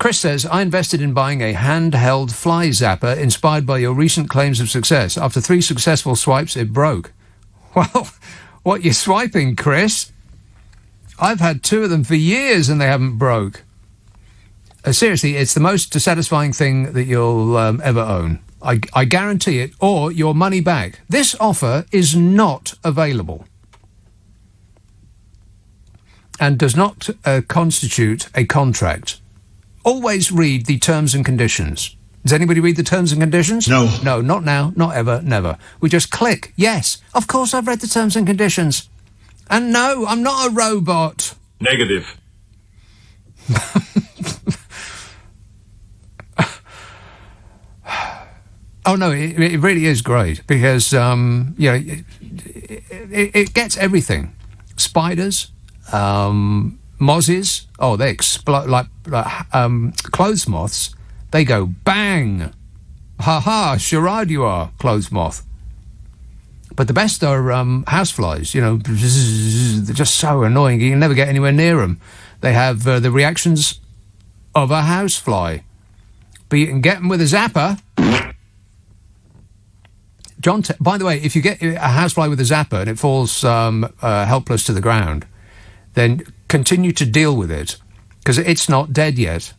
Chris says, I invested in buying a handheld fly zapper inspired by your recent claims of success. After 3 successful swipes, it broke. Well, what you swiping, Chris? I've had 2 of them for years and they haven't broke. Seriously, it's the most satisfying thing that you'll ever own. I guarantee it, or your money back. This offer is not available and does not constitute a contract. Always read the terms and conditions. Does anybody read the terms and conditions? No. No, not now, not ever, never. We just click, yes, of course I've read the terms and conditions. And no, I'm not a robot. Negative. Oh, no, it really is great because, it gets everything. Spiders, mozzies, they explode like clothes moths. They go bang. Ha-ha, charade you are, clothes moth. But the best are houseflies, they're just so annoying. You can never get anywhere near them. They have the reactions of a housefly. But you can get them with a zapper. By the way, if you get a housefly with a zapper and it falls helpless to the ground, then continue to deal with it, because it's not dead yet.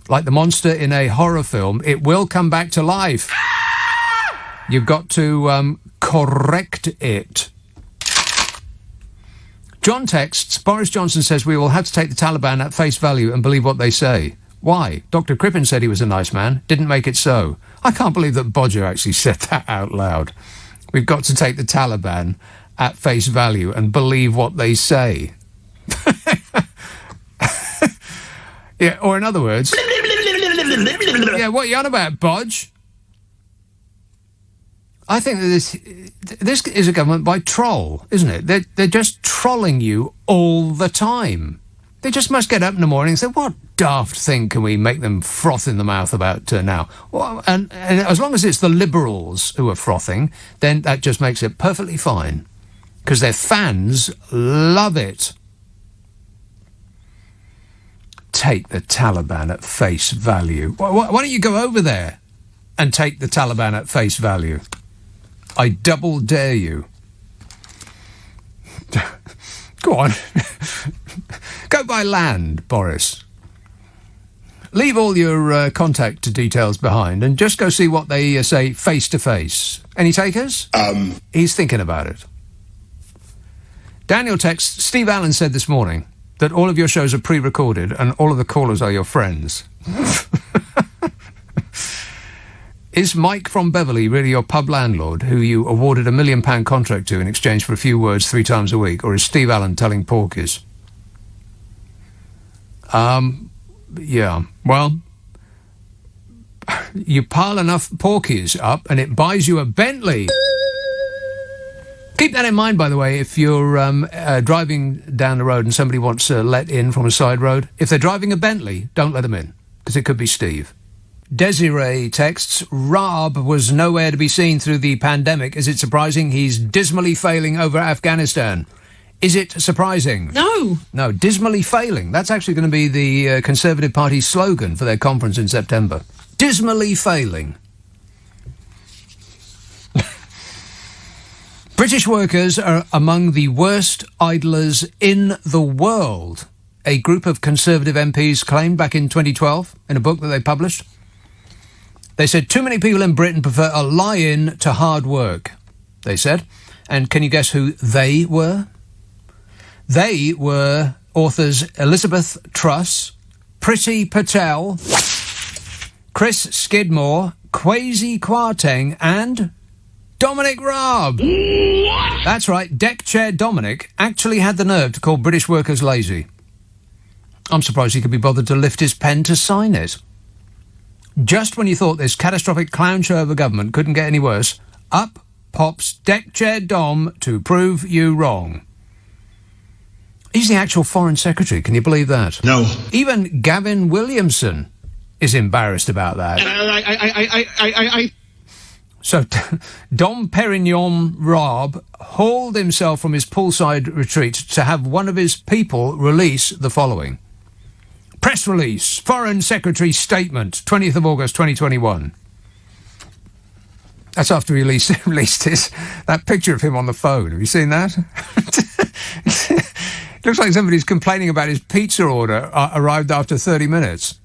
Like the monster in a horror film, it will come back to life. You've got to correct it. John texts, Boris Johnson says we will have to take the Taliban at face value and believe what they say. Why? Dr. Crippen said he was a nice man. Didn't make it so. I can't believe that Bodger actually said that out loud. We've got to take the Taliban at face value and believe what they say. Yeah, or in other words... yeah, what are you on about, Bodge? I think that this is a government by troll, isn't it? They're just trolling you all the time. They just must get up in the morning and say, what daft thing can we make them froth in the mouth about now? Well, and as long as it's the Liberals who are frothing, then that just makes it perfectly fine. Because their fans love it. Take the Taliban at face value. Why don't you go over there and take the Taliban at face value? I double dare you. Go on. Go by land, Boris. Leave all your contact details behind and just go see what they say face to face. Any takers? He's thinking about it. Daniel texts, Steve Allen said this morning that all of your shows are pre-recorded and all of the callers are your friends. Is Mike from Beverley really your pub landlord who you awarded £1 million contract to in exchange for a few words 3 times a week? Or is Steve Allen telling porkies? Yeah. Well, you pile enough porkies up and it buys you a Bentley. Keep that in mind, by the way, if you're driving down the road and somebody wants to let in from a side road. If they're driving a Bentley, don't let them in, because it could be Steve. Desiree texts, Raab was nowhere to be seen through the pandemic. Is it surprising he's dismally failing over Afghanistan? Is it surprising? No. No, dismally failing. That's actually going to be the Conservative Party's slogan for their conference in September. Dismally failing. British workers are among the worst idlers in the world, a group of Conservative MPs claimed back in 2012 in a book that they published. They said too many people in Britain prefer a lie-in to hard work, they said. And can you guess who they were? They were authors Elizabeth Truss, Priti Patel, Chris Skidmore, Kwasi Kwarteng and Dominic Raab. What? That's right, deck chair Dominic actually had the nerve to call British workers lazy. I'm surprised he could be bothered to lift his pen to sign it. Just when you thought this catastrophic clown show of a government couldn't get any worse, up pops deck chair Dom to prove you wrong. He's the actual Foreign Secretary, can you believe that? No. Even Gavin Williamson is embarrassed about that. So Dom Perignon Raab hauled himself from his poolside retreat to have one of his people release the following. Press release, Foreign Secretary statement, 20th of August 2021. That's after he released that picture of him on the phone. Have you seen that? It looks like somebody's complaining about his pizza order arrived after 30 minutes.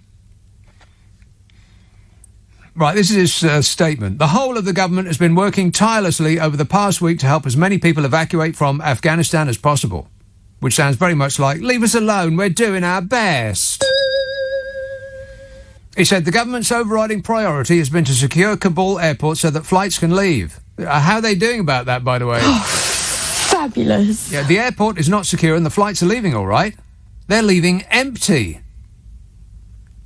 Right, this is his statement. The whole of the government has been working tirelessly over the past week to help as many people evacuate from Afghanistan as possible. Which sounds very much like, leave us alone, we're doing our best. He said the government's overriding priority has been to secure Kabul airport so that flights can leave. How are they doing about that, by the way? Oh, fabulous. Yeah, the airport is not secure and the flights are leaving all right. They're leaving empty.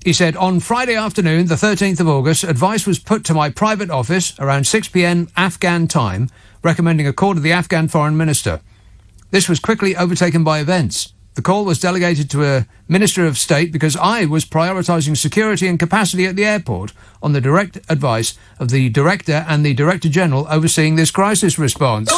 He said, on Friday afternoon, the 13th of August, advice was put to my private office around 6 p.m. Afghan time, recommending a call to the Afghan foreign minister. This was quickly overtaken by events. The call was delegated to a Minister of State because I was prioritising security and capacity at the airport on the direct advice of the Director and the Director General overseeing this crisis response.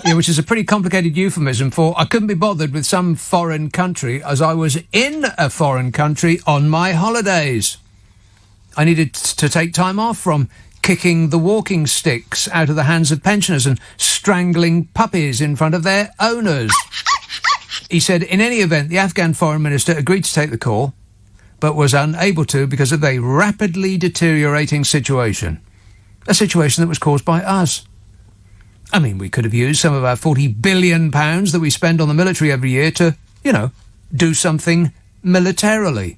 Yeah, which is a pretty complicated euphemism for I couldn't be bothered with some foreign country as I was in a foreign country on my holidays. I needed to take time off from kicking the walking sticks out of the hands of pensioners and strangling puppies in front of their owners. He said, in any event, the Afghan foreign minister agreed to take the call, but was unable to because of a rapidly deteriorating situation. A situation that was caused by us. I mean, we could have used some of our £40 billion that we spend on the military every year to, do something militarily.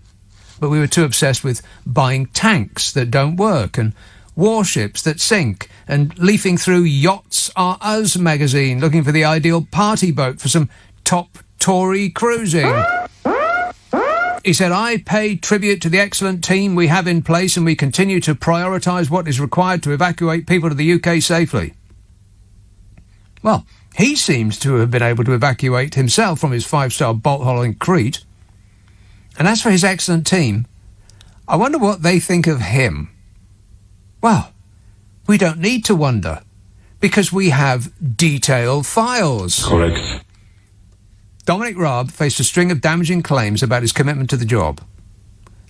But we were too obsessed with buying tanks that don't work and warships that sink, and leafing through Yachts Are Us magazine looking for the ideal party boat for some top Tory cruising. He said, I pay tribute to the excellent team we have in place and we continue to prioritise what is required to evacuate people to the UK safely. Well, he seems to have been able to evacuate himself from his 5-star bolt hole in Crete. And as for his excellent team, I wonder what they think of him. Well, we don't need to wonder, because we have detailed files. Correct. Dominic Raab faced a string of damaging claims about his commitment to the job.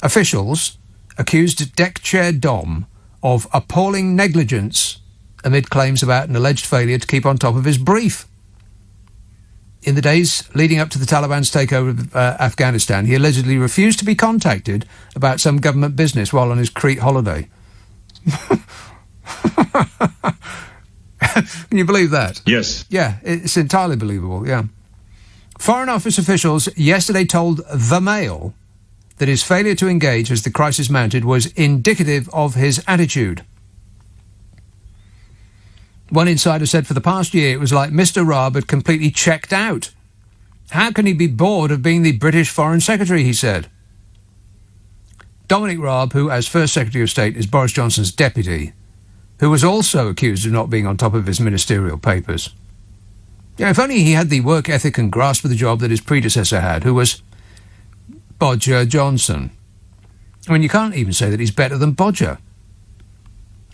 Officials accused Deck Chair Dom of appalling negligence amid claims about an alleged failure to keep on top of his brief. In the days leading up to the Taliban's takeover of Afghanistan, he allegedly refused to be contacted about some government business while on his Crete holiday. Can you believe that? Yes. Yeah, it's entirely believable, yeah. Foreign Office officials yesterday told The Mail that his failure to engage as the crisis mounted was indicative of his attitude. One insider said for the past year it was like Mr. Raab had completely checked out. How can he be bored of being the British Foreign Secretary, he said. Dominic Raab, who as First Secretary of State is Boris Johnson's deputy, who was also accused of not being on top of his ministerial papers. Yeah, if only he had the work ethic and grasp of the job that his predecessor had, who was Bodger Johnson. I mean, you can't even say that he's better than Bodger.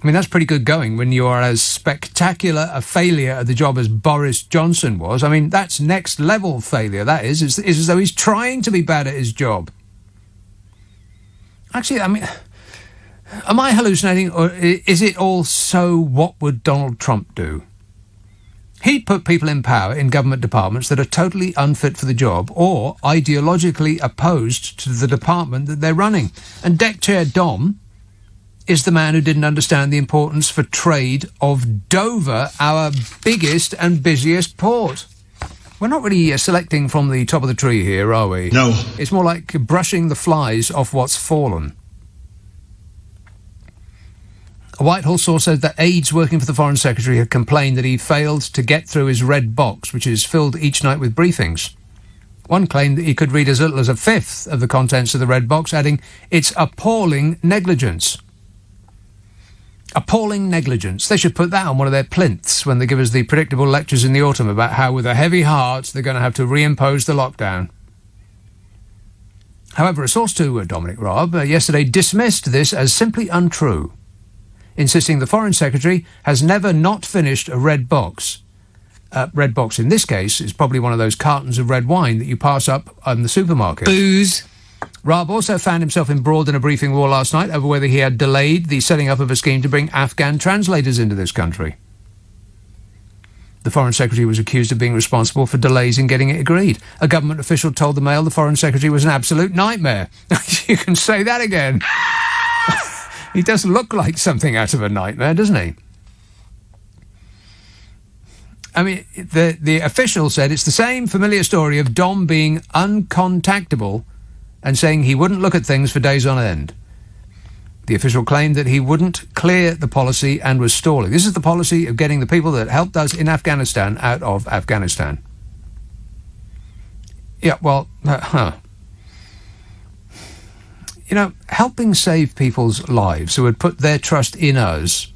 I mean, that's pretty good going when you are as spectacular a failure at the job as Boris Johnson was. I mean, that's next level failure, that is. It's as though he's trying to be bad at his job. Actually, I mean, am I hallucinating, or is it all so what would Donald Trump do? He'd put people in power in government departments that are totally unfit for the job or ideologically opposed to the department that they're running. And Deck Chair Dom is the man who didn't understand the importance for trade of Dover, our biggest and busiest port. We're not really selecting from the top of the tree here, are we? No. It's more like brushing the flies off what's fallen. A Whitehall source said that aides working for the Foreign Secretary had complained that he failed to get through his red box, which is filled each night with briefings. One claimed that he could read as little as a fifth of the contents of the red box, adding, "It's appalling negligence." Appalling negligence. They should put that on one of their plinths when they give us the predictable lectures in the autumn about how, with a heavy heart, they're going to have to reimpose the lockdown. However, a source to Dominic Raab yesterday dismissed this as simply untrue, insisting the Foreign Secretary has never not finished a red box Red box in this case is probably one of those cartons of red wine that you pass up in the supermarket. Booze. Raab also found himself embroiled in a briefing war last night over whether he had delayed the setting up of a scheme to bring Afghan translators into this country. The Foreign Secretary was accused of being responsible for delays in getting it agreed. A government official told the Mail the Foreign Secretary was an absolute nightmare. You can say that again. He does look like something out of a nightmare, doesn't he? I mean, the official said it's the same familiar story of Dom being uncontactable and saying he wouldn't look at things for days on end. The official claimed that he wouldn't clear the policy and was stalling. This is the policy of getting the people that helped us in Afghanistan out of Afghanistan. Yeah, well, You know, helping save people's lives who had put their trust in us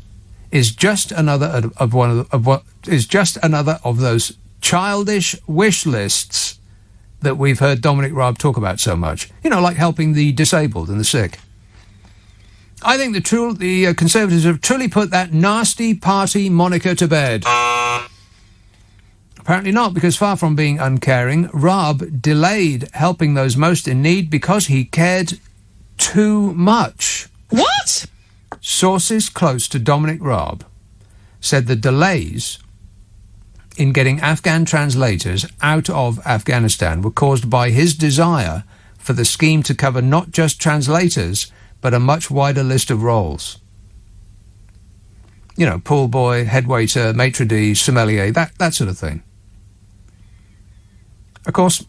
is just another of those childish wish lists that we've heard Dominic Raab talk about so much. You know, like helping the disabled and the sick. I think the Conservatives have truly put that nasty party moniker to bed. Apparently not, because far from being uncaring, Raab delayed helping those most in need because he cared too much. What? Sources close to Dominic Raab said the delays in getting Afghan translators out of Afghanistan were caused by his desire for the scheme to cover not just translators, but a much wider list of roles. You know, pool boy, head waiter, maitre d', sommelier, that sort of thing. Of course,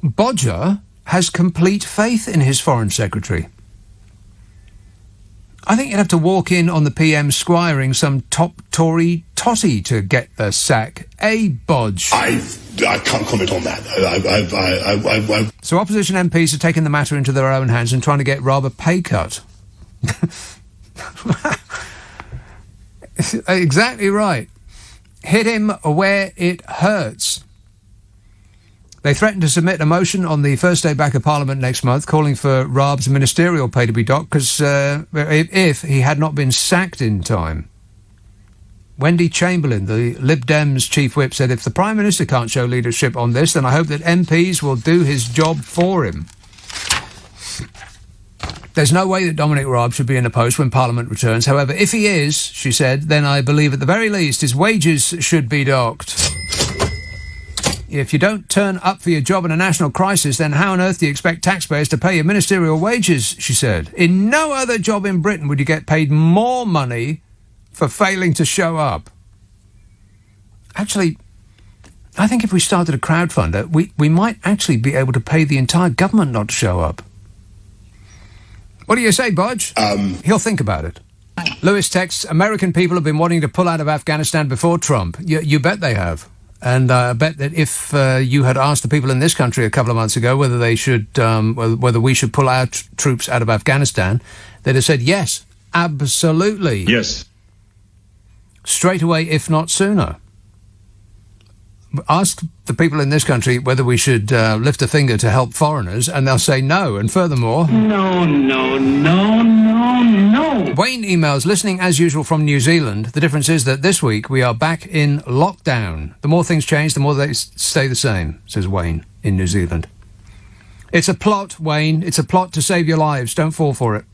Bodger has complete faith in his Foreign Secretary. I think you'd have to walk in on the PM squiring some top Tory totty to get the sack. Bodge. I can't comment on that. So opposition MPs are taking the matter into their own hands and trying to get Raab a pay cut. Exactly right. Hit him where it hurts. They threatened to submit a motion on the first day back of Parliament next month calling for Raab's ministerial pay to be docked because if he had not been sacked in time. Wendy Chamberlain, the Lib Dems chief whip, said if the Prime Minister can't show leadership on this, then I hope that MPs will do his job for him. There's no way that Dominic Raab should be in a post when Parliament returns. However, if he is, she said, then I believe at the very least his wages should be docked. If you don't turn up for your job in a national crisis, then how on earth do you expect taxpayers to pay your ministerial wages, she said. In no other job in Britain would you get paid more money for failing to show up. Actually, I think if we started a crowdfunder, we might actually be able to pay the entire government not to show up. What do you say, Bodge? He'll think about it. Lewis texts, American people have been wanting to pull out of Afghanistan before Trump. You bet they have. And I bet that if you had asked the people in this country a couple of months ago whether they should, whether we should pull our troops out of Afghanistan, they'd have said yes, absolutely. Yes. Straight away, if not sooner. Ask the people in this country whether we should lift a finger to help foreigners, and they'll say no. And furthermore... No. Wayne emails, listening as usual from New Zealand. The difference is that this week we are back in lockdown. The more things change, the more they stay the same, says Wayne in New Zealand. It's a plot, Wayne. It's a plot to save your lives. Don't fall for it.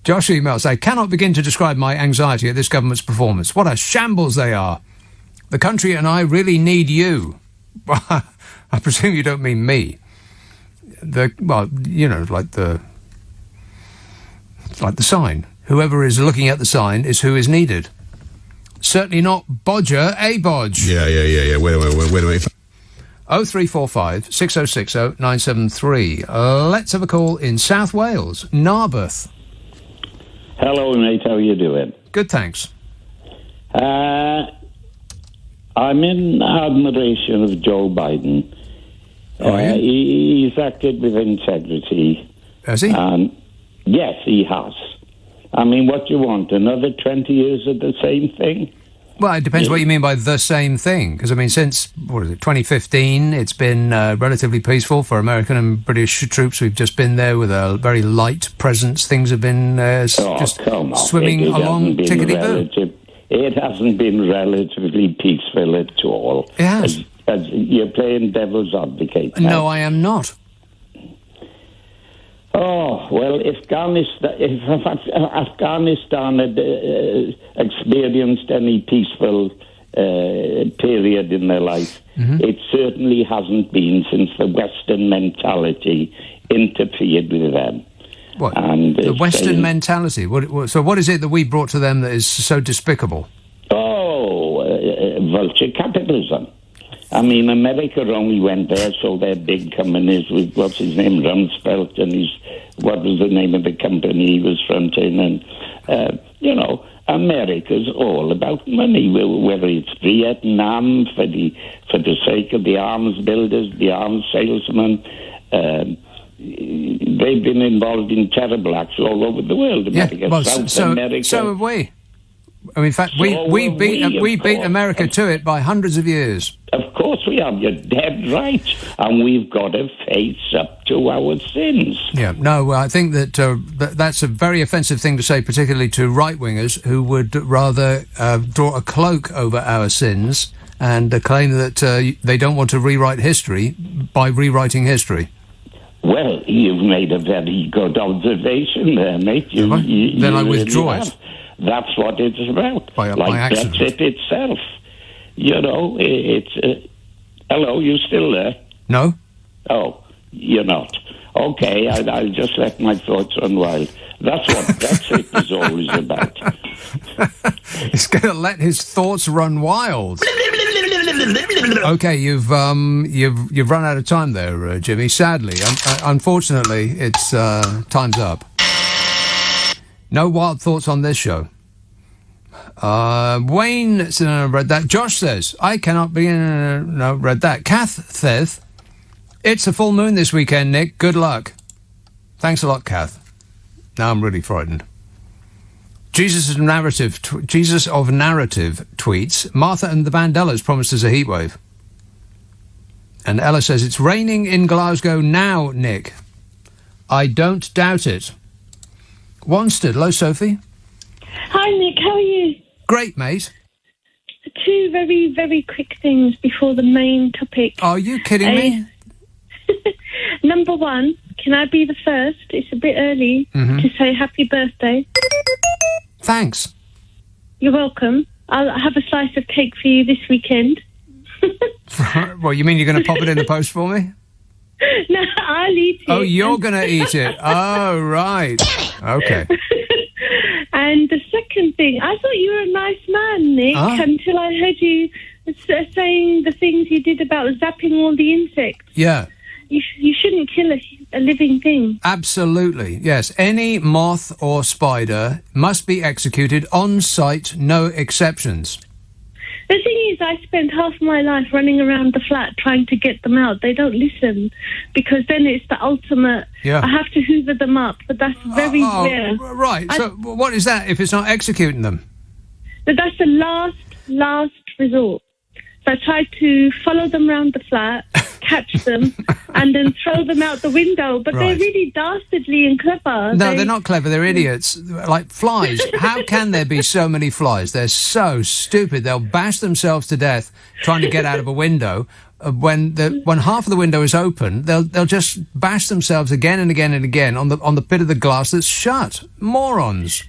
Josh emails, I cannot begin to describe my anxiety at this government's performance. What a shambles they are. The country and I really need you. I presume you don't mean me. Well, you know, like the sign. Whoever is looking at the sign is who is needed. Certainly not Bodger, Bodge. Yeah. Wait a minute. 0345 6060 973. Let's have a call in South Wales. Narberth. Hello, mate. How are you doing? Good, thanks. I'm in admiration of Joe Biden. He's acted with integrity. Has he? Yes, he has. I mean, what do you want? Another 20 years of the same thing? Well, it depends what you mean by the same thing. Because, I mean, since, 2015, it's been relatively peaceful for American and British troops. We've just been there with a very light presence. Things have been just swimming along tickety-boo. It it hasn't been relatively peaceful at all. It has. As you're playing devil's advocate now. No, I am not. Oh, well, if Afghanistan had experienced any peaceful period in their life, it certainly hasn't been since the Western mentality interfered with them. What? And The Western mentality? So what is it that we brought to them that is so despicable? Vulture capitalism. I mean, America only went there so their big companies with, what's his name, Rumsfeld, and what was the name of the company he was fronting, and, America's all about money, whether it's Vietnam for the sake of the arms builders, the arms salesmen. They've been involved in terrible acts all over the world. America, South America. So have we. I mean, in fact, we beat America to it by hundreds of years. Of course we have. You're dead right. And we've got to face up to our sins. Yeah, no, I think that that's a very offensive thing to say, particularly to right-wingers who would rather draw a cloak over our sins and claim that they don't want to rewrite history by rewriting history. Well, you've made a very good observation there, mate. Then I withdraw it. That's what it's about. By like accident. Brexit itself. It's... hello, you still there? No. Oh, you're not. Okay, I'll just let my thoughts run wild. That's what Brexit is always about. He's going to let his thoughts run wild. Okay, you've run out of time there, Jimmy. Sadly, unfortunately, it's time's up. No wild thoughts on this show. Wayne read that. Josh says, I cannot be... no, read that. Kath says, it's a full moon this weekend, Nick. Good luck. Thanks a lot, Kath. Now I'm really frightened. Jesus of Narrative tweets, Martha and the Vandellas promised us a heatwave. And Ella says, it's raining in Glasgow now, Nick. I don't doubt it. Wanstead, hello, Sophie. Hi, Nick. How are you? Great, mate. Two very, very quick things before the main topic. Are you kidding me? Number one, can I be the first? It's a bit early to say happy birthday. Thanks. You're welcome. I'll have a slice of cake for you this weekend. Well, you mean you're going to pop it in the post for me? No, I'll eat it. Oh, you're going to eat it. Oh, right. Okay. And the second thing, I thought you were a nice man, Nick, until I heard you saying the things you did about zapping all the insects. Yeah. You shouldn't kill a living thing. Absolutely, yes. Any moth or spider must be executed on site, no exceptions. The thing is, I spent half my life running around the flat trying to get them out. They don't listen, because then it's the ultimate, I have to hoover them up, but that's very rare. Right, so what is that if it's not executing them? But that's the last resort. So I tried to follow them around the flat, catch them, and then throw them out the window. But they're really dastardly and clever. No, they're not clever. They're idiots. Like flies. How can there be so many flies? They're so stupid. They'll bash themselves to death trying to get out of a window. When half of the window is open, they'll just bash themselves again and again and again on the bit of the glass that's shut. Morons.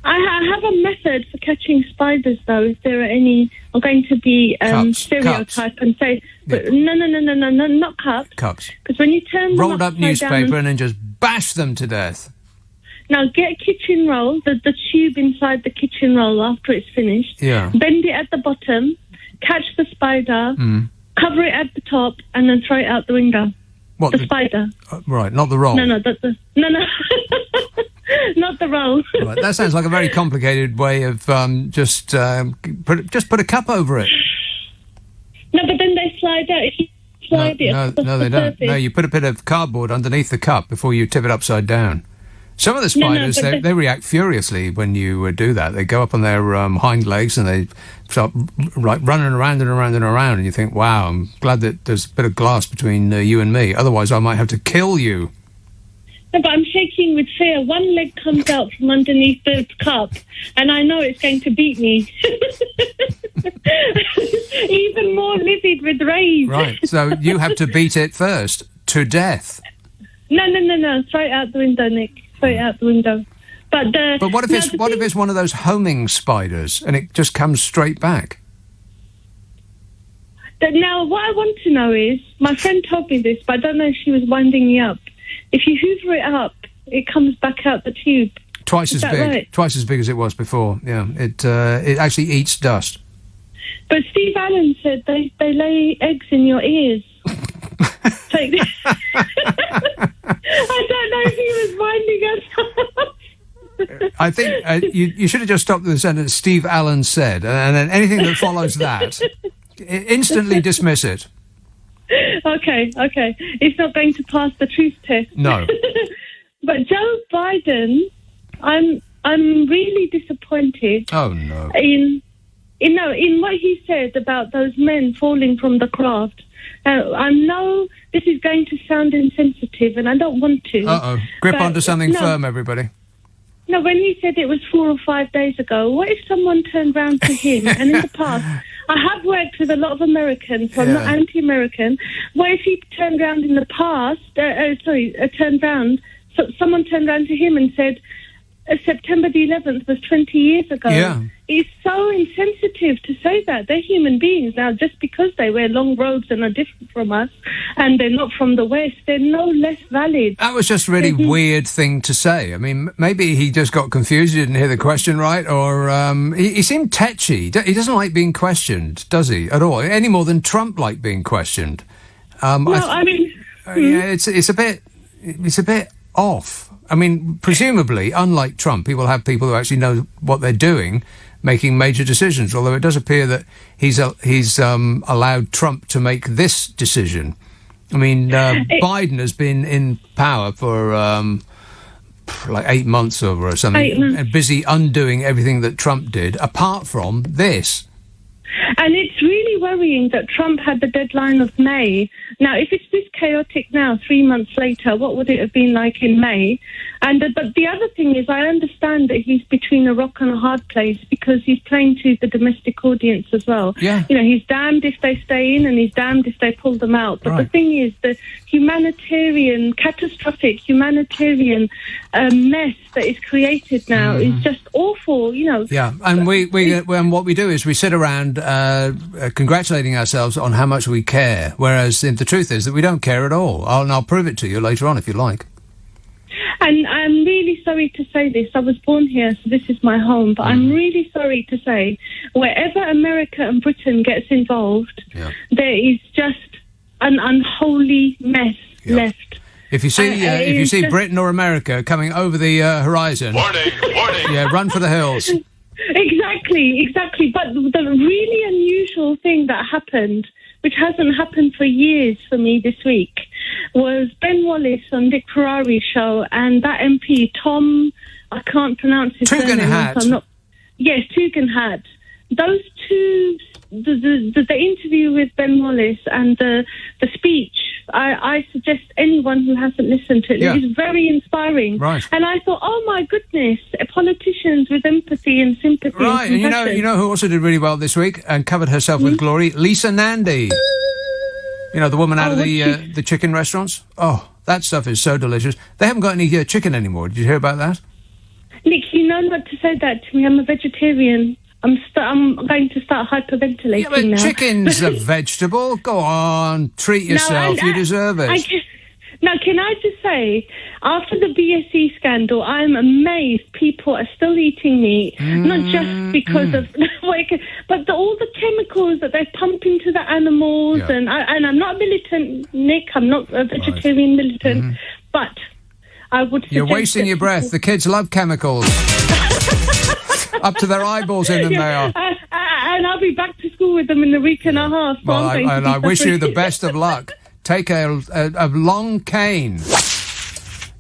I have a method for catching spiders, though, if there are any. I'm going to be stereotype and say, but no, not cups. Cups. Because when you turn them rolled up newspaper and then just bash them to death. Now get a kitchen roll, the tube inside the kitchen roll after it's finished. Yeah. Bend it at the bottom, catch the spider, cover it at the top, and then throw it out the window. What? The spider. Right, not the roll. No. No. Not the roll. Right, that sounds like a very complicated way of just put a cup over it. No, but then they slide out. If you slide it no, they don't. surface. No, you put a bit of cardboard underneath the cup before you tip it upside down. Some of the spiders, they react furiously when you do that. They go up on their hind legs and they start running around and around and around, and you think, wow, I'm glad that there's a bit of glass between you and me. Otherwise, I might have to kill you. No, but I'm shaking with fear. One leg comes out from underneath the cup, and I know it's going to beat me. Even more livid with rage. Right, so you have to beat it first, to death. No. Straight out the window, Nick. Straight out the window. But what if it's one of those homing spiders and it just comes straight back? Now, what I want to know is, my friend told me this, but I don't know if she was winding me up. If you hoover it up, it comes back out the tube. Twice as big. Right? Twice as big as it was before. Yeah, it actually eats dust. But Steve Allen said they lay eggs in your ears. I don't know if he was winding us up. I think you should have just stopped with the sentence Steve Allen said, and then anything that follows that, instantly dismiss it. Okay. It's not going to pass the truth test. No. But Joe Biden, I'm really disappointed. Oh no. In what he said about those men falling from the craft. I know this is going to sound insensitive, and I don't want to. Grip onto something firm, everybody. No, when he said it was 4 or 5 days ago, what if someone turned round to him, and in the past, I have worked with a lot of Americans, so I'm not anti-American. What if he turned round in the past, someone turned round to him and said, September the 11th was 20 years ago. Yeah. It's so insensitive to say that. They're human beings. Now, just because they wear long robes and are different from us, and they're not from the West, they're no less valid. That was just a really weird thing to say. I mean, maybe he just got confused, he didn't hear the question right, or he seemed tetchy. He doesn't like being questioned, does he, at all? Any more than Trump liked being questioned. It's a bit off. I mean, presumably, unlike Trump, he will have people who actually know what they're doing, making major decisions, although it does appear that he's allowed Trump to make this decision. I mean, Biden has been in power for like 8 months or something, and busy undoing everything that Trump did, apart from this. And it's really worrying that Trump had the deadline of May. Now, if it's this chaotic now, 3 months later, what would it have been like in May? But the other thing is, I understand that he's between a rock and a hard place because he's playing to the domestic audience as well. Yeah. You know, he's damned if they stay in and he's damned if they pull them out. But the thing is, the catastrophic humanitarian mess that is created now is just awful, you know. Yeah, and and what we do is we sit around congratulating ourselves on how much we care, whereas the truth is that we don't care at all. And I'll prove it to you later on if you like. And I'm really sorry to say this. I was born here, so this is my home. But I'm really sorry to say, wherever America and Britain gets involved, there is just an unholy mess left. If you see Britain or America coming over the horizon, warning! Yeah, run for the hills. Exactly. But the really unusual thing that happened, which hasn't happened for years for me this week, was Ben Wallace on Dick Ferrari's show, and that MP, Tom, I can't pronounce his surname. Yes, Tugendhat. Those two, the interview with Ben Wallace and the speech, I suggest anyone who hasn't listened to it. It is very inspiring. Right. And I thought, oh my goodness, politicians with empathy and sympathy. Right, and you know who also did really well this week and covered herself with glory? Lisa Nandy. You know, the woman out of the chicken restaurants? Oh, that stuff is so delicious. They haven't got any chicken anymore. Did you hear about that? Nick, you know not to say that to me. I'm a vegetarian. I'm going to start hyperventilating now. Chicken's a vegetable. Go on, treat yourself. You deserve it. Now, can I just say, after the BSE scandal, I'm amazed people are still eating meat, not just because of, but all the chemicals that they pump into the animals. Yeah. And I'm not militant, Nick. I'm not a vegetarian militant, but I would suggest... You're wasting your breath. The kids love chemicals. Up to their eyeballs in them they are. And I'll be back to school with them in a week and a half. Well, I wish you the best of luck. Take a long cane.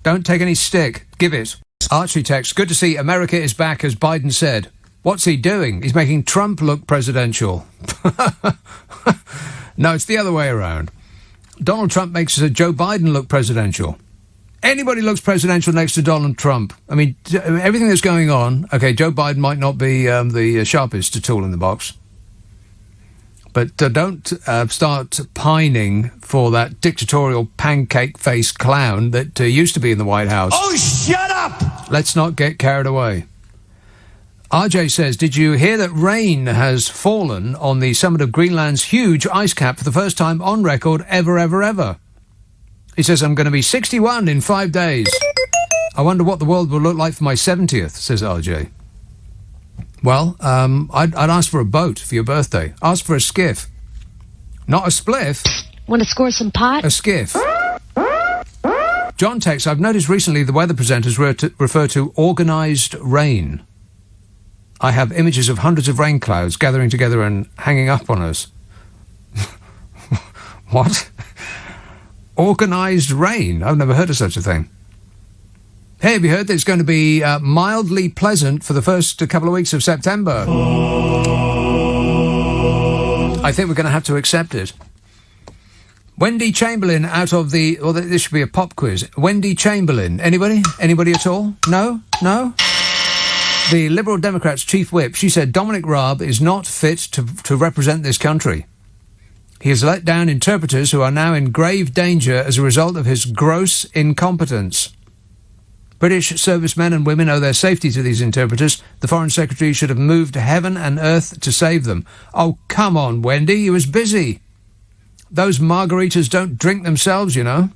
Don't take any stick. Give it. Archie text, good to see America is back, as Biden said. What's he doing? He's making Trump look presidential. No, it's the other way around. Donald Trump makes Joe Biden look presidential. anybody looks presidential next to Donald Trump. I mean, everything that's going on, okay, Joe Biden might not be the sharpest tool in the box. But don't start pining for that dictatorial pancake-faced clown that used to be in the White House. Oh, shut up! Let's not get carried away. RJ says, did you hear that rain has fallen on the summit of Greenland's huge ice cap for the first time on record ever? He says, I'm going to be 61 in 5 days. I wonder what the world will look like for my 70th, says RJ. Well, I'd ask for a boat for your birthday. Ask for a skiff. Not a spliff. Want to score some pot? A skiff. John texts, I've noticed recently the weather presenters refer to organised rain. I have images of hundreds of rain clouds gathering together and hanging up on us. What? Organised rain? I've never heard of such a thing. Hey, have you heard that it's going to be mildly pleasant for the first couple of weeks of September? I think we're going to have to accept it. Wendy Chamberlain out of the... Well, this should be a pop quiz. Wendy Chamberlain. Anybody? Anybody at all? No? No? The Liberal Democrats' chief whip, she said Dominic Raab is not fit to represent this country. He has let down interpreters who are now in grave danger as a result of his gross incompetence. British servicemen and women owe their safety to these interpreters. The Foreign Secretary should have moved heaven and earth to save them. Oh, come on, Wendy, he was busy. Those margaritas don't drink themselves, you know.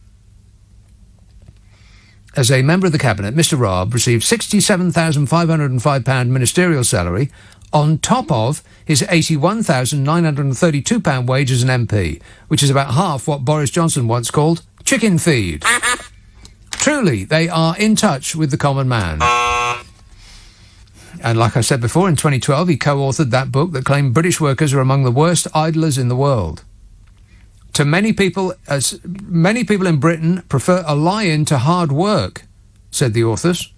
As a member of the Cabinet, Mr Raab received £67,505 ministerial salary on top of his £81,932 wage as an MP, which is about half what Boris Johnson once called chicken feed. Truly, they are in touch with the common man. And like I said before, in 2012, he co-authored that book that claimed British workers are among the worst idlers in the world. To many people in Britain prefer a lie-in to hard work, said the authors.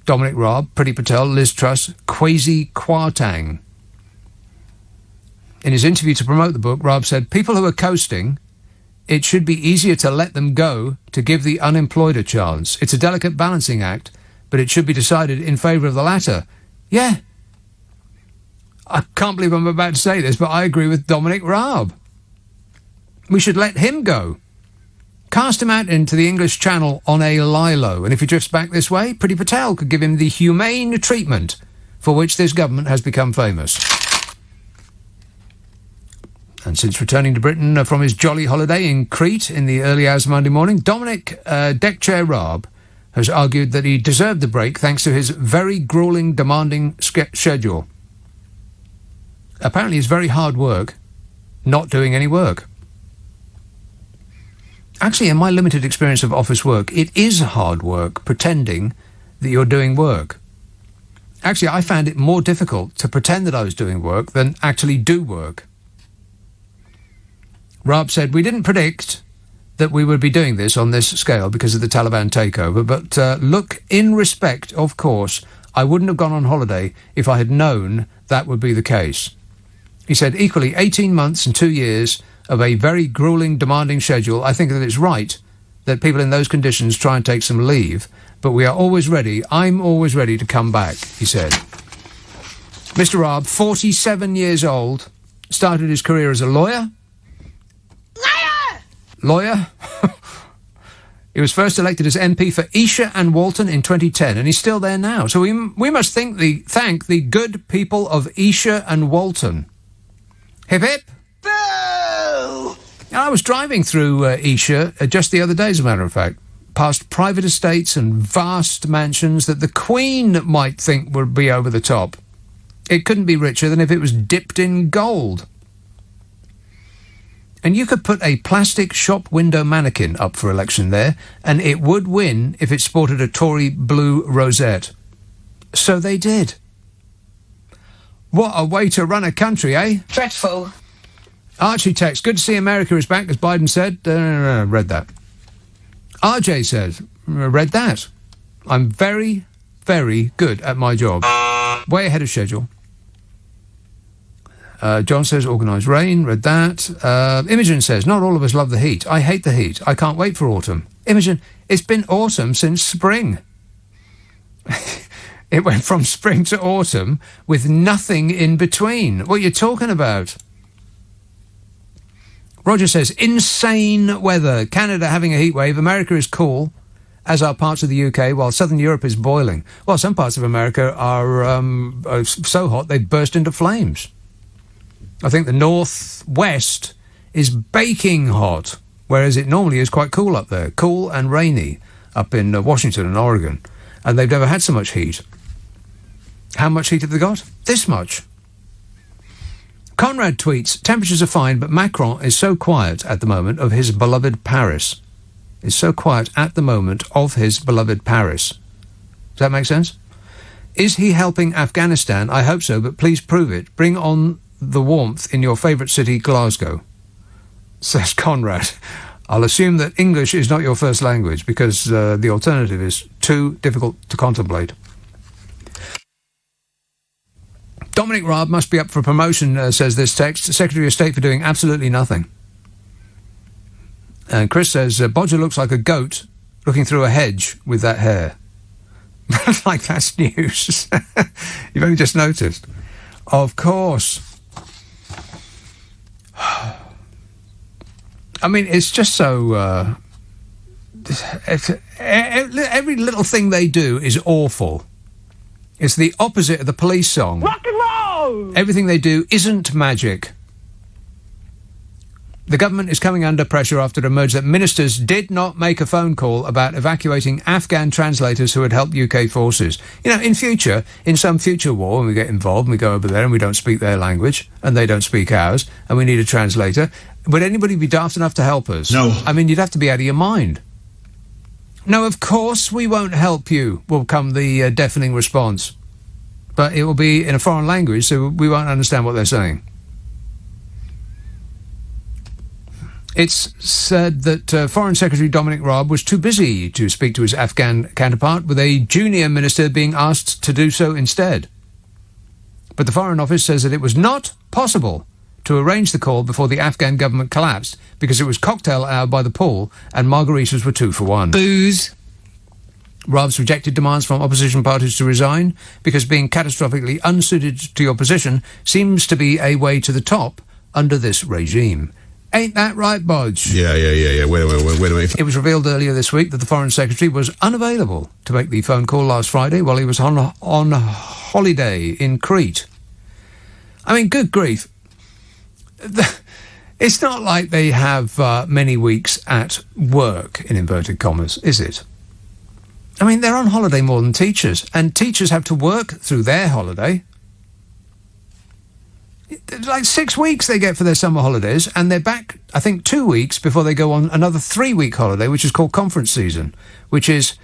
Dominic Raab, Priti Patel, Liz Truss, Kwasi Kwarteng. In his interview to promote the book, Raab said, people who are coasting, it should be easier to let them go to give the unemployed a chance. It's a delicate balancing act, but it should be decided in favour of the latter. Yeah. I can't believe I'm about to say this, but I agree with Dominic Raab. We should let him go. Cast him out into the English Channel on a lilo, and if he drifts back this way, Priti Patel could give him the humane treatment for which this government has become famous. And since returning to Britain from his jolly holiday in Crete in the early hours of Monday morning, Dominic Deckchair Raab has argued that he deserved the break thanks to his very gruelling, demanding schedule. Apparently it's very hard work not doing any work. Actually, in my limited experience of office work, it is hard work pretending that you're doing work. Actually, I found it more difficult to pretend that I was doing work than actually do work. Raab said, we didn't predict that we would be doing this on this scale because of the Taliban takeover, but look, in respect, of course, I wouldn't have gone on holiday if I had known that would be the case. He said, equally, 18 months and 2 years of a very gruelling, demanding schedule, I think that it's right that people in those conditions try and take some leave, but we are always ready, I'm always ready to come back, he said. Mr Raab, 47 years old, started his career as a lawyer. Lawyer? He was first elected as MP for Esher and Walton in 2010, and he's still there now. So we must thank the good people of Esher and Walton. Hip hip. Boo! I was driving through Esher just the other day, as a matter of fact, past private estates and vast mansions that the Queen might think would be over the top. It couldn't be richer than if it was dipped in gold. And you could put a plastic shop window mannequin up for election there, and it would win if it sported a Tory blue rosette. So they did. What a way to run a country, eh? Dreadful. Archie texts, good to see America is back, as Biden said. Read that. RJ says, read that. I'm very, very good at my job. Way ahead of schedule. John says, organised rain, read that. Imogen says, not all of us love the heat. I hate the heat. I can't wait for autumn. Imogen, it's been autumn since spring. It went from spring to autumn with nothing in between. What are you talking about? Roger says, insane weather. Canada having a heat wave. America is cool, as are parts of the UK, while southern Europe is boiling. Well, some parts of America are so hot they burst into flames. I think the northwest is baking hot, whereas it normally is quite cool up there. Cool and rainy up in Washington and Oregon. And they've never had so much heat. How much heat have they got? This much. Conrad tweets, temperatures are fine, but Macron is so quiet at the moment of his beloved Paris. Is so quiet at the moment of his beloved Paris. Does that make sense? Is he helping Afghanistan? I hope so, but please prove it. Bring on the warmth in your favourite city, Glasgow. Says Conrad. I'll assume that English is not your first language, because the alternative is too difficult to contemplate. Dominic Raab must be up for promotion, says this text. Secretary of State for doing absolutely nothing. And Chris says, Bodger looks like a goat looking through a hedge with that hair. Like that's news. You've only just noticed. Of course. I mean, it's just so... every little thing they do is awful. It's the opposite of the Police song. Rock and roll! Everything they do isn't magic. The government is coming under pressure after it emerged that ministers did not make a phone call about evacuating Afghan translators who had helped UK forces. You know, in future, in some future war, when we get involved and we go over there and we don't speak their language and they don't speak ours and we need a translator, would anybody be daft enough to help us? No. I mean, you'd have to be out of your mind. No, of course we won't help you, will come the deafening response. But it will be in a foreign language, so we won't understand what they're saying. It's said that Foreign Secretary Dominic Raab was too busy to speak to his Afghan counterpart, with a junior minister being asked to do so instead. But the Foreign Office says that it was not possible to arrange the call before the Afghan government collapsed because it was cocktail hour by the pool and margaritas were 2 for 1. Booze. Raab's rejected demands from opposition parties to resign because being catastrophically unsuited to your position seems to be a way to the top under this regime. Ain't that right, Bodge? Yeah. Wait a minute. It was revealed earlier this week that the Foreign Secretary was unavailable to make the phone call last Friday while he was on holiday in Crete. I mean, good grief. It's not like they have many weeks at work, in inverted commas, is it? I mean, they're on holiday more than teachers, and teachers have to work through their holiday. It's like 6 weeks they get for their summer holidays, and they're back, I think, 2 weeks before they go on another 3-week holiday, which is called conference season, which is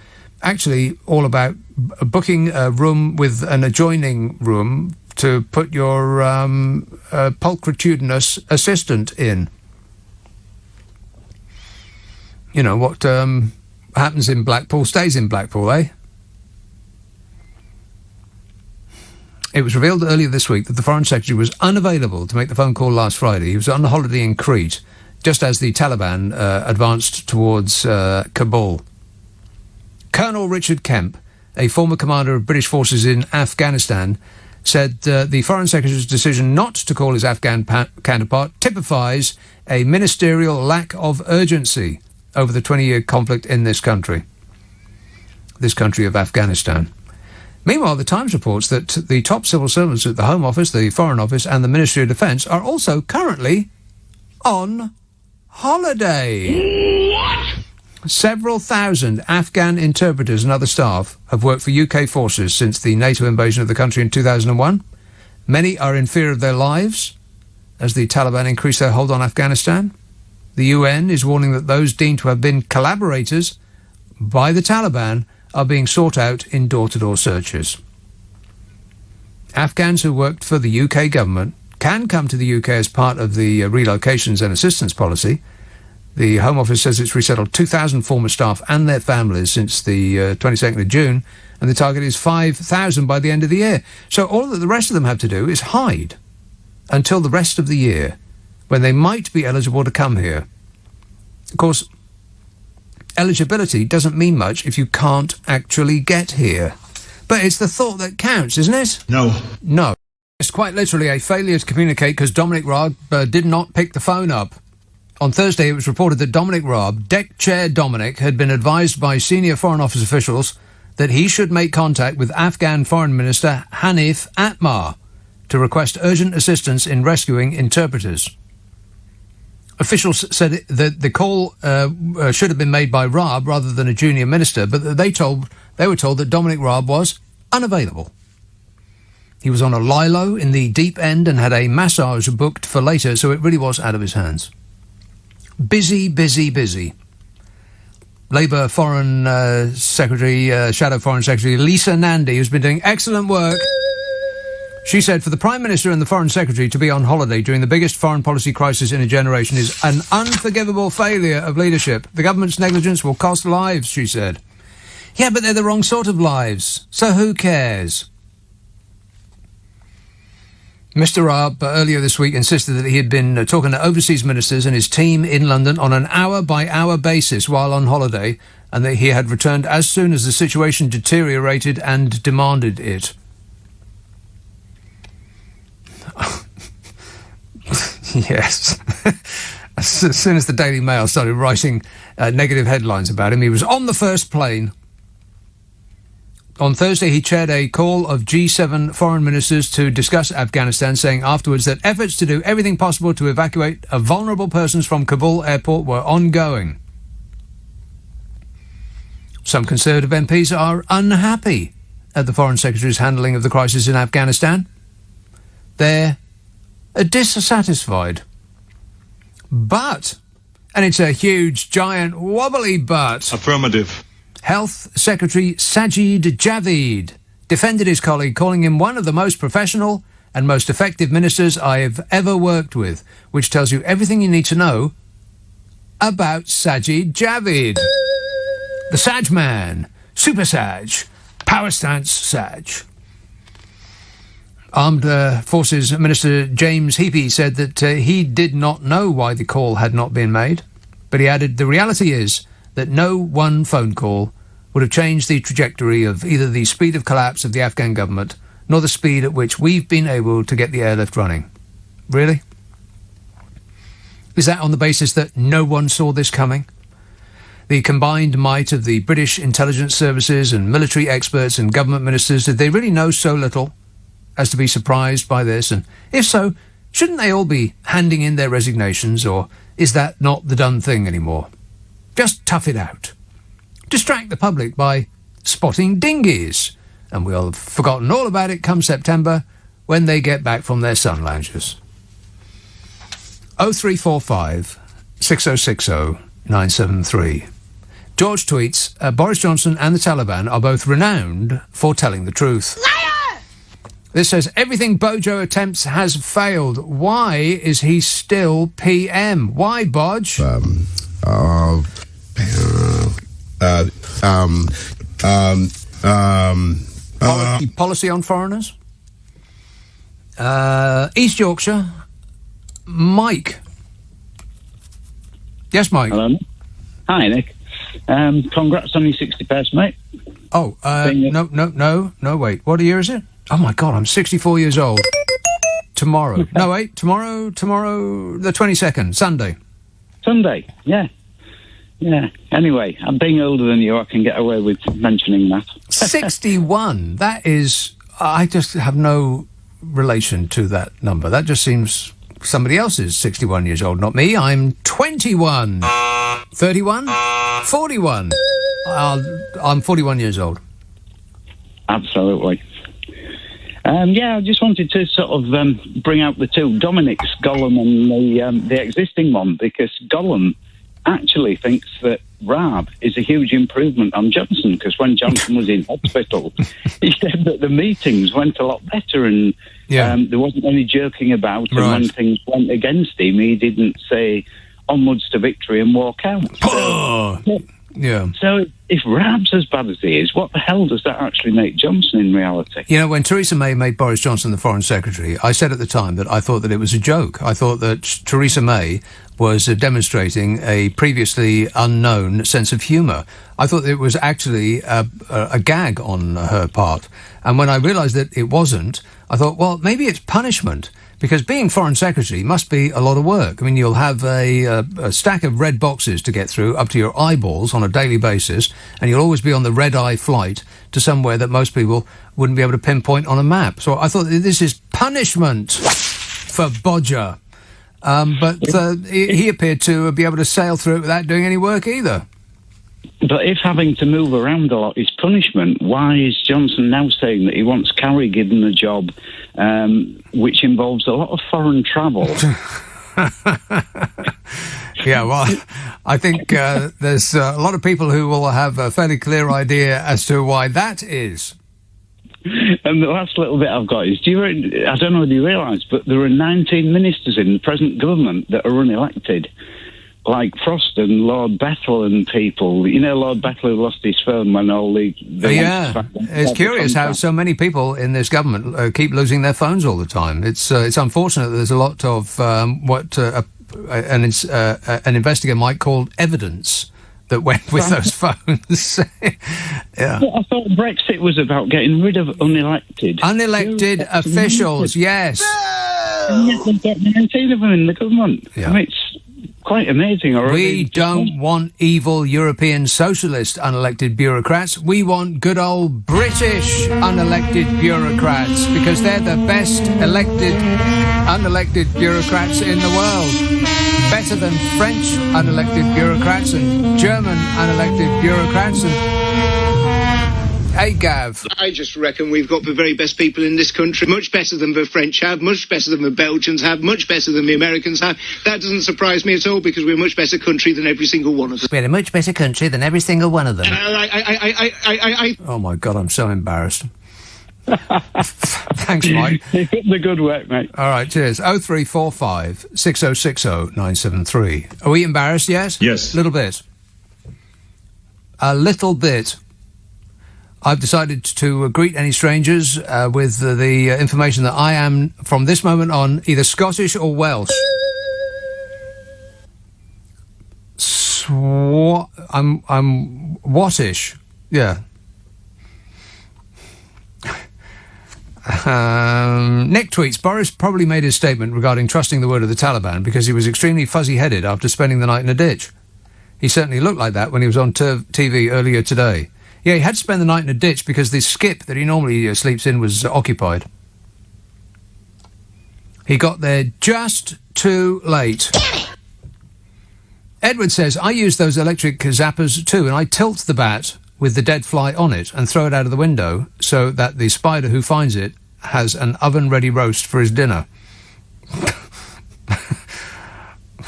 actually all about booking a room with an adjoining room to put your pulchritudinous assistant in. You know, what happens in Blackpool stays in Blackpool, eh? It was revealed earlier this week that the Foreign Secretary was unavailable to make the phone call last Friday. He was on holiday in Crete, just as the Taliban advanced towards Kabul. Colonel Richard Kemp, a former commander of British forces in Afghanistan, said the Foreign Secretary's decision not to call his Afghan counterpart typifies a ministerial lack of urgency over the 20-year conflict in this country of Afghanistan. Meanwhile, the Times reports that the top civil servants at the Home Office, the Foreign Office and the Ministry of Defence are also currently on holiday. What? Several thousand Afghan interpreters and other staff have worked for UK forces since the NATO invasion of the country in 2001. Many are in fear of their lives as the Taliban increase their hold on Afghanistan. The UN is warning that those deemed to have been collaborators by the Taliban are being sought out in door-to-door searches. Afghans who worked for the UK government can come to the UK as part of the relocations and assistance policy. The Home Office says it's resettled 2,000 former staff and their families since the 22nd of June, and the target is 5,000 by the end of the year. So all that the rest of them have to do is hide until the rest of the year, when they might be eligible to come here. Of course, eligibility doesn't mean much if you can't actually get here. But it's the thought that counts, isn't it? No. It's quite literally a failure to communicate because Dominic Raab did not pick the phone up. On Thursday, it was reported that Dominic Raab, deck chair Dominic, had been advised by senior Foreign Office officials that he should make contact with Afghan Foreign Minister Hanif Atmar to request urgent assistance in rescuing interpreters. Officials said that the call should have been made by Raab rather than a junior minister, but they were told that Dominic Raab was unavailable. He was on a lilo in the deep end and had a massage booked for later, so it really was out of his hands. Busy, busy, busy. Labour Foreign Secretary, Shadow Foreign Secretary Lisa Nandy, who's been doing excellent work. She said, for the Prime Minister and the Foreign Secretary to be on holiday during the biggest foreign policy crisis in a generation is an unforgivable failure of leadership. The government's negligence will cost lives, she said. Yeah, but they're the wrong sort of lives, so who cares? Mr. Raab earlier this week insisted that he had been talking to overseas ministers and his team in London on an hour-by-hour basis while on holiday, and that he had returned as soon as the situation deteriorated and demanded it. Yes. As soon as the Daily Mail started writing negative headlines about him, he was on the first plane. On Thursday, he chaired a call of G7 foreign ministers to discuss Afghanistan, saying afterwards that efforts to do everything possible to evacuate vulnerable persons from Kabul airport were ongoing. Some Conservative MPs are unhappy at the Foreign Secretary's handling of the crisis in Afghanistan. They're dissatisfied. But, and it's a huge, giant, wobbly but... Affirmative. Health Secretary Sajid Javid defended his colleague, calling him one of the most professional and most effective ministers I have ever worked with, which tells you everything you need to know about Sajid Javid. The Saj Man, Super Saj, Power Stance Saj. Armed Forces Minister James Heappey said that he did not know why the call had not been made, but he added, the reality is that no one phone call would have changed the trajectory of either the speed of collapse of the Afghan government nor the speed at which we've been able to get the airlift running. Really? Is that on the basis that no one saw this coming? The combined might of the British intelligence services and military experts and government ministers, did they really know so little as to be surprised by this? And if so, shouldn't they all be handing in their resignations, or is that not the done thing anymore? Just tough it out. Distract the public by spotting dinghies, and we'll have forgotten all about it come September when they get back from their sun loungers. 0345 6060 973. George tweets, Boris Johnson and the Taliban are both renowned for telling the truth. Liar! This says, everything Bojo attempts has failed. Why is he still PM? Why, Bodge? Policy on foreigners? East Yorkshire. Mike. Yes, Mike. Hello. Hi, Nick. Congrats on your 61st, mate. Oh, no, wait. What year is it? Oh, my God, I'm 64 years old. Tomorrow. No, wait, tomorrow, the 22nd, Sunday. Sunday, yeah. Yeah. Anyway, I'm being older than you. I can get away with mentioning that. 61. That is... I just have no relation to that number. That just seems... Somebody else is 61 years old, not me. I'm 21. 31? 41. I'm 41 years old. Absolutely. I just wanted to sort of bring out the two, Dominic's Gollum and the existing one, because Gollum actually thinks that Raab is a huge improvement on Johnson, because when Johnson was in hospital, he said that the meetings went a lot better and there wasn't any joking about, and when things went against him, he didn't say onwards to victory and walk out. Yeah. So if Raab's as bad as he is, what the hell does that actually make Johnson in reality? You know, when Theresa May made Boris Johnson the Foreign Secretary, I said at the time that I thought that it was a joke. I thought that Theresa May was demonstrating a previously unknown sense of humour. I thought it was actually a gag on her part. And when I realised that it wasn't, I thought, well, maybe it's punishment. Because being Foreign Secretary must be a lot of work. I mean, you'll have a stack of red boxes to get through up to your eyeballs on a daily basis, and you'll always be on the red-eye flight to somewhere that most people wouldn't be able to pinpoint on a map. So I thought this is punishment for Bodger. But he appeared to be able to sail through it without doing any work either. But if having to move around a lot is punishment, why is Johnson now saying that he wants Carrie given a job which involves a lot of foreign travel? Yeah, well, I think there's a lot of people who will have a fairly clear idea as to why that is. And the last little bit I've got is, I don't know whether you realise, but there are 19 ministers in the present government that are unelected. Like Frost and Lord Bethell and people. You know, Lord Bethell who lost his phone when all the yeah, it's curious how so many people in this government keep losing their phones all the time. It's unfortunate that there's a lot of what an investigator might call evidence that went with those phones. Yeah. Well, I thought Brexit was about getting rid of unelected officials. Yes. And yet they've got 19 of them in the government. Yeah. I mean, it's quite amazing. We don't want evil European socialist unelected bureaucrats. We want good old British unelected bureaucrats because they're the best unelected bureaucrats in the world. Better than French unelected bureaucrats and German unelected bureaucrats and... Hey, Gav. I just reckon we've got the very best people in this country, much better than the French have, much better than the Belgians have, much better than the Americans have. That doesn't surprise me at all because we're a much better country than every single one of them. We're a much better country than every single one of them. Oh, my God, I'm so embarrassed. Thanks, Mike. The good work, mate. All right, cheers. 0345 6060 973. Are we embarrassed, yes? Yes. A little bit. A little bit. I've decided to greet any strangers with the information that I am, from this moment on, either Scottish or Welsh. I'm Wattish. Yeah. Nick tweets, Boris probably made his statement regarding trusting the word of the Taliban because he was extremely fuzzy-headed after spending the night in a ditch. He certainly looked like that when he was on TV earlier today. Yeah, he had to spend the night in a ditch because the skip that he normally sleeps in was occupied. He got there just too late. Edward says, I use those electric zappers too, and I tilt the bat with the dead fly on it and throw it out of the window so that the spider who finds it has an oven-ready roast for his dinner.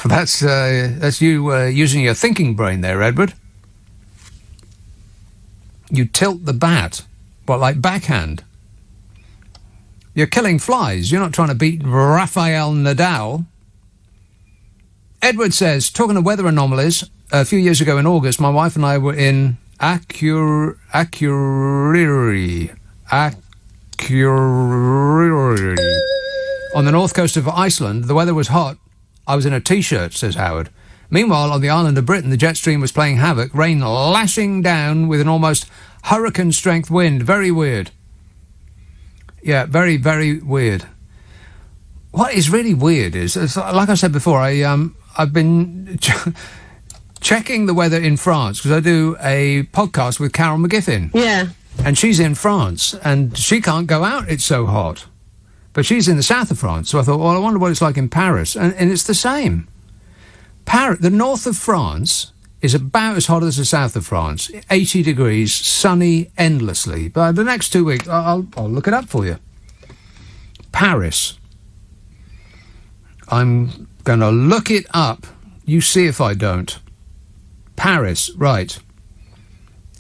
That's you using your thinking brain there, Edward. You tilt the bat. What, like backhand? You're killing flies. You're not trying to beat Rafael Nadal. Edward says, talking of weather anomalies, a few years ago in August, my wife and I were in Akureyri on the north coast of Iceland. The weather was hot. I was in a T-shirt, says Howard. Meanwhile, on the island of Britain, the jet stream was playing havoc, rain lashing down with an almost hurricane-strength wind. Very weird. Yeah, very, very weird. What is really weird is, like I said before, I've been checking the weather in France because I do a podcast with Carol McGiffin. Yeah. And she's in France, and she can't go out. It's so hot. But she's in the south of France, so I thought, well, I wonder what it's like in Paris. And it's the same. The north of France is about as hot as the south of France. 80 degrees, sunny endlessly. But the next 2 weeks, I'll look it up for you. Paris. I'm going to look it up. You see if I don't. Paris, right.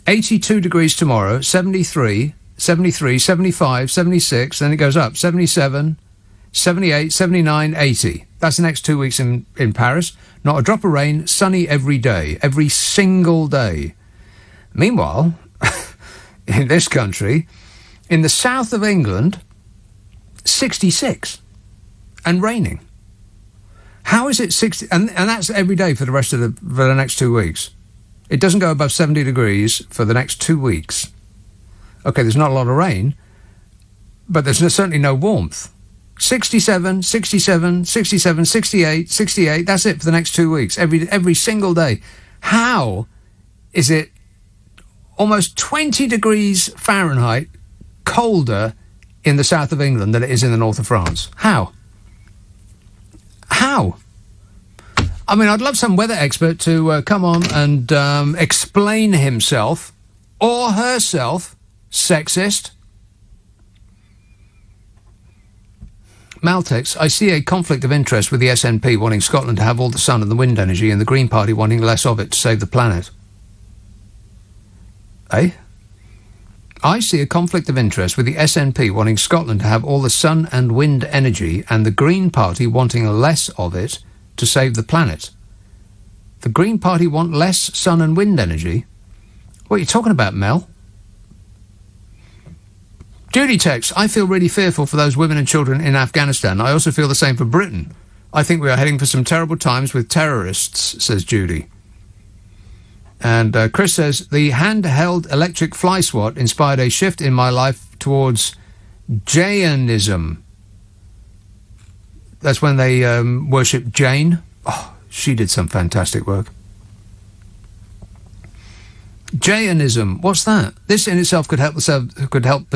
82 degrees tomorrow, 73, 75, 76, then it goes up, 77, 78, 79, 80. That's the next 2 weeks in Paris. Not a drop of rain, sunny every day, every single day. Meanwhile, in this country, in the south of England, 66 and raining. How is it 60? And that's every day for the next 2 weeks. It doesn't go above 70 degrees for the next 2 weeks. Okay, there's not a lot of rain, but there's certainly no warmth. 67, 67, 67, 68, 68, that's it for the next 2 weeks, every single day. How is it almost 20 degrees Fahrenheit colder in the south of England than it is in the north of France? How? I mean, I'd love some weather expert to come on and explain himself or herself. Sexist. Maltex, I see a conflict of interest with the SNP wanting Scotland to have all the sun and the wind energy and the Green Party wanting less of it to save the planet. Eh? I see a conflict of interest with the SNP wanting Scotland to have all the sun and wind energy and the Green Party wanting less of it to save the planet. The Green Party want less sun and wind energy? What are you talking about, Mel? Judy texts, I feel really fearful for those women and children in Afghanistan. I also feel the same for Britain. I think we are heading for some terrible times with terrorists, says Judy. And Chris says, the handheld electric fly swat inspired a shift in my life towards Jainism. That's when they worship Jane. Oh, she did some fantastic work. Jainism, what's that? This in itself could help to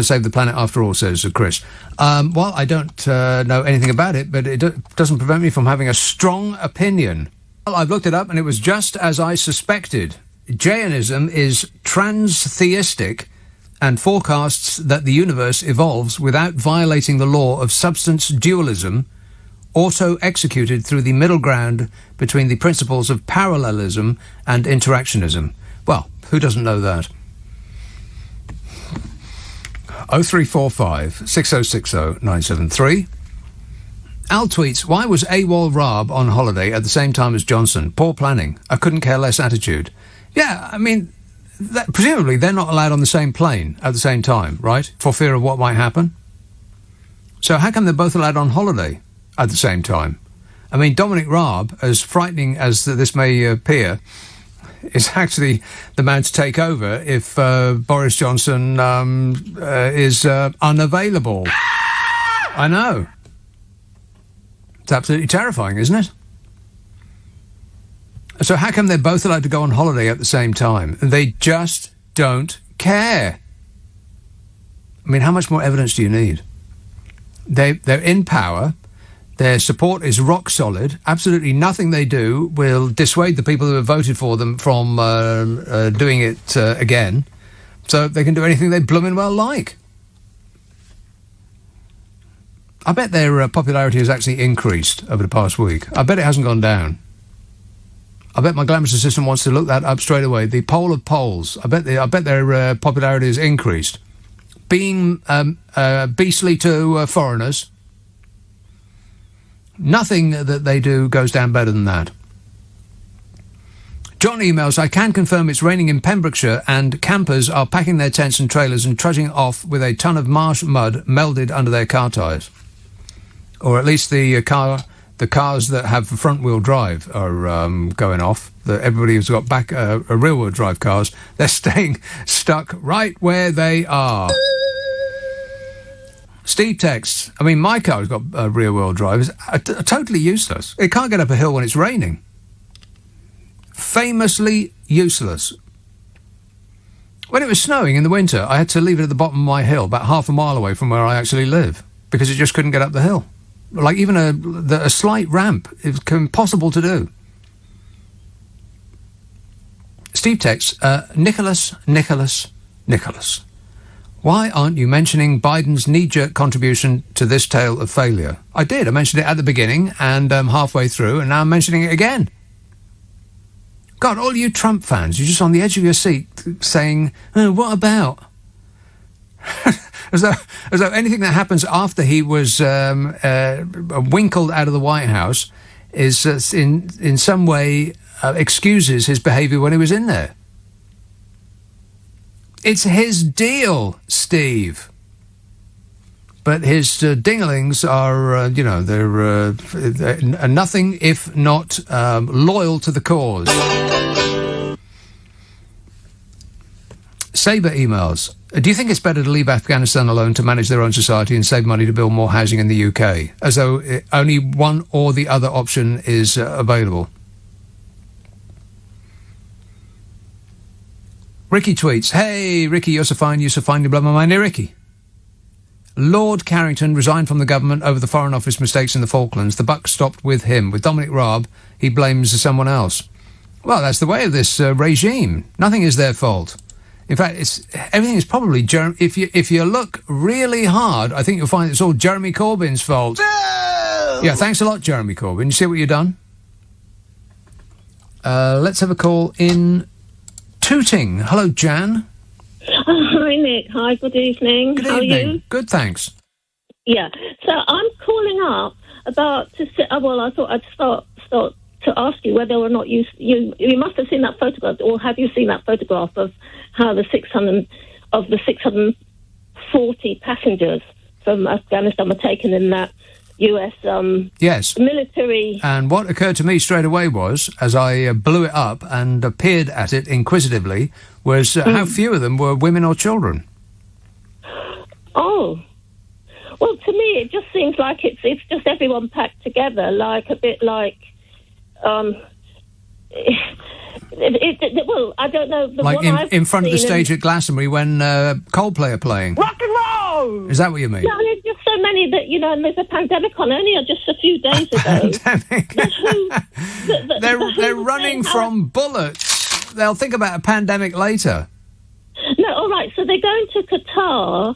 save the planet after all, says Chris. Well, I don't know anything about it, but it doesn't prevent me from having a strong opinion. Well, I've looked it up and it was just as I suspected. Jainism is transtheistic and forecasts that the universe evolves without violating the law of substance dualism, auto-executed through the middle ground between the principles of parallelism and interactionism. Well, who doesn't know that? 0345 6060 973. Al tweets, why was AWOL Raab on holiday at the same time as Johnson? Poor planning. I couldn't care less attitude. Yeah, I mean, presumably they're not allowed on the same plane at the same time, right? For fear of what might happen. So how come they're both allowed on holiday at the same time? I mean, Dominic Raab, as frightening as this may appear, is actually the man to take over if Boris Johnson is unavailable. I know. It's absolutely terrifying, isn't it? So how come they're both allowed to go on holiday at the same time? They just don't care. I mean, how much more evidence do you need? They're in power. Their support is rock solid. Absolutely nothing they do will dissuade the people who have voted for them from doing it again. So they can do anything they blooming well like. I bet their popularity has actually increased over the past week. I bet it hasn't gone down. I bet my glamorous assistant wants to look that up straight away. The poll of polls. I bet their popularity has increased. Being beastly to foreigners. Nothing that they do goes down better than that. John emails, I can confirm it's raining in Pembrokeshire and campers are packing their tents and trailers and trudging off with a ton of marsh mud melded under their car tyres. Or at least the cars that have front-wheel drive are going off. Everybody who's got back rear-wheel drive cars, they're staying stuck right where they are. Steve texts, I mean, my car's got rear-wheel drive. It's totally useless. It can't get up a hill when it's raining. Famously useless. When it was snowing in the winter, I had to leave it at the bottom of my hill, about half a mile away from where I actually live, because it just couldn't get up the hill. Like even a slight ramp, it's impossible to do. Steve texts, Nicholas. Why aren't you mentioning Biden's knee-jerk contribution to this tale of failure? I did. I mentioned it at the beginning and halfway through, and now I'm mentioning it again. God, all you Trump fans, you're just on the edge of your seat saying, what about? as though anything that happens after he was winkled out of the White House is in some way excuses his behaviour when he was in there. It's his deal, Steve. But his dinglings are, they're nothing if not loyal to the cause. Sabre emails. Do you think it's better to leave Afghanistan alone to manage their own society and save money to build more housing in the UK? As though only one or the other option is available. Ricky tweets, "Hey, Ricky, you're so fine, you blow my mind." Hey, Ricky. Lord Carrington resigned from the government over the Foreign Office mistakes in the Falklands. The buck stopped with him. With Dominic Raab, he blames someone else. Well, that's the way of this regime. Nothing is their fault. In fact, everything is probably... If you look really hard, I think you'll find it's all Jeremy Corbyn's fault. Yeah, thanks a lot, Jeremy Corbyn. You see what you've done? Let's have a call in Tooting. Hello, Jan. Hi, Nick. Hi, good evening. Good How evening. are you? Good, thanks. Yeah. So I'm calling up about to say, well, I thought I'd start to ask you whether or not you must have seen that photograph, or have you seen that photograph of how the 640 passengers from Afghanistan were taken in that US yes. military... And what occurred to me straight away was, as I blew it up and peered at it inquisitively, was how few of them were women or children. Oh. Well, to me, it just seems like it's just everyone packed together, like a bit like... well, I don't know. Like in front of the stage at Glastonbury when Coldplay are playing. Rock and roll! Is that what you mean? No, there's just so many that, and there's a pandemic on only just a few days ago. They're running from bullets. They'll think about a pandemic later. No, all right, so they're going to Qatar,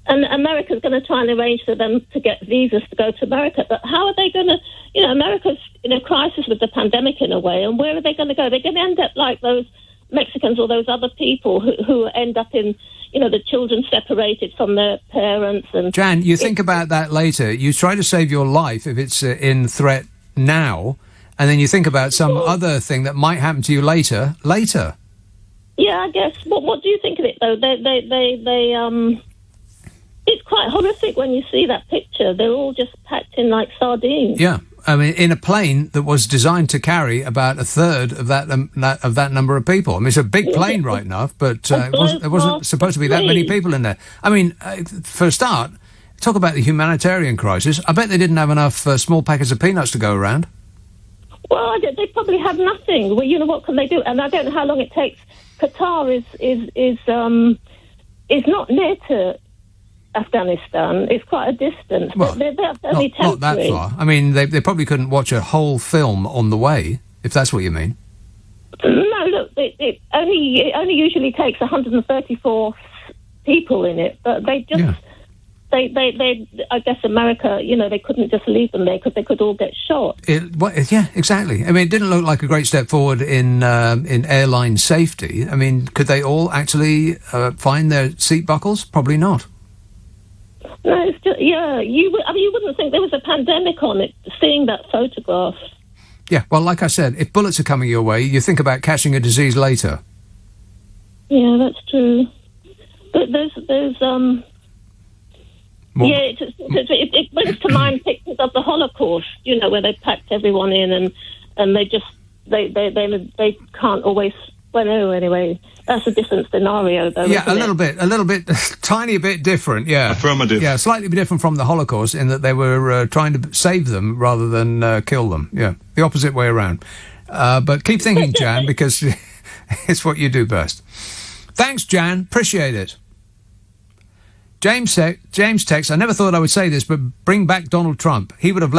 and America's going to try and arrange for them to get visas to go to America. But how are they going to... America's in a crisis with the pandemic in a way, and where are they going to go? They're going to end up like those Mexicans or those other people who end up in, the children separated from their parents. And Jan, you think about that later. You try to save your life if it's in threat now, and then you think about some other thing that might happen to you later. Yeah, I guess. What do you think of it, though? It's quite horrific when you see that picture. They're all just packed in like sardines. Yeah. I mean, in a plane that was designed to carry about a third of that number of people. I mean, it's a big plane, right enough, but it wasn't supposed to be that many people in there. I mean, for a start, talk about the humanitarian crisis. I bet they didn't have enough small packets of peanuts to go around. Well, they probably had nothing. Well, what can they do? And I don't know how long it takes. Qatar is not near to Afghanistan. It's quite a distance. Well, they're only not that far. I mean, they probably couldn't watch a whole film on the way, if that's what you mean. No, look, it only usually takes 134 people in it, but they just... Yeah. They I guess America, they couldn't just leave them there because they could all get shot. Yeah, exactly. I mean, it didn't look like a great step forward in airline safety. I mean, could they all actually find their seat buckles? Probably not. No, it's just, you wouldn't think there was a pandemic on it, seeing that photograph. Yeah, well, like I said, if bullets are coming your way, you think about catching a disease later. Yeah, that's true. But there's it brings to mind pictures of the Holocaust, where they packed everyone in and they just they can't always. Well, no, anyway, that's a different scenario, though. Yeah, a little bit, tiny bit different. Yeah, affirmative. Yeah, slightly different from the Holocaust in that they were trying to save them rather than kill them. Yeah, the opposite way around. But keep thinking, Jan, because it's what you do best. Thanks, Jan. Appreciate it. James texts, I never thought I would say this, but bring back Donald Trump. He would have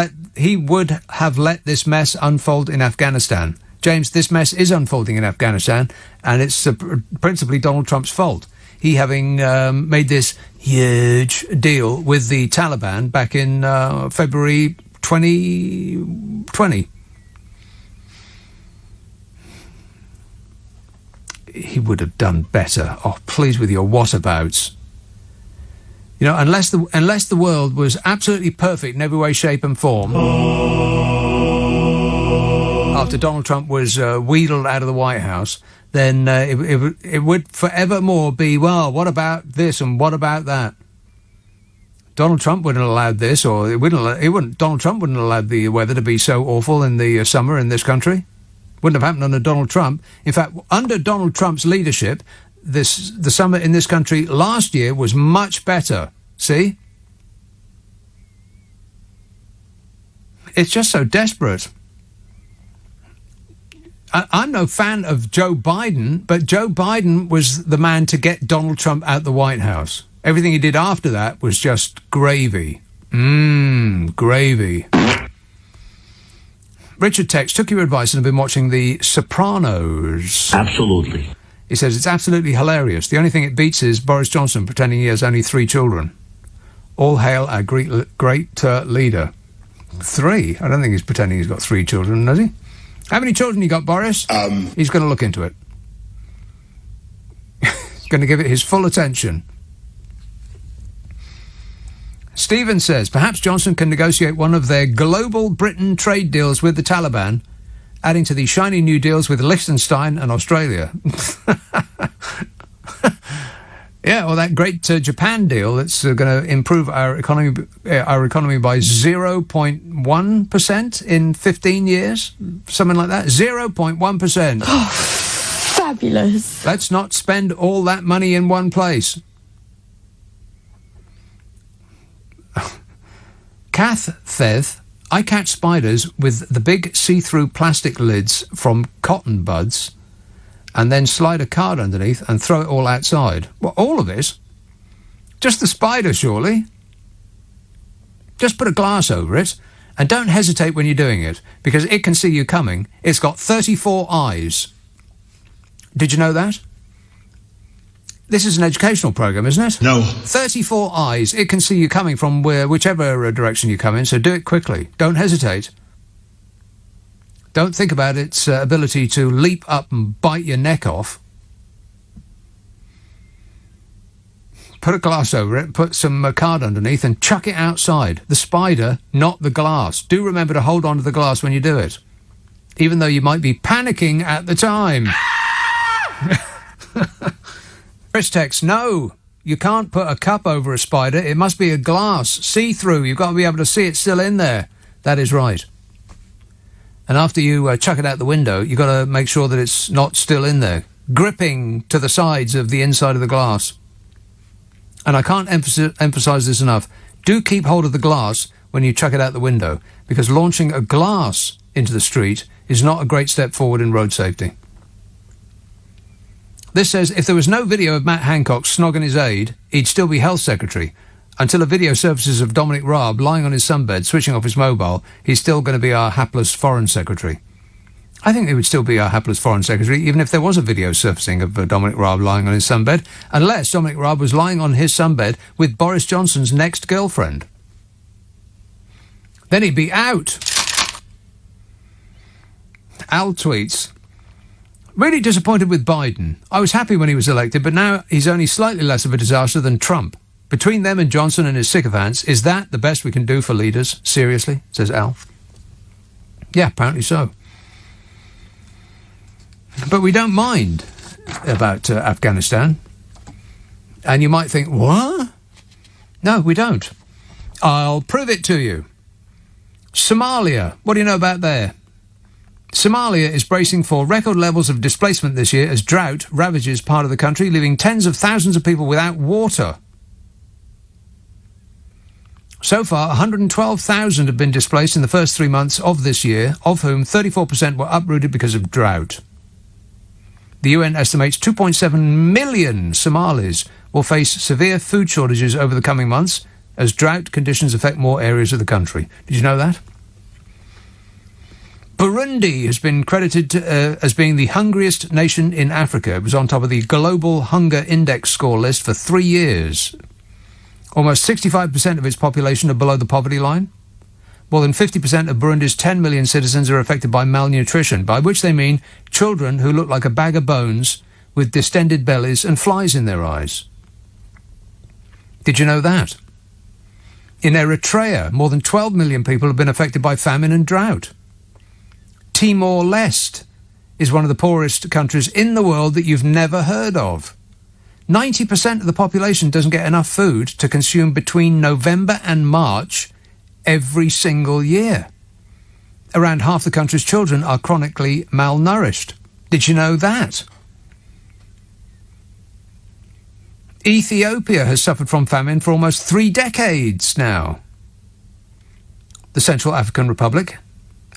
let this mess unfold in Afghanistan. James, this mess is unfolding in Afghanistan, and it's principally Donald Trump's fault. He having made this huge deal with the Taliban back in February 2020. He would have done better. Oh, please, with your whatabouts. Unless the world was absolutely perfect in every way, shape and form. after Donald Trump was wheedled out of the White House, then it would forevermore be, well, what about this and what about that? Donald Trump wouldn't have allowed this, or Donald Trump wouldn't have allowed the weather to be so awful in the summer in this country. Wouldn't have happened under Donald Trump. In fact, under Donald Trump's leadership, the summer in this country last year was much better. See? It's just so desperate. I'm no fan of Joe Biden, but Joe Biden was the man to get Donald Trump out the White House. Everything he did after that was just gravy. Gravy. Richard Tex, took your advice and have been watching The Sopranos. Absolutely. He says it's absolutely hilarious. The only thing it beats is Boris Johnson pretending he has only 3 children. All hail our great leader. 3? I don't think he's pretending he's got 3 children, does he? How many children you got, Boris? He's going to look into it. He's going to give it his full attention. Stephen says, perhaps Johnson can negotiate one of their global Britain trade deals with the Taliban, adding to the shiny new deals with Liechtenstein and Australia. Yeah, or that great Japan deal that's going to improve our economy by 0.1% in 15 years, something like that. 0.1%. Oh, fabulous. Let's not spend all that money in one place. Kath Theth, I catch spiders with the big see-through plastic lids from cotton buds and then slide a card underneath and throw it all outside. Well, all of this? Just the spider, surely? Just put a glass over it and don't hesitate when you're doing it because it can see you coming. It's got 34 eyes. Did you know that? This is an educational program, isn't it? No. 34 eyes. It can see you coming from whichever direction you come in, so do it quickly. Don't hesitate. Don't think about its ability to leap up and bite your neck off. Put a glass over it, put some card underneath and chuck it outside. The spider, not the glass. Do remember to hold on to the glass when you do it, even though you might be panicking at the time. Chris Tex, no, you can't put a cup over a spider. It must be a glass, see-through. You've got to be able to see it still in there. That is right. And after you chuck it out the window, you've got to make sure that it's not still in there, gripping to the sides of the inside of the glass. And I can't emphasise this enough. Do keep hold of the glass when you chuck it out the window, because launching a glass into the street is not a great step forward in road safety. This says, if there was no video of Matt Hancock snogging his aide, he'd still be Health Secretary. Until a video surfaces of Dominic Raab lying on his sunbed, switching off his mobile, he's still going to be our hapless Foreign Secretary. I think he would still be our hapless Foreign Secretary, even if there was a video surfacing of Dominic Raab lying on his sunbed, unless Dominic Raab was lying on his sunbed with Boris Johnson's next girlfriend. Then he'd be out. Al tweets, really disappointed with Biden. I was happy when he was elected, but now he's only slightly less of a disaster than Trump. Between them and Johnson and his sycophants, is that the best we can do for leaders? Seriously, says Al. Yeah, apparently so. But we don't mind about Afghanistan. And you might think, what? No, we don't. I'll prove it to you. Somalia, what do you know about there? Somalia is bracing for record levels of displacement this year as drought ravages part of the country, leaving tens of thousands of people without water. So far, 112,000 have been displaced in the first 3 months of this year, of whom 34% were uprooted because of drought. The UN estimates 2.7 million Somalis will face severe food shortages over the coming months as drought conditions affect more areas of the country. Did you know that? Burundi has been credited as being the hungriest nation in Africa. It was on top of the Global Hunger Index score list for 3 years. Almost 65% of its population are below the poverty line. More than 50% of Burundi's 10 million citizens are affected by malnutrition, by which they mean children who look like a bag of bones with distended bellies and flies in their eyes. Did you know that? In Eritrea, more than 12 million people have been affected by famine and drought. Timor-Leste is one of the poorest countries in the world that you've never heard of. 90% of the population doesn't get enough food to consume between November and March every single year. Around half the country's children are chronically malnourished. Did you know that? Ethiopia has suffered from famine for almost 3 decades now. The Central African Republic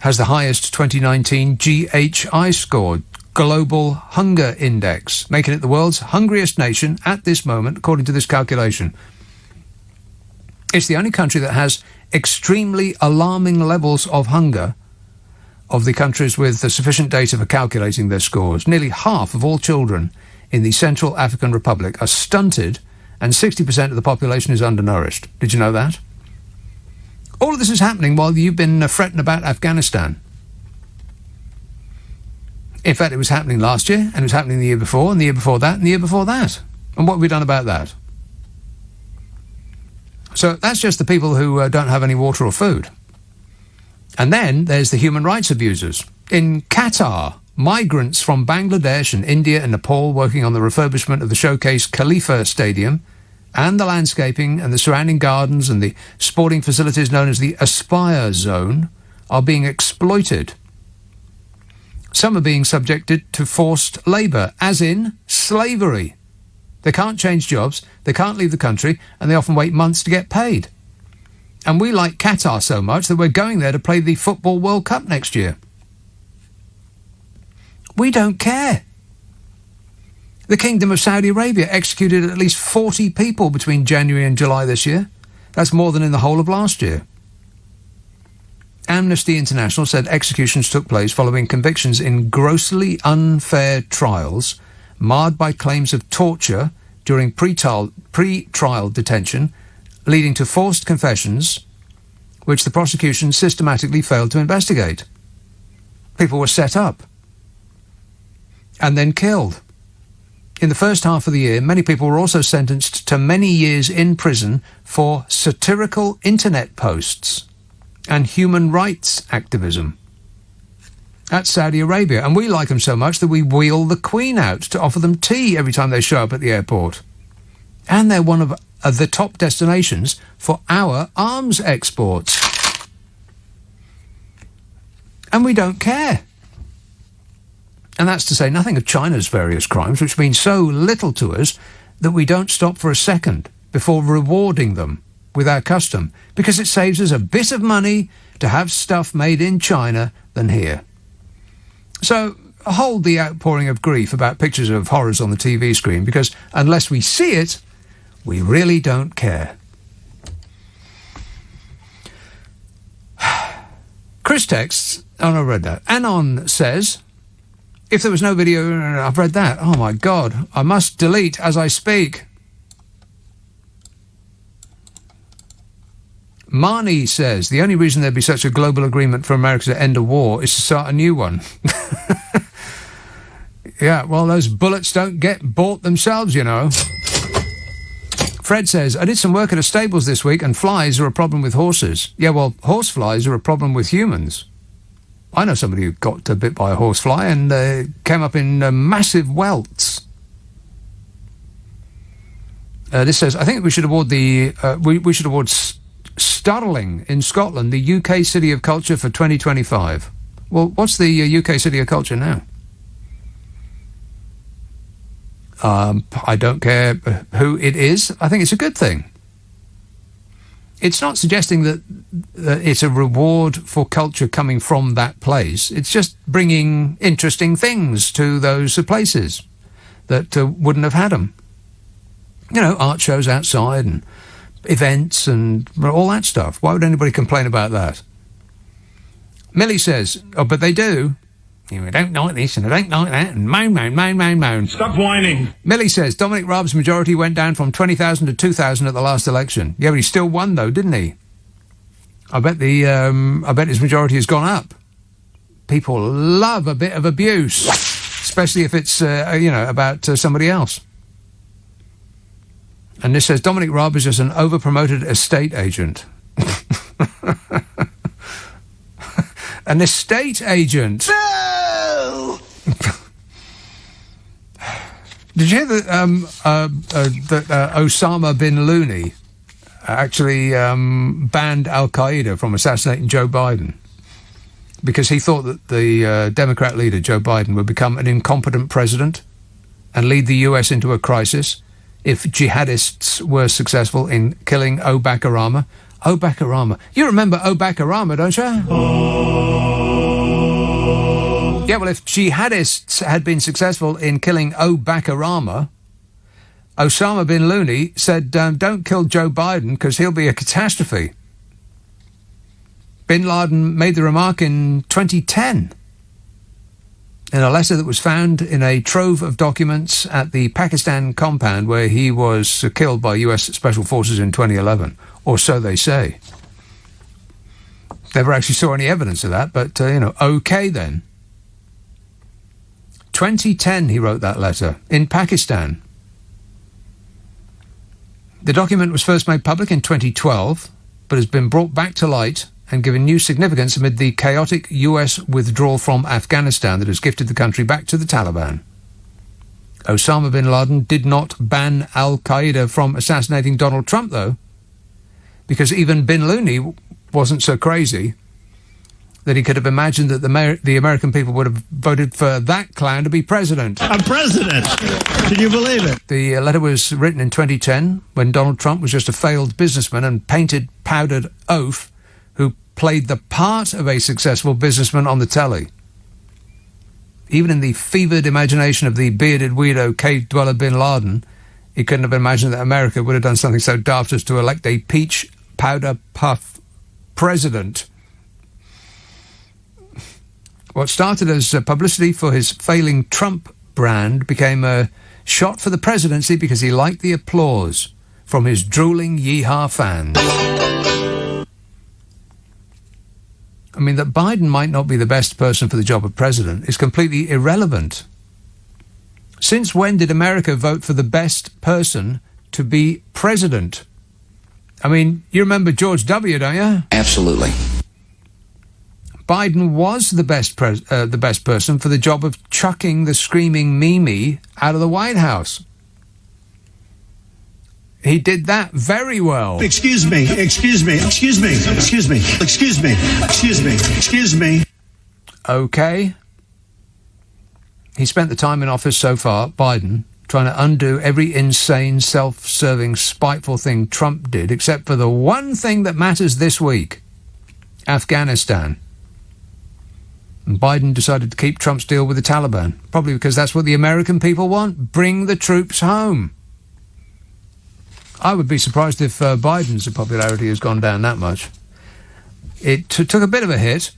has the highest 2019 GHI score, Global Hunger Index, making it the world's hungriest nation at this moment, according to this calculation. It's the only country that has extremely alarming levels of hunger of the countries with the sufficient data for calculating their scores. Nearly half of all children in the Central African Republic are stunted, and 60% of the population is undernourished. Did you know that? All of this is happening while you've been fretting about Afghanistan. In fact, it was happening last year, and it was happening the year before, and the year before that, and the year before that. And what have we done about that? So that's just the people who don't have any water or food. And then there's the human rights abusers. In Qatar, migrants from Bangladesh and India and Nepal working on the refurbishment of the Showcase Khalifa Stadium and the landscaping and the surrounding gardens and the sporting facilities known as the Aspire Zone are being exploited. Some are being subjected to forced labour, as in slavery. They can't change jobs, they can't leave the country, and they often wait months to get paid. And we like Qatar so much that we're going there to play the Football World Cup next year. We don't care. The Kingdom of Saudi Arabia executed at least 40 people between January and July this year. That's more than in the whole of last year. Amnesty International said executions took place following convictions in grossly unfair trials, marred by claims of torture during pre-trial detention, leading to forced confessions, which the prosecution systematically failed to investigate. People were set up and then killed. In the first half of the year, many people were also sentenced to many years in prison for satirical internet posts and human rights activism. That's Saudi Arabia, and we like them so much that we wheel the Queen out to offer them tea every time they show up at the airport. And they're one of the top destinations for our arms exports. And we don't care. And that's to say nothing of China's various crimes, which mean so little to us that we don't stop for a second before rewarding them with our custom, because it saves us a bit of money to have stuff made in China than here. So hold the outpouring of grief about pictures of horrors on the TV screen, because unless we see it, we really don't care. Chris texts, oh no, I read that. Anon says, if there was no video, I've read that. Oh my God, I must delete as I speak. Marnie says, the only reason there'd be such a global agreement for America to end a war is to start a new one. Yeah, well, those bullets don't get bought themselves, you know. Fred says, I did some work at a stables this week and flies are a problem with horses. Yeah, well, horse flies are a problem with humans. I know somebody who got bit by a horsefly and came up in massive welts. This says, I think we should award we should award Stirling in Scotland the UK City of Culture for 2025. Well, what's the UK City of Culture now? I don't care who it is. I think it's a good thing. It's not suggesting that it's a reward for culture coming from that place. It's just bringing interesting things to those places that wouldn't have had them. You know, art shows outside and events and all that stuff. Why would anybody complain about that? Millie says, oh, but they do. I don't like this and I don't like that, and moan. Stop whining. Millie says, Dominic Raab's majority went down from 20,000 to 2,000 at the last election. Yeah, but he still won though, didn't he? I bet his majority has gone up. People love a bit of abuse, especially if it's, about somebody else. And this says, Dominic Raab is just an over-promoted estate agent. An estate agent. No! Did you hear that Osama bin Laden actually banned Al-Qaeda from assassinating Joe Biden? Because he thought that the Democrat leader, Joe Biden, would become an incompetent president and lead the US into a crisis if jihadists were successful in killing Obama. Obama. You remember Obama, don't you? Yeah, well, if jihadists had been successful in killing Obama, Osama bin Laden said, don't kill Joe Biden because he'll be a catastrophe. Bin Laden made the remark in 2010 in a letter that was found in a trove of documents at the Pakistan compound where he was killed by US Special Forces in 2011, or so they say. Never actually saw any evidence of that, but, okay then. 2010 he wrote that letter, in Pakistan. The document was first made public in 2012, but has been brought back to light and given new significance amid the chaotic US withdrawal from Afghanistan that has gifted the country back to the Taliban. Osama bin Laden did not ban Al-Qaeda from assassinating Donald Trump, though, because even bin Laden wasn't so crazy that he could have imagined that the American people would have voted for that clown to be president. I'm president! Can you believe it? The letter was written in 2010 when Donald Trump was just a failed businessman and painted, powdered oaf who played the part of a successful businessman on the telly. Even in the fevered imagination of the bearded weirdo cave dweller bin Laden, he couldn't have imagined that America would have done something so daft as to elect a peach powder puff president. What started as publicity for his failing Trump brand became a shot for the presidency because he liked the applause from his drooling yeehaw fans. I mean, that Biden might not be the best person for the job of president is completely irrelevant. Since when did America vote for the best person to be president? I mean, you remember George W., don't you? Absolutely. Biden was the best person for the job of chucking the screaming Mimi out of the White House. He did that very well. Excuse me. Okay. He spent the time in office so far, Biden, trying to undo every insane, self-serving, spiteful thing Trump did, except for the one thing that matters this week, Afghanistan. And Biden decided to keep Trump's deal with the Taliban, probably because that's what the American people want. Bring the troops home. I would be surprised if Biden's popularity has gone down that much. It took a bit of a hit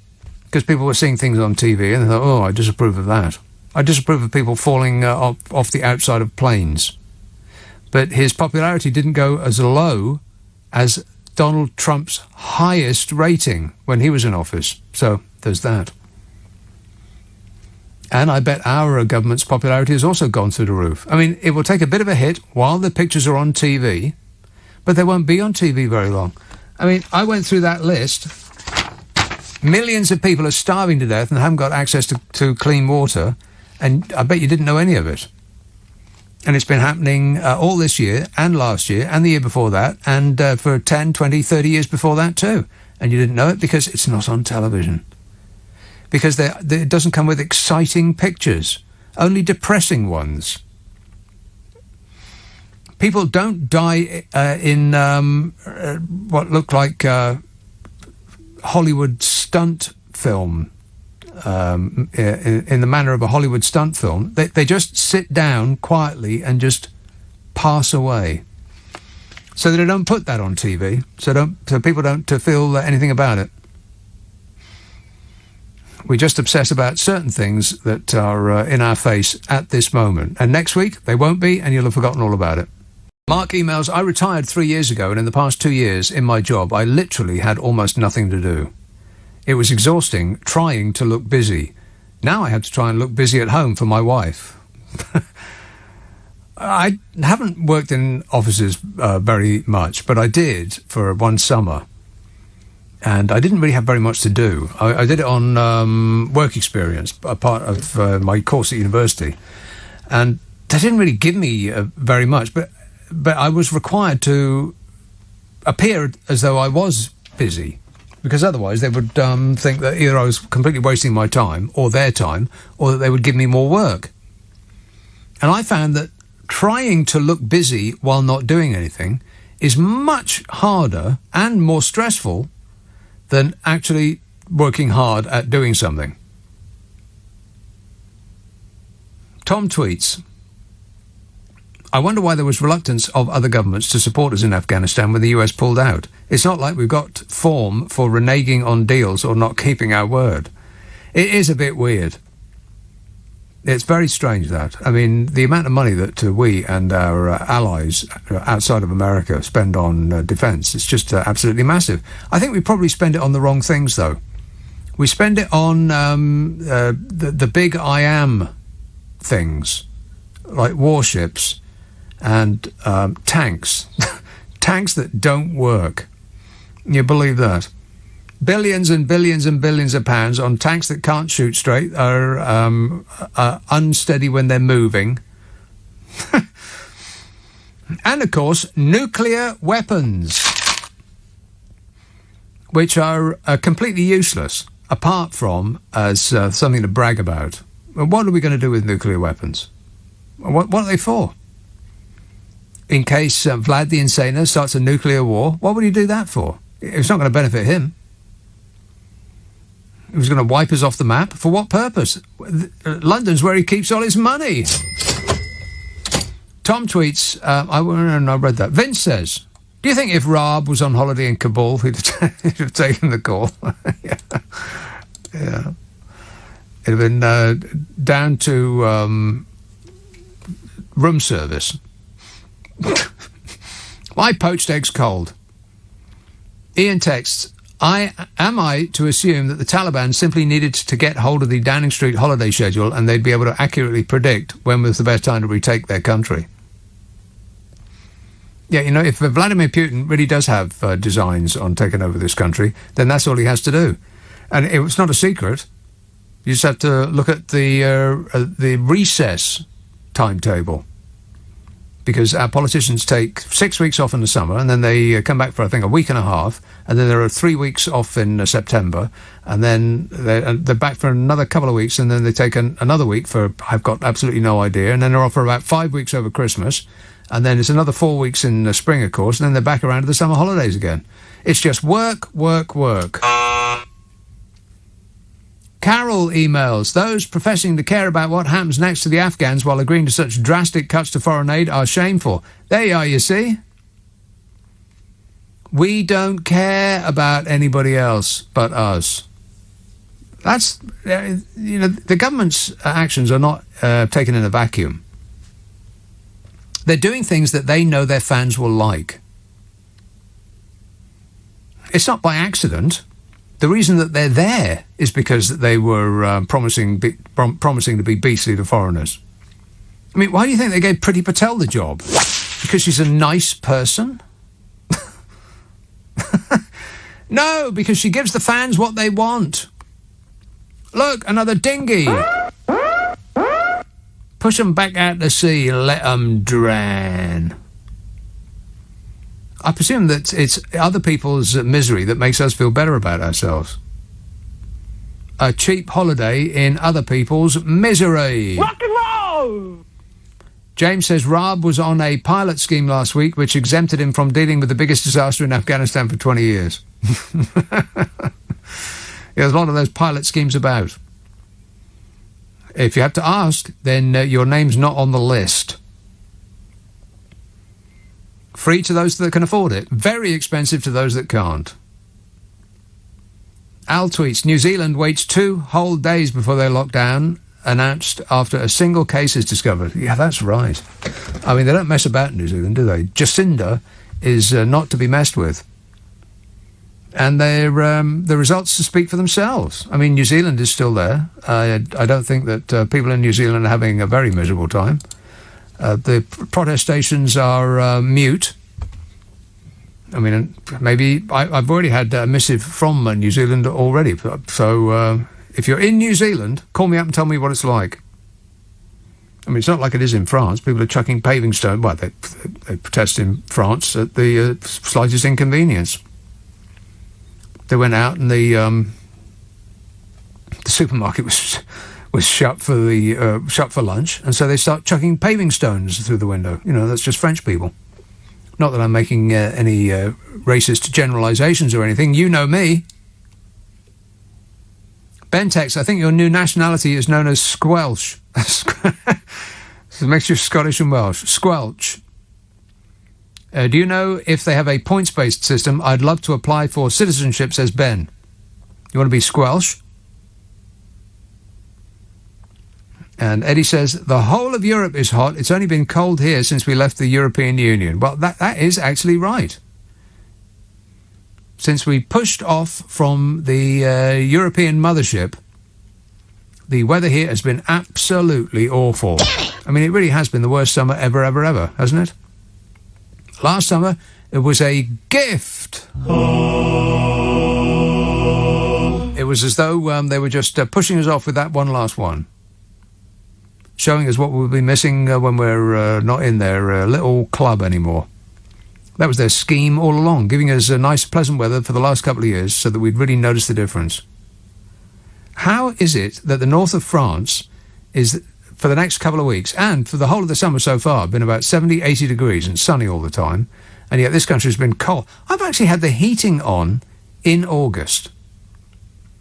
because people were seeing things on TV and they thought, oh, I disapprove of that. I disapprove of people falling off the outside of planes. But his popularity didn't go as low as Donald Trump's highest rating when he was in office. So there's that. And I bet our government's popularity has also gone through the roof. I mean, it will take a bit of a hit while the pictures are on TV, but they won't be on TV very long. I mean, I went through that list. Millions of people are starving to death and haven't got access to clean water, and I bet you didn't know any of it. And it's been happening all this year and last year and the year before that and for 10, 20, 30 years before that too. And you didn't know it because it's not on television. Because it doesn't come with exciting pictures, only depressing ones. People don't die in what look like Hollywood stunt film, in the manner of a Hollywood stunt film. They just sit down quietly and just pass away. So they don't put that on TV, so people don't feel anything about it. We just obsess about certain things that are in our face at this moment. And next week, they won't be, and you'll have forgotten all about it. Mark emails, I retired 3 years ago, and in the past 2 years in my job, I literally had almost nothing to do. It was exhausting trying to look busy. Now I have to try and look busy at home for my wife. I haven't worked in offices very much, but I did for one summer. And I didn't really have very much to do. I did it on work experience, a part of my course at university. And they didn't really give me very much, but I was required to appear as though I was busy, because otherwise they would think that either I was completely wasting my time or their time, or that they would give me more work. And I found that trying to look busy while not doing anything is much harder and more stressful than actually working hard at doing something. Tom tweets, I wonder why there was reluctance of other governments to support us in Afghanistan when the US pulled out. It's not like we've got form for reneging on deals or not keeping our word. It is a bit weird. It's very strange, that. I mean, the amount of money that we and our allies outside of America spend on defence is just absolutely massive. I think we probably spend it on the wrong things, though. We spend it on the big I am things, like warships and tanks. Tanks that don't work. You believe that? Billions and billions and billions of pounds on tanks that can't shoot straight, are unsteady when they're moving. And, of course, nuclear weapons, which are completely useless, apart from as something to brag about. What are we going to do with nuclear weapons? What are they for? In case Vlad the Insaner starts a nuclear war, what would he do that for? It's not going to benefit him. He was going to wipe us off the map. For what purpose? London's where he keeps all his money. Tom tweets, I read that. Vince says, do you think if Raab was on holiday in Kabul, he'd have taken the call? Yeah. It'd have been down to room service. My poached egg's cold. Ian texts, Am I to assume that the Taliban simply needed to get hold of the Downing Street holiday schedule and they'd be able to accurately predict when was the best time to retake their country? Yeah, you know, if Vladimir Putin really does have designs on taking over this country, then that's all he has to do. And it's not a secret. You just have to look at the recess timetable. Because our politicians take 6 weeks off in the summer, and then they come back for, I think, a week and a half, and then there are 3 weeks off in September, and then they're back for another couple of weeks, and then they take another week for, I've got absolutely no idea, and then they're off for about 5 weeks over Christmas, and then it's another 4 weeks in the spring, of course, and then they're back around to the summer holidays again. It's just work, work, work. Carol emails, those professing to care about what happens next to the Afghans while agreeing to such drastic cuts to foreign aid are shameful. There you are, you see. We don't care about anybody else but us. That's, you know, the government's actions are not taken in a vacuum. They're doing things that they know their fans will like. It's not by accident. The reason that they're there is because they were promising to be beastly to foreigners. I mean, why do you think they gave Priti Patel the job? Because she's a nice person? No, because she gives the fans what they want. Look, another dinghy. Push them back out to sea, let them drown. I presume that it's other people's misery that makes us feel better about ourselves. A cheap holiday in other people's misery. Rock and roll! James says Raab was on a pilot scheme last week which exempted him from dealing with the biggest disaster in Afghanistan for 20 years. There's a lot of those pilot schemes about. If you have to ask, then your name's not on the list. Free to those that can afford it. Very expensive to those that can't. Al tweets, New Zealand waits 2 whole days before they lock down, announced after a single case is discovered. Yeah, that's right. I mean, they don't mess about in New Zealand, do they? Jacinda is not to be messed with. And the results speak for themselves. I mean, New Zealand is still there. I don't think that people in New Zealand are having a very miserable time. The protestations are mute. I mean, maybe I've already had a missive from New Zealand already. So if you're in New Zealand, call me up and tell me what it's like. I mean, it's not like it is in France. People are chucking paving stone. Well, they protest in France at the slightest inconvenience. They went out and the supermarket was shut for lunch, and so they start chucking paving stones through the window. You know, that's just French people. Not that I'm making any racist generalisations or anything. You know me. Bentex, I think your new nationality is known as Squelch. It's a mixture of Scottish and Welsh. Squelch. Do you know if they have a points-based system? I'd love to apply for citizenship, says Ben. You want to be Squelch? And Eddie says, the whole of Europe is hot. It's only been cold here since we left the European Union. Well, that is actually right. Since we pushed off from the European mothership, the weather here has been absolutely awful. I mean, it really has been the worst summer ever, hasn't it? Last summer, it was a gift. It was as though they were just pushing us off with that one last one. Showing us what we'll be missing when we're not in their little club anymore. That was their scheme all along, giving us a nice, pleasant weather for the last couple of years so that we'd really notice the difference. How is it that the north of France is, for the next couple of weeks, and for the whole of the summer so far, been about 70, 80 degrees and sunny all the time, and yet this country's been cold? I've actually had the heating on in August.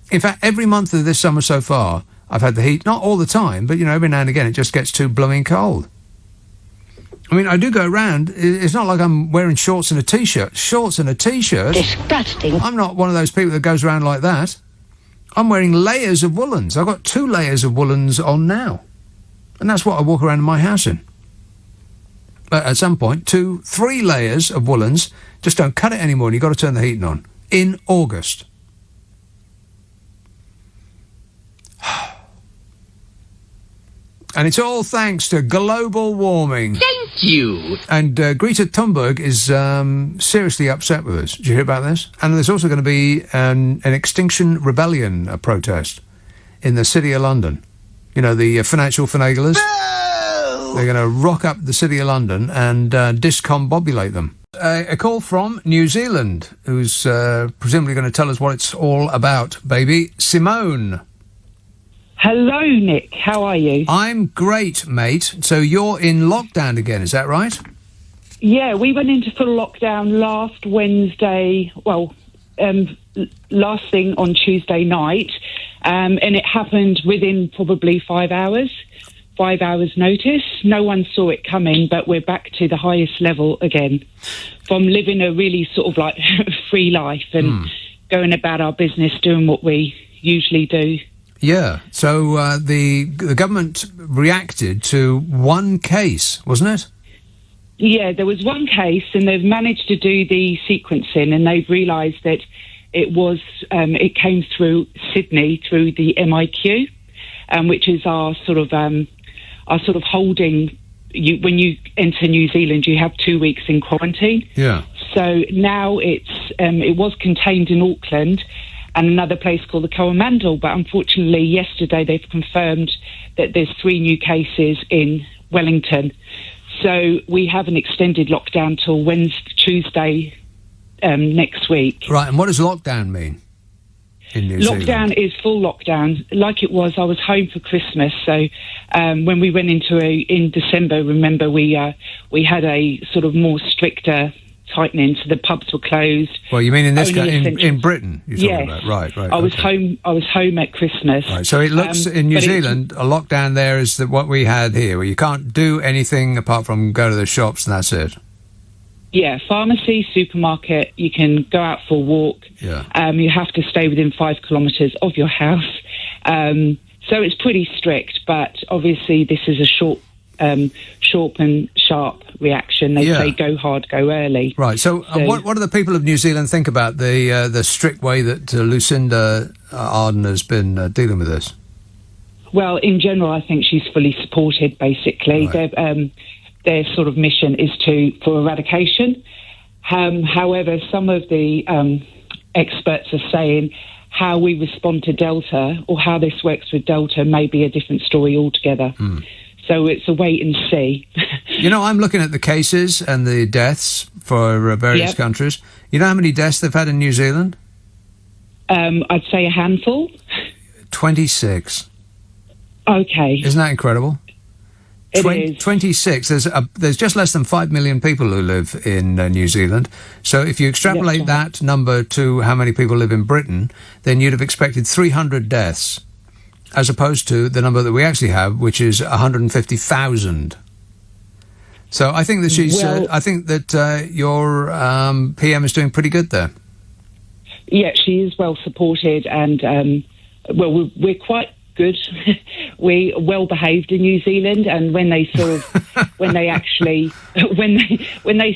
In fact, every month of this summer so far, I've had the heat, not all the time, but, you know, every now and again it just gets too blooming cold. I mean, I do go around, it's not like I'm wearing shorts and a T-shirt. Shorts and a T-shirt? Disgusting. I'm not one of those people that goes around like that. I'm wearing layers of woolens. I've got 2 layers of woolens on now. And that's what I walk around in my house in. But at some point, 2, 3 layers of woolens just don't cut it anymore and you've got to turn the heating on. In August. And it's all thanks to global warming. Thank you. And Greta Thunberg is seriously upset with us. Did you hear about this? And there's also going to be an Extinction Rebellion protest in the City of London. You know, the financial finaglers. No! They're going to rock up the City of London and discombobulate them. A call from New Zealand, who's presumably going to tell us what it's all about, baby. Simone. Hello, Nick. How are you? I'm great, mate. So you're in lockdown again, is that right? Yeah, we went into full lockdown last Wednesday, last thing on Tuesday night, and it happened within probably 5 hours. 5 hours notice. No one saw it coming, but we're back to the highest level again. From living a really sort of like free life and going about our business, doing what we usually do. Yeah, so the government reacted to one case, wasn't it? Yeah, there was one case, and they've managed to do the sequencing, and they've realised that it came through Sydney through the MIQ, which is our sort of holding. When you enter New Zealand, you have 2 weeks in quarantine. Yeah. So now it was contained in Auckland and another place called the Coromandel, but unfortunately yesterday they've confirmed that there's 3 new cases in Wellington. So we have an extended lockdown till Tuesday next week. Right, and what does lockdown mean in New Zealand? Lockdown is full lockdown. Like it was, I was home for Christmas, so when we went in December, remember, we had a sort of more stricter tightening, so the pubs were closed. Well, you mean in this in Britain? You're talking about, right? I was home at Christmas. Right. So it looks in New Zealand, a lockdown there is what we had here, where you can't do anything apart from go to the shops, and that's it. Yeah, pharmacy, supermarket. You can go out for a walk. Yeah. You have to stay within 5 kilometres of your house. So it's pretty strict, but obviously this is a short and sharp reaction. They say go hard, go early. Right. So what do the people of New Zealand think about the strict way that Lucinda Ardern has been dealing with this? Well, in general, I think she's fully supported. Basically, right. Their sort of mission is for eradication. However, some of the experts are saying how we respond to Delta or how this works with Delta may be a different story altogether. So it's a wait and see. You know, I'm looking at the cases and the deaths for various countries. You know how many deaths they've had in New Zealand? I'd say a handful. 26. Okay. Isn't that incredible? It is. 26. There's just less than 5 million people who live in New Zealand. So if you extrapolate that number to how many people live in Britain, then you'd have expected 300 deaths, as opposed to the number that we actually have, which is 150,000. So I think that I think that your PM is doing pretty good there. Yeah, she is well supported, and we're quite good. We're well behaved in New Zealand, and when they when they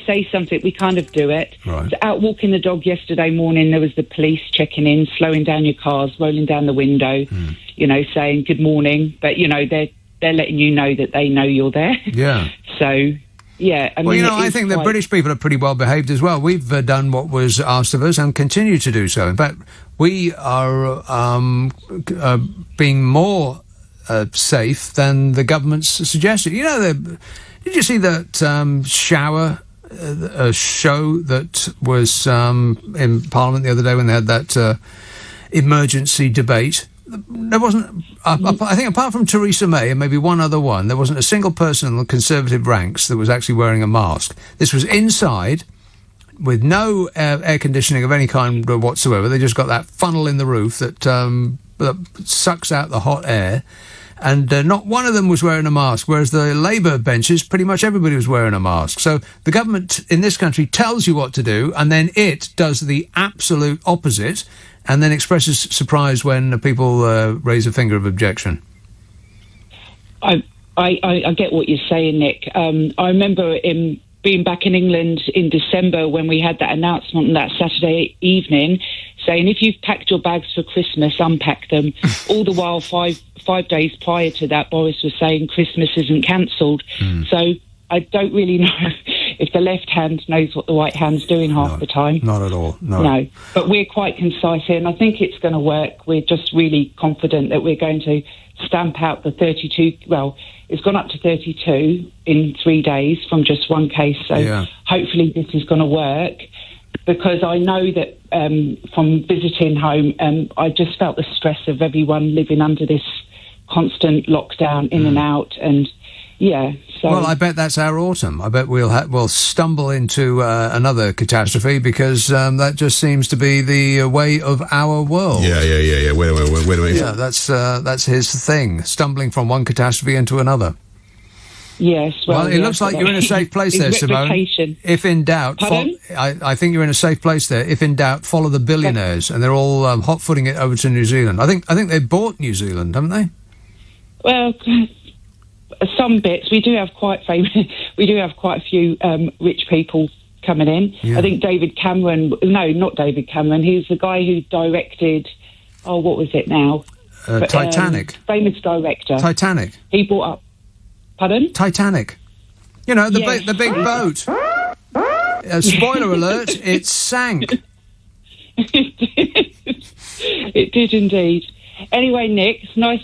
say something, we kind of do it. Right. So out walking the dog yesterday morning, there was the police checking in, slowing down your cars, rolling down the window, saying good morning. But they're letting you know that they know you're there. Yeah. So. Yeah, I think the British people are pretty well behaved as well. We've done what was asked of us and continue to do so. In fact, we are being more safe than the government's suggested. You know, did you see that shower show that was in Parliament the other day when they had that emergency debate? There wasn't, I think apart from Theresa May and maybe one other one, there wasn't a single person in the Conservative ranks that was actually wearing a mask. This was inside with no air conditioning of any kind whatsoever. They just got that funnel in the roof that sucks out the hot air. And not one of them was wearing a mask, whereas the Labour benches, pretty much everybody was wearing a mask. So the government in this country tells you what to do, and then it does the absolute opposite, and then expresses surprise when people raise a finger of objection. I get what you're saying, Nick. I remember being back in England in December when we had that announcement on that Saturday evening saying, if you've packed your bags for Christmas, unpack them. All the while, five days prior to that, Boris was saying Christmas isn't cancelled. So I don't really know if the left hand knows what the right hand's doing half the time. Not at all, no. But we're quite concise here, and I think it's going to work. We're just really confident that we're going to stamp out the 32... Well, it's gone up to 32 in 3 days from just one case, so hopefully this is going to work, because I know that from visiting home, I just felt the stress of everyone living under this constant lockdown in and out, and so... Well, I bet that's our autumn. I bet we'll stumble into another catastrophe, because that just seems to be the way of our world. Yeah. Wait a minute. Yeah, that's his thing, stumbling from one catastrophe into another. Yes, well, it looks like you're in a safe place there, Simone. If in doubt, I think you're in a safe place there. If in doubt, follow the billionaires, and they're all hot-footing it over to New Zealand. I think they bought New Zealand, haven't they? Well, some bits. We do have quite a few rich people coming in. Yeah. I think David Cameron. No, not David Cameron. He's the guy who directed. Oh, what was it now? Titanic. Famous director. Titanic. He brought up. Pardon? Titanic. You know, the big boat. Spoiler alert, it sank. It did indeed. Anyway, Nick, it's nice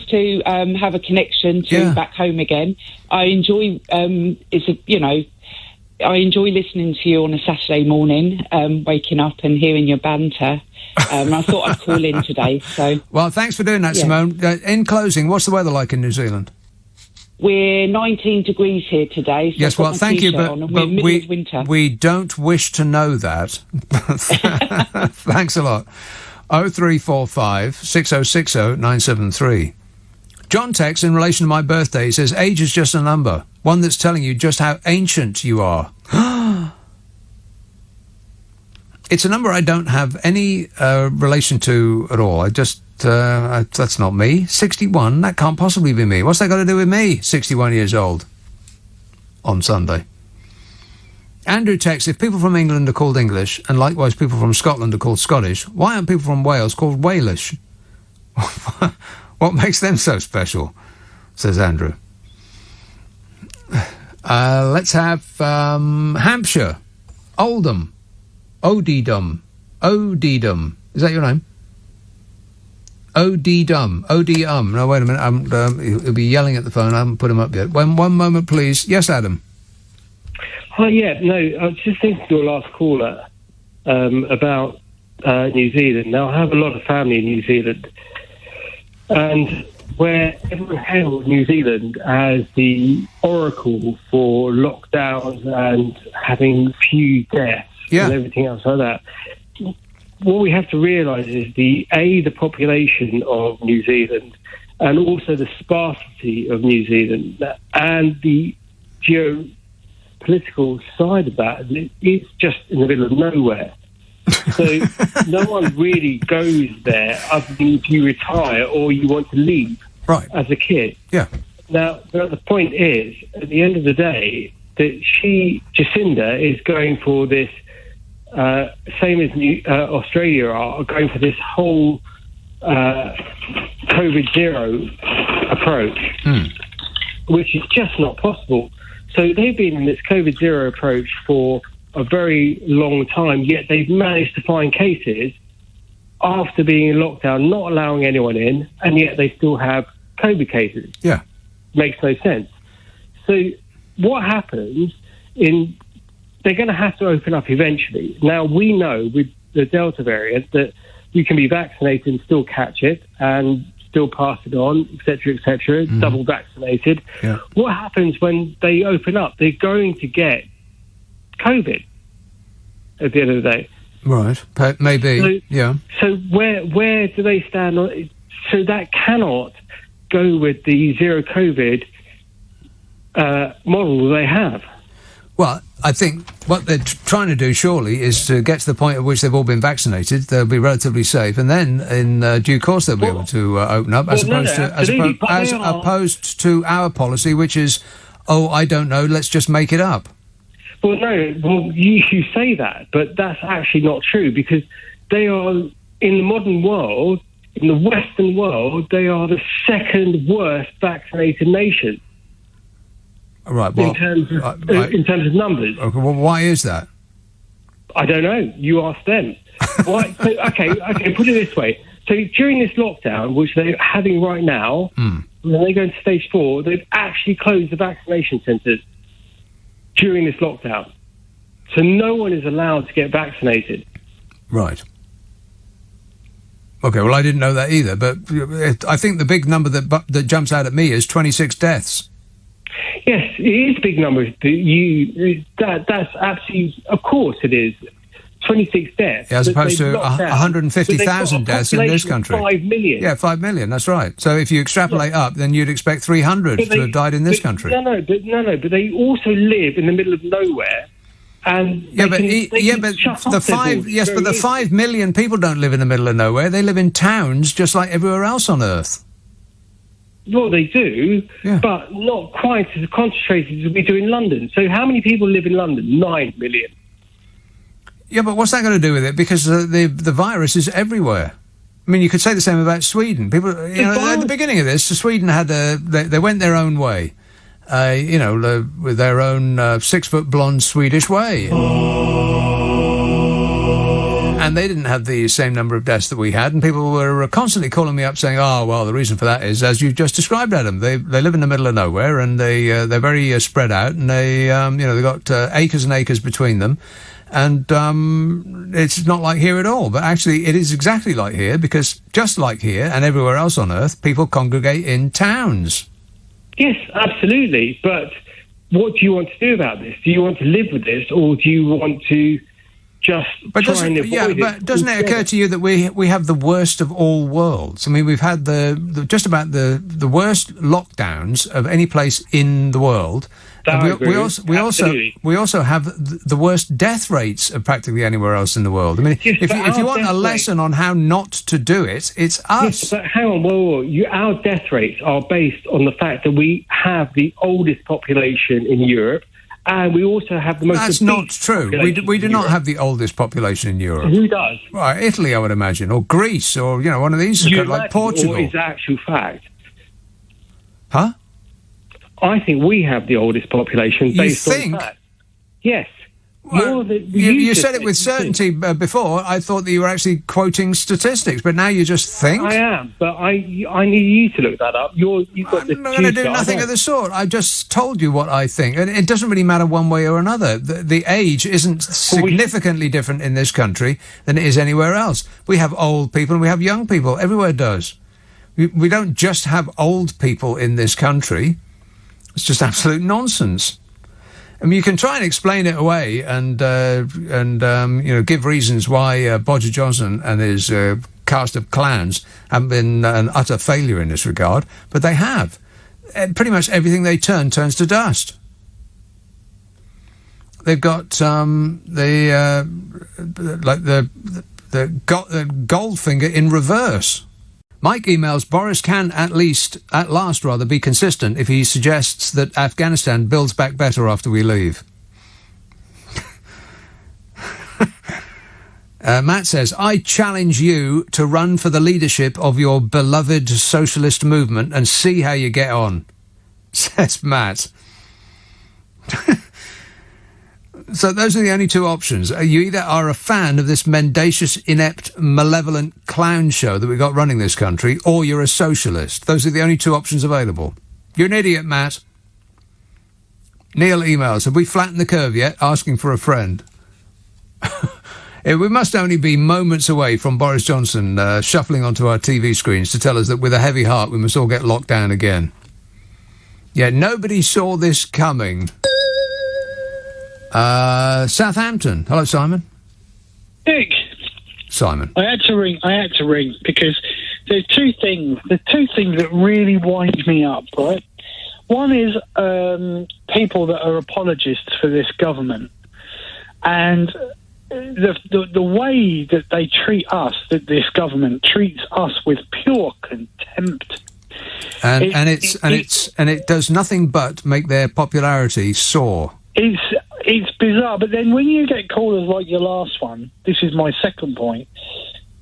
to have a connection to back home again. I enjoy I enjoy listening to you on a Saturday morning, waking up and hearing your banter. I thought I'd call in today. So, well, thanks for doing that, Simone. In closing, what's the weather like in New Zealand? We're 19 degrees here today. So yes, well, thank you, but winter. We don't wish to know that. Thanks a lot. 0345 6060 973. John texts in relation to my birthday. He says, age is just a number, one that's telling you just how ancient you are. It's a number I don't have any relation to at all. I just... that's not me. 61, that can't possibly be me. What's that got to do with me, 61 years old, on Sunday? Andrew texts, if people from England are called English, and likewise people from Scotland are called Scottish, why aren't people from Wales called Walish? What makes them so special? Says Andrew. Let's have Hampshire Oldham. Odidum. Odidum. Is that your name? Odidum. Odum. No, wait a minute. He'll be yelling at the phone. I haven't put him up yet. One moment, please. Yes, Adam. Hi, yeah. No, I was just thinking of your last caller about New Zealand. Now, I have a lot of family in New Zealand. And where everyone hails New Zealand as the oracle for lockdowns and having few deaths and everything else like that, what we have to realise is the population of New Zealand and also the sparsity of New Zealand and the geopolitical side of that. It's just in the middle of nowhere. So no one really goes there other than if you retire or you want to leave as a kid. Yeah. Now, the point is, at the end of the day, that Jacinda is going for this, same as Australia are going for this whole COVID zero approach, which is just not possible. So they've been in this COVID zero approach for a very long time, yet they've managed to find cases after being in lockdown, not allowing anyone in, and yet they still have COVID cases. Yeah. Makes no sense. So what happens they're going to have to open up eventually. Now, we know with the Delta variant that you can be vaccinated and still catch it and still pass it on, etc., double vaccinated. Yeah. What happens when they open up? They're going to get COVID at the end of the day. Right, maybe, yeah. So where do they stand on it? So that cannot go with the zero COVID model they have. Well, I think what they're trying to do, surely, is to get to the point at which they've all been vaccinated, they'll be relatively safe, and then, in due course, they'll be able to open up, as opposed to our policy, which is, I don't know, let's just make it up. Well, no, you say that, but that's actually not true, because they are, in the modern world, in the Western world, they are the second worst vaccinated nation. Right. Well, in terms of numbers. Okay. Well, why is that? I don't know. You ask them. Why? So, okay. Put it this way. So during this lockdown, which they're having right now, when they go into stage 4, they've actually closed the vaccination centres during this lockdown. So no one is allowed to get vaccinated. Right. Okay. Well, I didn't know that either. But I think the big number that jumps out at me is 26 deaths. Yes, it is a big number. That's absolutely, of course it is. 26 deaths. Yeah, as opposed to 150,000 deaths in this country. 5 million. Yeah, 5 million, that's right. So if you extrapolate up, then you'd expect 300 to have died in this country. No, but they also live in the middle of nowhere. And the 5 million people don't live in the middle of nowhere. They live in towns just like everywhere else on Earth. Well, they do, but not quite as concentrated as we do in London. So how many people live in London? 9 million. Yeah, but what's that going to do with it? Because the virus is everywhere. I mean, you could say the same about Sweden. People, at the beginning of this, Sweden had they went their own way, with their own 6-foot blonde Swedish way. And they didn't have the same number of deaths that we had, and people were constantly calling me up saying, the reason for that is, as you just described, Adam, they live in the middle of nowhere, and they're very spread out, and they've got acres and acres between them, and it's not like here at all. But actually, it is exactly like here, because just like here and everywhere else on Earth, people congregate in towns. Yes, absolutely. But what do you want to do about this? Do you want to live with this, or do you want to doesn't it occur to you that we have the worst of all worlds? I mean, we've had just about the worst lockdowns of any place in the world. And we also have the worst death rates of practically anywhere else in the world. I mean, if you want a lesson on how not to do it, it's us. Yes, but hang on, our death rates are based on the fact that we have the oldest population in Europe. And we also have the most... That's not true. We do not have the oldest population in Europe. Who does? Well, Italy, I would imagine, or Greece, or, one of these, like Portugal. Or is actual fact? Huh? I think we have the oldest population based on fact. Yes. More than you said it with certainty before. I thought that you were actually quoting statistics, but now you just think. I am, but I need you to look that up. You've got I'm not going to do nothing of the sort. I just told you what I think, and it doesn't really matter one way or another. The age isn't significantly different in this country than it is anywhere else. We have old people and we have young people. Everywhere does. We don't just have old people in this country. It's just absolute nonsense. I mean, you can try and explain it away and give reasons why Boris Johnson and his cast of clowns haven't been an utter failure in this regard, but they have. Pretty much everything they turns to dust. They've got the Goldfinger in reverse. Mike emails, Boris can at last be consistent if he suggests that Afghanistan builds back better after we leave. Matt says, I challenge you to run for the leadership of your beloved socialist movement and see how you get on, says Matt. So those are the only two options. You either are a fan of this mendacious, inept, malevolent clown show that we've got running this country, or you're a socialist. Those are the only two options available. You're an idiot, Matt. Neil emails, have we flattened the curve yet? Asking for a friend. We must only be moments away from Boris Johnson shuffling onto our TV screens to tell us that with a heavy heart we must all get locked down again. Yeah, nobody saw this coming. Southampton. Hello, Simon. Nick. Simon. I had to ring because there's two things that really wind me up, right? One is people that are apologists for this government, and the way that they treat us, that this government treats us with pure contempt. And it does nothing but make their popularity soar. It's bizarre, but then when you get callers like your last one, this is my second point.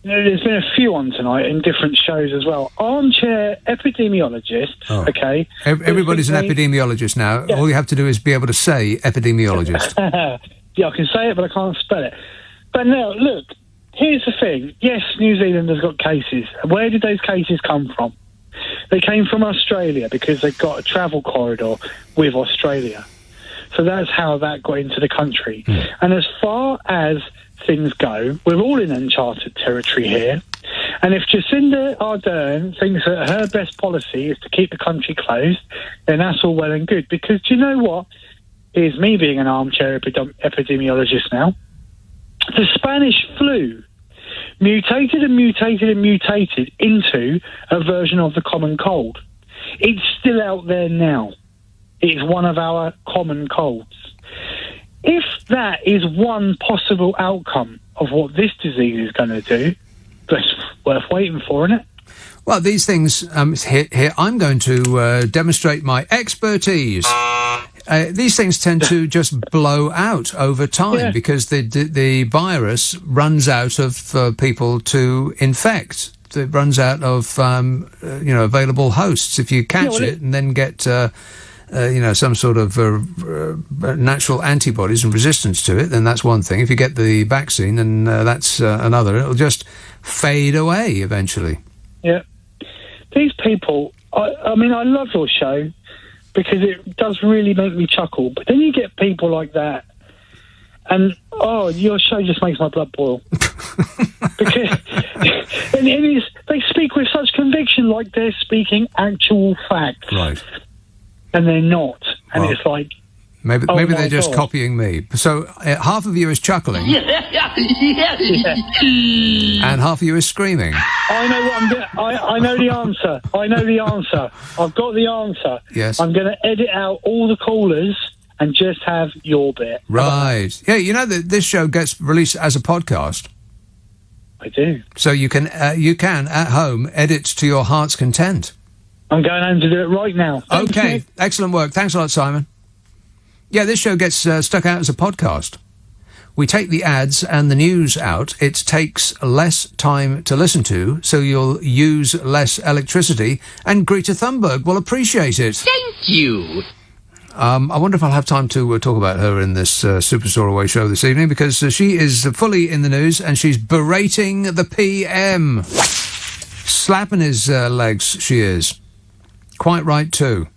There's been a few on tonight in different shows as well. Armchair epidemiologist, okay? Everybody's an epidemiologist now. Yeah. All you have to do is be able to say epidemiologist. Yeah, I can say it, but I can't spell it. But now, look, here's the thing. Yes, New Zealand has got cases. Where did those cases come from? They came from Australia because they've got a travel corridor with Australia. So that's how that got into the country. And as far as things go, we're all in uncharted territory here. And if Jacinda Ardern thinks that her best policy is to keep the country closed, then that's all well and good. Because do you know what? Here's me being an armchair epidemiologist now. The Spanish flu mutated into a version of the common cold. It's still out there now. It's one of our common colds. If that is one possible outcome of what this disease is going to do, that's worth waiting for, isn't it? Well, these things, here I'm going to demonstrate my expertise. These things tend to just blow out over time because the virus runs out of people to infect. It runs out of available hosts. If you catch it and then get some sort of natural antibodies and resistance to it, then that's one thing. If you get the vaccine, then that's another. It'll just fade away eventually. Yeah. These people, I mean, I love your show because it does really make me chuckle. But then you get people like that, and your show just makes my blood boil. Because they speak with such conviction, like they're speaking actual facts, right? And they're not. And it's like, maybe they're just copying me. So half of you is chuckling, and half of you is screaming. I know what I'm doing. I know the answer. I've got the answer. Yes. I'm going to edit out all the callers and just have your bit. Right. Yeah, you know that this show gets released as a podcast. I do. So you can at home edit to your heart's content. I'm going home to do it right now. Okay, excellent work. Thanks a lot, Simon. Yeah, this show gets stuck out as a podcast. We take the ads and the news out. It takes less time to listen to, so you'll use less electricity, and Greta Thunberg will appreciate it. Thank you. I wonder if I'll have time to talk about her in this Super Soaraway show this evening, because she is fully in the news and she's berating the PM. Slapping his legs, she is. Quite right, too.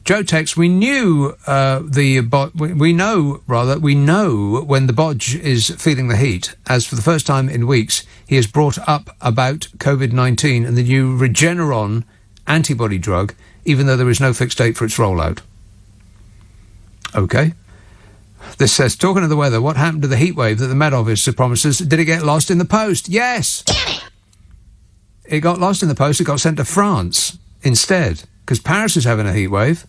Joe texts, we know when the bodge is feeling the heat, as for the first time in weeks, he has brought up about COVID-19 and the new Regeneron antibody drug, even though there is no fixed date for its rollout. OK. This says, talking of the weather, what happened to the heat wave that the Met Office promises? Did it get lost in the post? Yes! It got lost in the post. It got sent to France instead, because Paris is having a heat wave,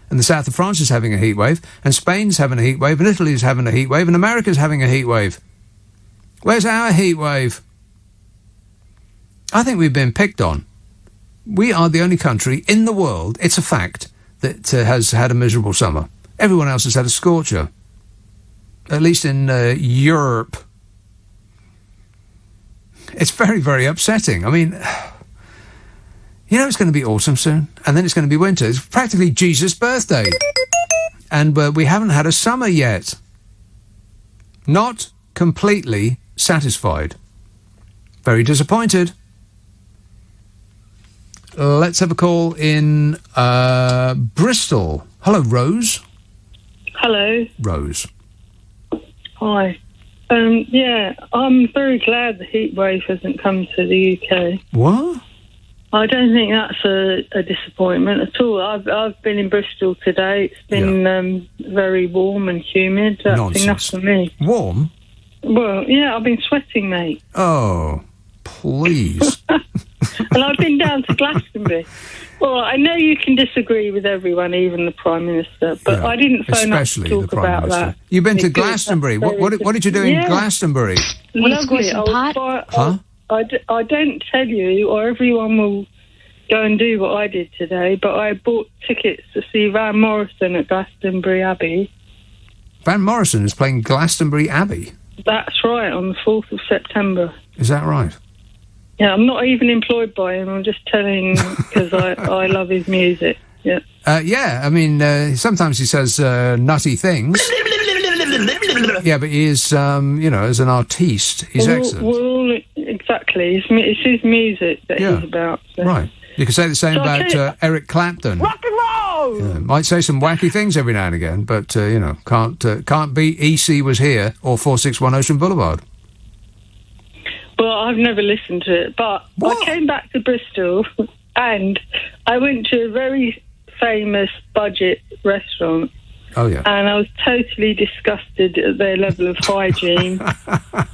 and the south of France is having a heat wave, and Spain's having a heat wave, and Italy's having a heat wave, and America's having a heat wave. Where's our heat wave? I think we've been picked on. We are the only country in the world, it's a fact, that has had a miserable summer. Everyone else has had a scorcher. At least in Europe. It's very, very upsetting. I mean, you know it's going to be autumn soon, and then it's going to be winter. It's practically Jesus' birthday. And we haven't had a summer yet. Not completely satisfied. Very disappointed. Let's have a call in Bristol. Hello, Rose. Hello. Rose. Hi. Yeah, I'm very glad the heat wave hasn't come to the UK. What? I don't think that's a disappointment at all. I've been in Bristol today. It's been very warm and humid. That's enough for me. Warm? Well, yeah, I've been sweating, mate. Oh, please. And I've been down to Glastonbury. Well, I know you can disagree with everyone, even the Prime Minister, but I didn't phone up to talk about that. You've been to Glastonbury. What did you do in Glastonbury? Lovely. I don't tell you, or everyone will go and do what I did today, but I bought tickets to see Van Morrison at Glastonbury Abbey. Van Morrison is playing Glastonbury Abbey? That's right, on the 4th of September. Is that right? Yeah, I'm not even employed by him. I'm just telling because I love his music. Yeah. Yeah, I mean, sometimes he says nutty things. Yeah, but he is, as an artiste, he's excellent. Well, exactly. It's his music that he's about. So. Right. You could say the same about Eric Clapton. Rock and roll! Might say some wacky things every now and again, but, can't beat EC Was Here or 461 Ocean Boulevard. Well, I've never listened to it, but I came back to Bristol and I went to a very famous budget restaurant. Oh, yeah. And I was totally disgusted at their level of hygiene.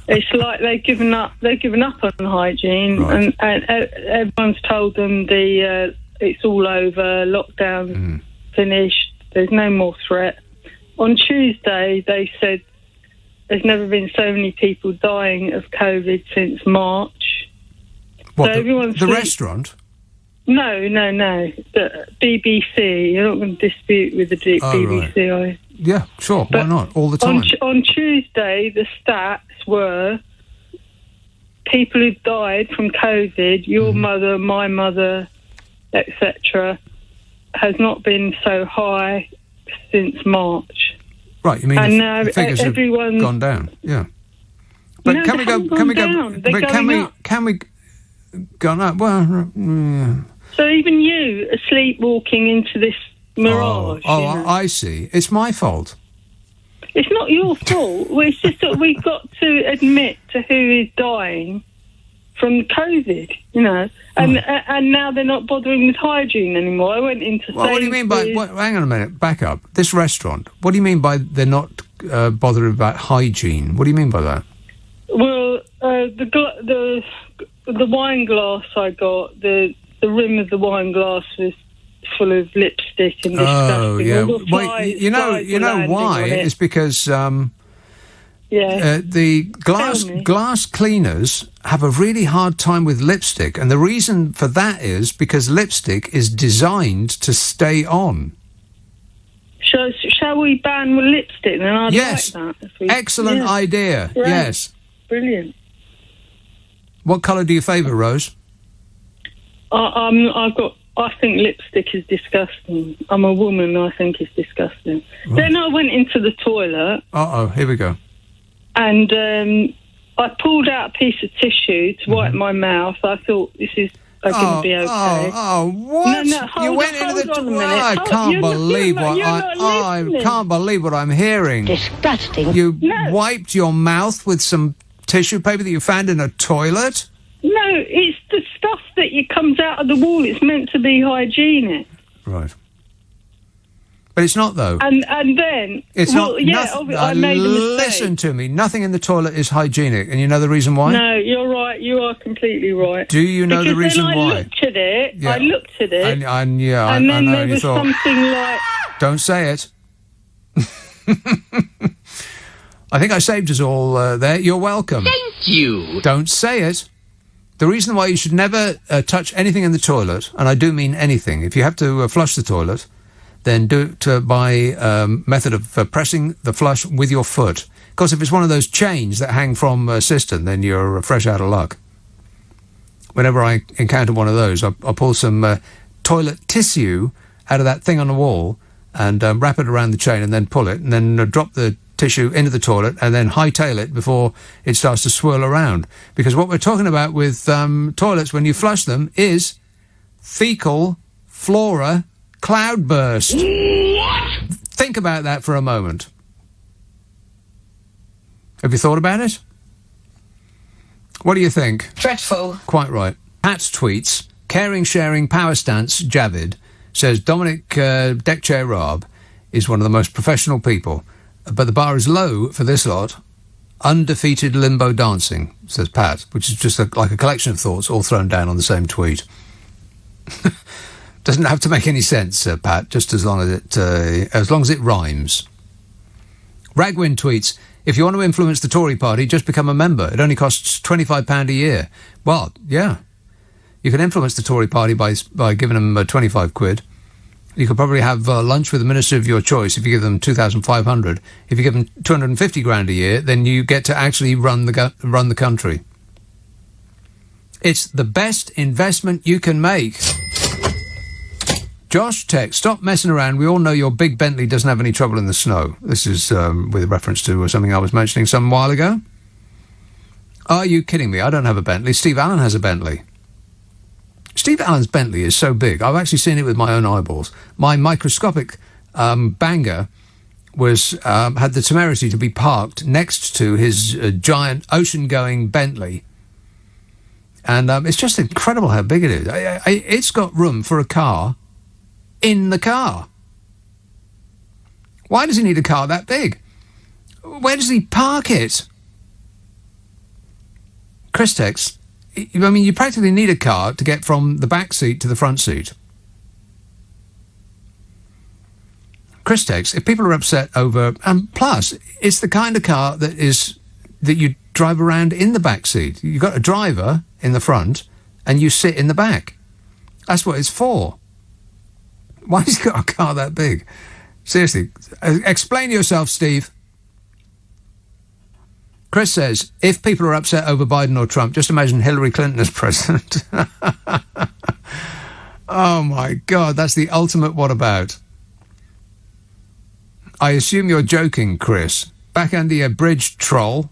It's like they've given up on hygiene, right. and everyone's told them it's all over, lockdown finished, there's no more threat. On Tuesday, they said there's never been so many people dying of COVID since March. What, so the restaurant? No. The BBC. You're not going to dispute with the BBC, are you? Yeah, sure. Why not? All the time. On Tuesday, the stats were people who died from COVID, your mother, my mother, etc., has not been so high since March. Right, you mean and the figures have gone down? Yeah. But no, can we go? Can we gone up? Well, yeah. So even you are sleepwalking into this mirage. I see. It's my fault. It's not your fault. It's just that we've got to admit to who is dying from COVID, and now they're not bothering with hygiene anymore. I went into. Well, what do you mean by? Hang on a minute. Back up. This restaurant. What do you mean by they're not bothering about hygiene? What do you mean by that? Well, the wine glass I got, the rim of the wine glass was full of lipstick and disgusting. Oh, yeah. Well, you know why? It's because the glass cleaners have a really hard time with lipstick, and the reason for that is because lipstick is designed to stay on. Shall we ban lipstick? Then I'd like that. Excellent idea. Right. Yes. Brilliant. What colour do you favour, Rose? I've got I think lipstick is disgusting. I'm a woman, I think it's disgusting. Right. Then I went into the toilet. Uh-oh, here we go. And I pulled out a piece of tissue to wipe my mouth. I thought, this is going to be okay. What? No, you went into the toilet. I can't believe I can't believe what I'm hearing. Disgusting. You wiped your mouth with some tissue paper that you found in a toilet? No, it's the stuff that comes out of the wall. It's meant to be hygienic. Right. But it's not, though. And then... It's well, not... yeah, I made a mistake. Listen to me. Nothing in the toilet is hygienic. And you know the reason why? No, you're right. You are completely right. Do you know the reason why? I looked at it. I looked at it. And then I know, there was something like... Don't say it. I think I saved us all there. You're welcome. Thank you. Don't say it. The reason why you should never touch anything in the toilet, and I do mean anything, if you have to flush the toilet, then do it by method of pressing the flush with your foot. Because if it's one of those chains that hang from a cistern, then you're fresh out of luck. Whenever I encounter one of those, I pull some toilet tissue out of that thing on the wall and wrap it around the chain and then pull it and then drop the tissue into the toilet and then hightail it before it starts to swirl around. Because what we're talking about with toilets when you flush them is fecal flora cloudburst. What? Think about that for a moment. Have you thought about it? What do you think? Dreadful. Quite right. Pat tweets, caring, sharing, power stance, Javid, says Dominic Deckchair Raab is one of the most professional people, but the bar is low for this lot. Undefeated limbo dancing, says Pat, which is just like a collection of thoughts all thrown down on the same tweet. Doesn't have to make any sense, Pat, just as long as it rhymes. Ragwin tweets, if you want to influence the Tory party, just become a member. It only costs £25 a year. Well, yeah. You can influence the Tory party by giving them 25 quid. You could probably have lunch with the minister of your choice if you give them 2,500. If you give them 250 grand a year, then you get to actually run the country. It's the best investment you can make. Josh Tech, stop messing around. We all know your big Bentley doesn't have any trouble in the snow. This is with reference to something I was mentioning some while ago. Are you kidding me? I don't have a Bentley. Steve Allen has a Bentley. Steve Allen's Bentley is so big. I've actually seen it with my own eyeballs. My microscopic banger had the temerity to be parked next to his giant ocean-going Bentley. And it's just incredible how big it is. It's got room for a car in the car. Why does he need a car that big? Where does he park it? Chris Tex, I mean, you practically need a car to get from the back seat to the front seat. Chris Tex, if people are upset over... And plus, it's the kind of car that you drive around in the back seat. You've got a driver in the front and you sit in the back. That's what it's for. Why has he got a car that big? Seriously, explain yourself, Steve. Chris says, if people are upset over Biden or Trump, just imagine Hillary Clinton as president. Oh, my God, that's the ultimate what about. I assume you're joking, Chris. Back under your bridge, troll.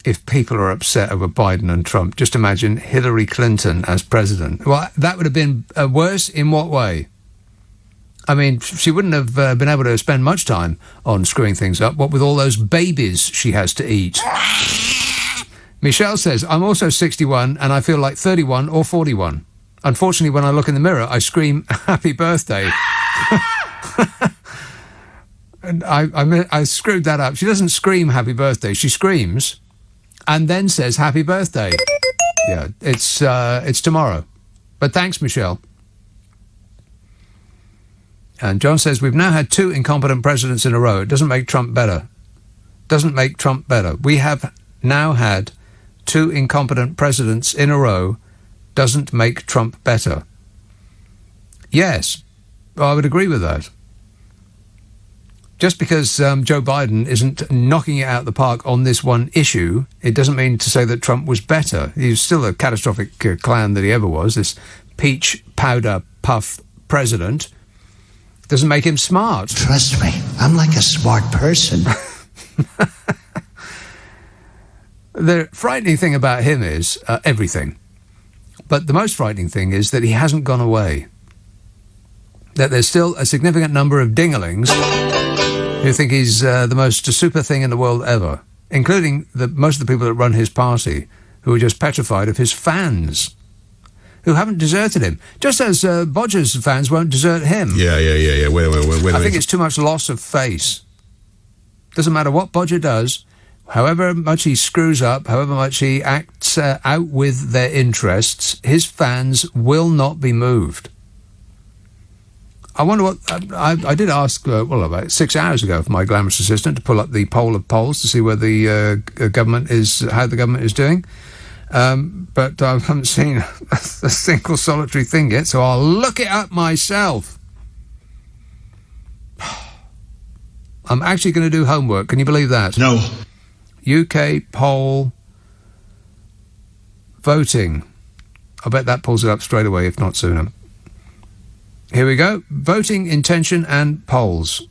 If people are upset over Biden and Trump, just imagine Hillary Clinton as president. Well, that would have been worse in what way? I mean, she wouldn't have been able to spend much time on screwing things up, what with all those babies she has to eat. Michelle says, I'm also 61 and I feel like 31 or 41. Unfortunately, when I look in the mirror, I scream, happy birthday. And I screwed that up. She doesn't scream happy birthday. She screams and then says happy birthday. Yeah, it's tomorrow. But thanks, Michelle. And John says, we've now had 2 incompetent presidents in a row. It doesn't make Trump better. Doesn't make Trump better. We have now had 2 incompetent presidents in a row. Doesn't make Trump better. Yes, I would agree with that. Just because Joe Biden isn't knocking it out the park on this one issue, it doesn't mean to say that Trump was better. He's still a catastrophic clown that he ever was, this peach powder puff president doesn't make him smart. Trust me, I'm like a smart person. The frightening thing about him is everything. But the most frightening thing is that he hasn't gone away. That there's still a significant number of dinglings who think he's the most super thing in the world ever, including most of the people that run his party, who are just petrified of his fans, who haven't deserted him. Just as Bodger's fans won't desert him. Yeah. Wait, I think it's too much loss of face. Doesn't matter what Bodger does, however much he screws up, however much he acts out with their interests, his fans will not be moved. I wonder what... I did ask, about 6 hours ago for my glamorous assistant to pull up the poll of polls to see where the government is, how the government is doing. But I haven't seen a single solitary thing yet, so I'll look it up myself. I'm actually going to do homework. Can you believe that? No. UK poll voting. I bet that pulls it up straight away, if not sooner. Here we go. Voting intention and polls.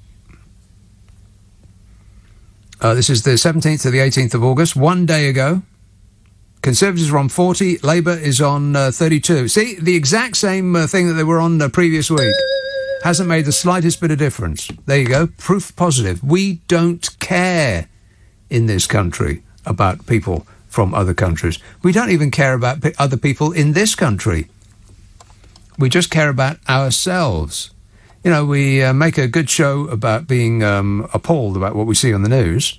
This is the 17th to the 18th of August, 1 day ago. Conservatives are on 40, Labour is on 32. See, the exact same thing that they were on the previous week. Hasn't made the slightest bit of difference. There you go. Proof positive. We don't care in this country about people from other countries. We don't even care about other people in this country. We just care about ourselves. You know, we make a good show about being appalled about what we see on the news,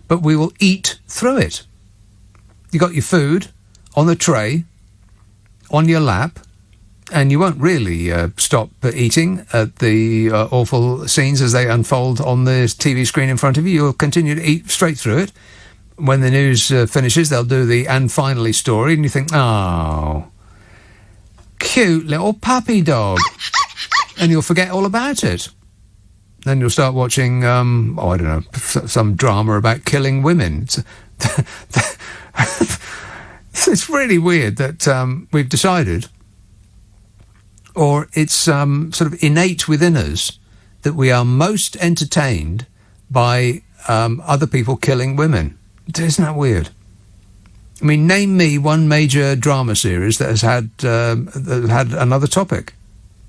but we will eat through it. You got your food on the tray, on your lap, and you won't really stop eating at the awful scenes as they unfold on the TV screen in front of you. You'll continue to eat straight through it. When the news finishes, they'll do the "and finally" story, and you think, oh, cute little puppy dog. And you'll forget all about it. Then you'll start watching, I don't know, some drama about killing women. It's really weird that we've decided, or it's sort of innate within us, that we are most entertained by other people killing women. Isn't that weird? I mean, name me one major drama series that has had another topic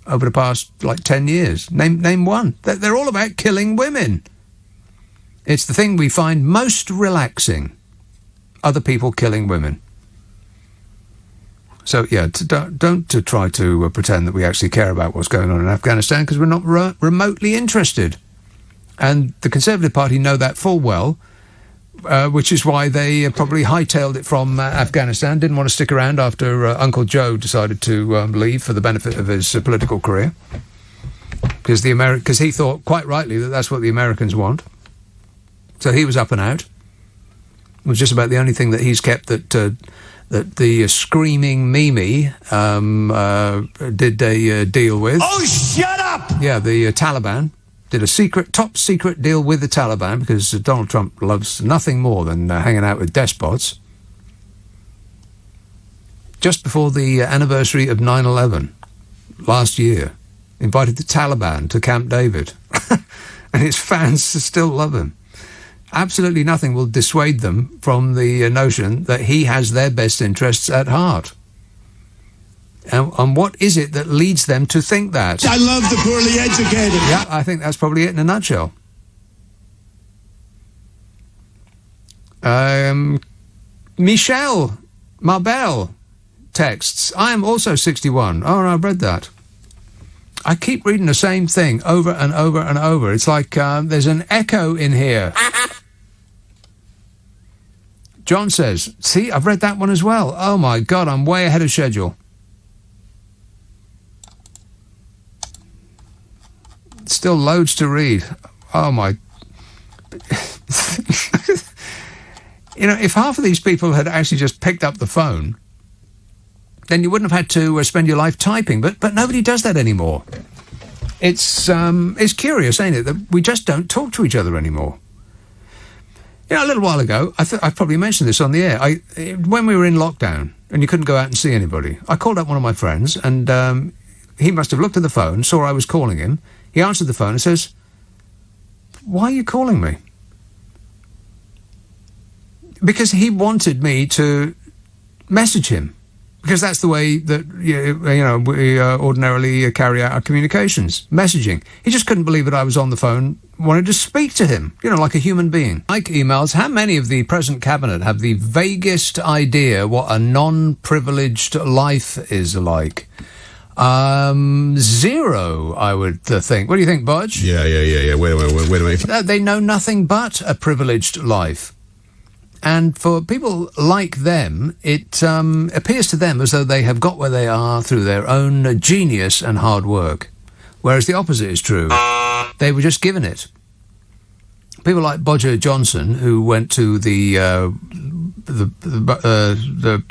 over the past, 10 years. Name one. They're all about killing women. It's the thing we find most relaxing. Other people killing women. So, yeah, don't try to pretend that we actually care about what's going on in Afghanistan, because we're not remotely interested. And the Conservative Party know that full well, which is why they probably hightailed it from Afghanistan, didn't want to stick around after Uncle Joe decided to leave for the benefit of his political career. Because he thought, quite rightly, that that's what the Americans want. So he was up and out. It was just about the only thing that he's kept that the screaming Mimi did a deal with. Oh, shut up! Yeah, the Taliban did a top secret deal with the Taliban, because Donald Trump loves nothing more than hanging out with despots. Just before the anniversary of 9/11 last year, invited the Taliban to Camp David, and his fans still love him. Absolutely nothing will dissuade them from the notion that he has their best interests at heart. And what is it that leads them to think that? I love the poorly educated. Yeah, I think that's probably it in a nutshell. Michelle Marbell texts, I am also 61. Oh, no, I've read that. I keep reading the same thing over and over and over. It's like there's an echo in here. John says, see, I've read that one as well. Oh, my God, I'm way ahead of schedule. Still loads to read. Oh, my... You know, if half of these people had actually just picked up the phone, then you wouldn't have had to spend your life typing. But nobody does that anymore. It's curious, ain't it, that we just don't talk to each other anymore. You know, a little while ago, I probably mentioned this on the air. When we were in lockdown and you couldn't go out and see anybody, I called up one of my friends and he must have looked at the phone, saw I was calling him. He answered the phone and says, "Why are you calling me?" Because he wanted me to message him. Because that's the way that, we ordinarily carry out our communications, messaging. He just couldn't believe that I was on the phone, wanted to speak to him, like a human being. Like emails, how many of the present cabinet have the vaguest idea what a non-privileged life is like? 0, I would think. What do you think, Budge? Yeah. Wait a minute. They know nothing but a privileged life. And for people like them, it appears to them as though they have got where they are through their own genius and hard work. Whereas the opposite is true. They were just given it. People like Bodger Johnson, who went to the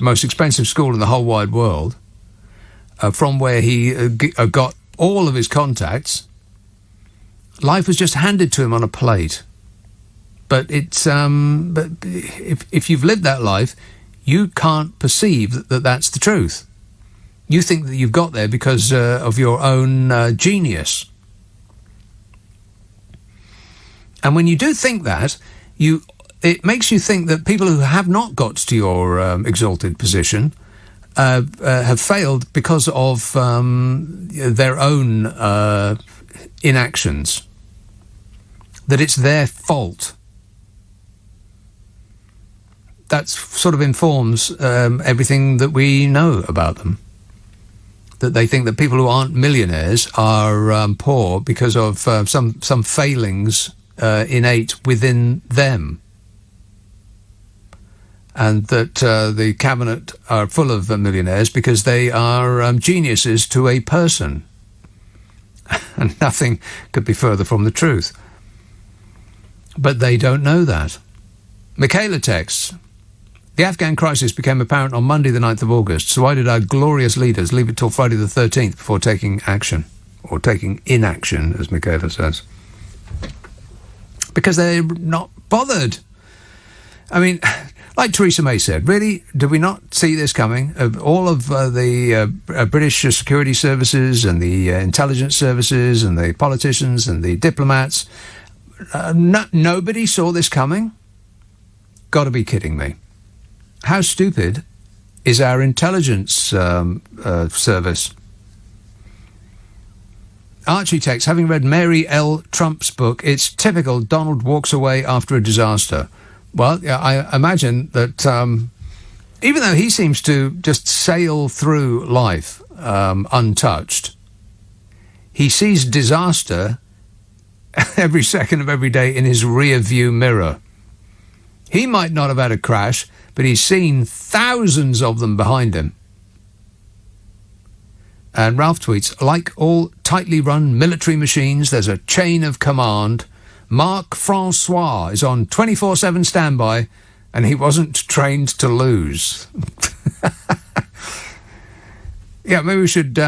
most expensive school in the whole wide world, from where he got all of his contacts, life was just handed to him on a plate. But it's but if you've lived that life, you can't perceive that that's the truth. You think that you've got there because of your own genius. And when you do think that, it makes you think that people who have not got to your exalted position have failed because of their own inactions. That it's their fault. That sort of informs everything that we know about them. That they think that people who aren't millionaires are poor because of some failings innate within them. And that the cabinet are full of millionaires because they are geniuses to a person. And nothing could be further from the truth. But they don't know that. Michaela texts, "The Afghan crisis became apparent on Monday the 9th of August, so why did our glorious leaders leave it till Friday the 13th before taking action? Or taking inaction, as Michaela says. Because they're not bothered. I mean, like Theresa May said, really, did we not see this coming? All of the British security services and the intelligence services and the politicians and the diplomats, nobody saw this coming? Got to be kidding me. How stupid is our intelligence service? Archie texts, having read Mary L. Trump's book, it's typical Donald walks away after a disaster. Well, yeah, I imagine that even though he seems to just sail through life untouched, he sees disaster every second of every day in his rear view mirror. He might not have had a crash, but he's seen thousands of them behind him. And Ralph tweets, like all tightly run military machines, there's a chain of command. Marc Francois is on 24/7 standby, and he wasn't trained to lose. Yeah, maybe we should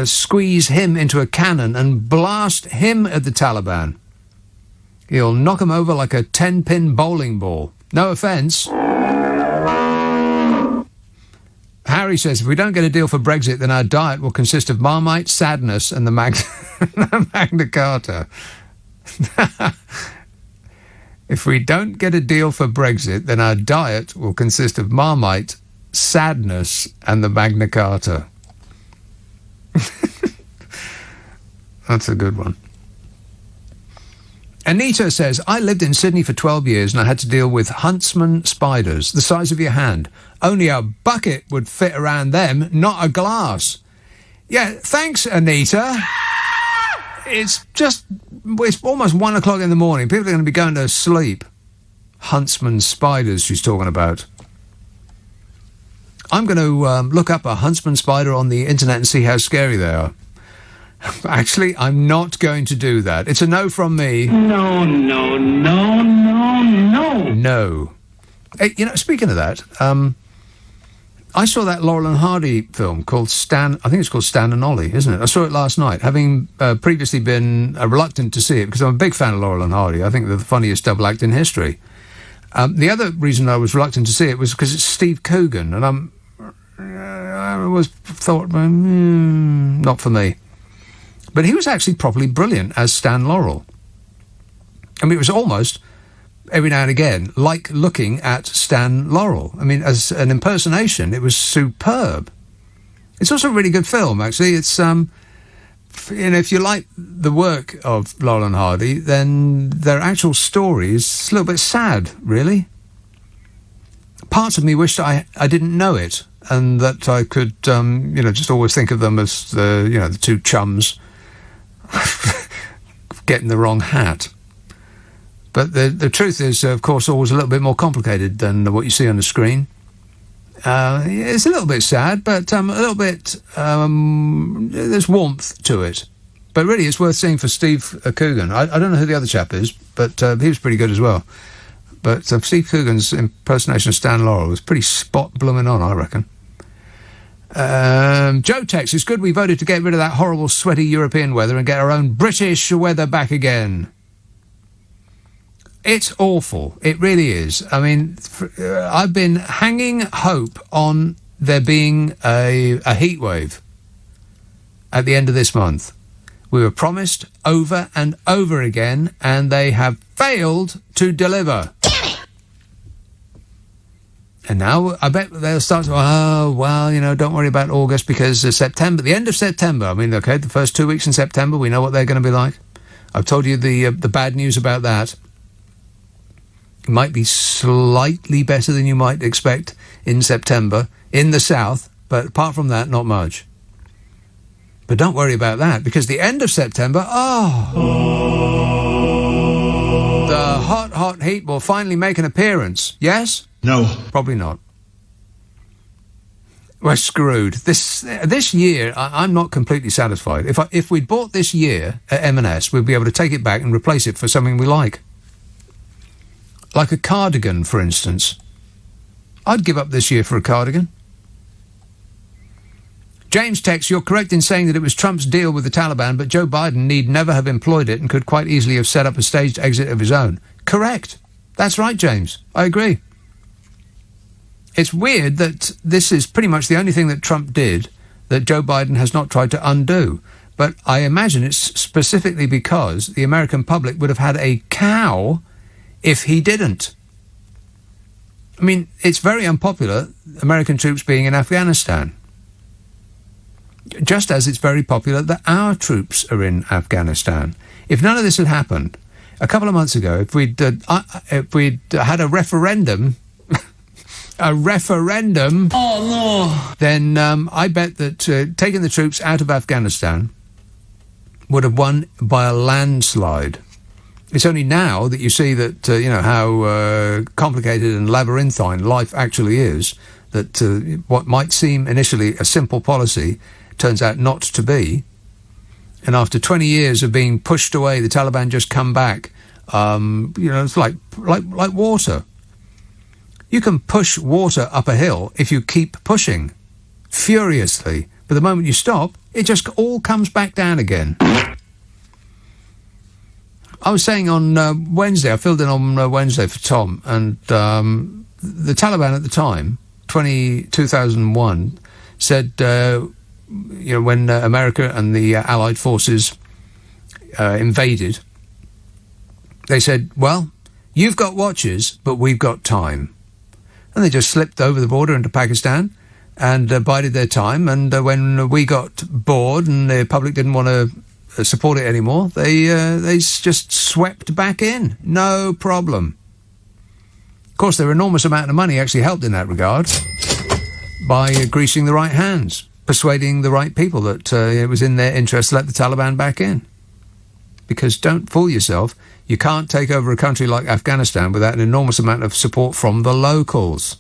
squeeze him into a cannon and blast him at the Taliban. He'll knock him over like a 10-pin bowling ball. No offence. Harry says, if we don't get a deal for Brexit, then our diet will consist of Marmite, sadness, and the Magna Carta. If we don't get a deal for Brexit, then our diet will consist of Marmite, sadness, and the Magna Carta. That's a good one. Anita says, I lived in Sydney for 12 years and I had to deal with huntsman spiders, the size of your hand. Only a bucket would fit around them, not a glass. Yeah, thanks, Anita. It's almost 1 o'clock in the morning. People are going to be going to sleep. Huntsman spiders she's talking about. I'm going to look up a huntsman spider on the internet and see how scary they are. Actually, I'm not going to do that. It's a no from me. No. No. Hey, speaking of that, I saw that Laurel and Hardy film called Stan. I think it's called Stan and Ollie, isn't it? I saw it last night, having previously been reluctant to see it because I'm a big fan of Laurel and Hardy. I think they're the funniest double act in history. The other reason I was reluctant to see it was because it's Steve Coogan, and I always thought, not for me. But he was actually properly brilliant as Stan Laurel. I mean, it was almost, every now and again, like looking at Stan Laurel. I mean, as an impersonation, it was superb. It's also a really good film, actually. It's, if you like the work of Laurel and Hardy, then their actual story is a little bit sad, really. Parts of me wished I didn't know it, and that I could, just always think of them as the two chums getting the wrong hat. But the truth is, of course, always a little bit more complicated than what you see on the screen. It's a little bit sad, but a little bit, there's warmth to it. But really, it's worth seeing for Steve Coogan. I don't know who the other chap is, but he was pretty good as well. But Steve Coogan's impersonation of Stan Laurel was pretty spot blooming on, I reckon. Joe Tex, it's good we voted to get rid of that horrible sweaty European weather and get our own British weather back again. It's awful. It really is. I mean, I've been hanging hope on there being a heat wave at the end of this month. We were promised over and over again, and they have failed to deliver. And now I bet they'll start to, don't worry about August because September, the end of September, I mean, okay, the first 2 weeks in September, we know what they're going to be like. I've told you the bad news about that. It might be slightly better than you might expect in September in the south, but apart from that, not much. But don't worry about that, because the end of September, the hot heat will finally make an appearance. Yes? No. Probably not. We're screwed. This year, I'm not completely satisfied. If we'd bought this year at M&S, we'd be able to take it back and replace it for something we like. Like a cardigan, for instance. I'd give up this year for a cardigan. James Tex, you're correct in saying that it was Trump's deal with the Taliban, but Joe Biden need never have employed it and could quite easily have set up a staged exit of his own. Correct. That's right, James. I agree. It's weird that this is pretty much the only thing that Trump did that Joe Biden has not tried to undo. But I imagine it's specifically because the American public would have had a cow if he didn't. I mean, it's very unpopular, American troops being in Afghanistan. Just as it's very popular that our troops are in Afghanistan. If none of this had happened, a couple of months ago, if we'd had a referendum, then I bet that taking the troops out of Afghanistan would have won by a landslide. It's only now that you see that, how complicated and labyrinthine life actually is, that what might seem initially a simple policy turns out not to be. And after 20 years of being pushed away, the Taliban just come back. It's like water. You can push water up a hill if you keep pushing furiously. But the moment you stop, it just all comes back down again. I was saying on Wednesday, I filled in on Wednesday for Tom, and the Taliban at the time, 2001, said, when America and the Allied forces invaded, they said, well, you've got watches, but we've got time. And they just slipped over the border into Pakistan and bided their time. And when we got bored and the public didn't want to support it anymore, they just swept back in. No problem. Of course, their enormous amount of money actually helped in that regard by greasing the right hands, persuading the right people that it was in their interest to let the Taliban back in. Because don't fool yourself, you can't take over a country like Afghanistan without an enormous amount of support from the locals.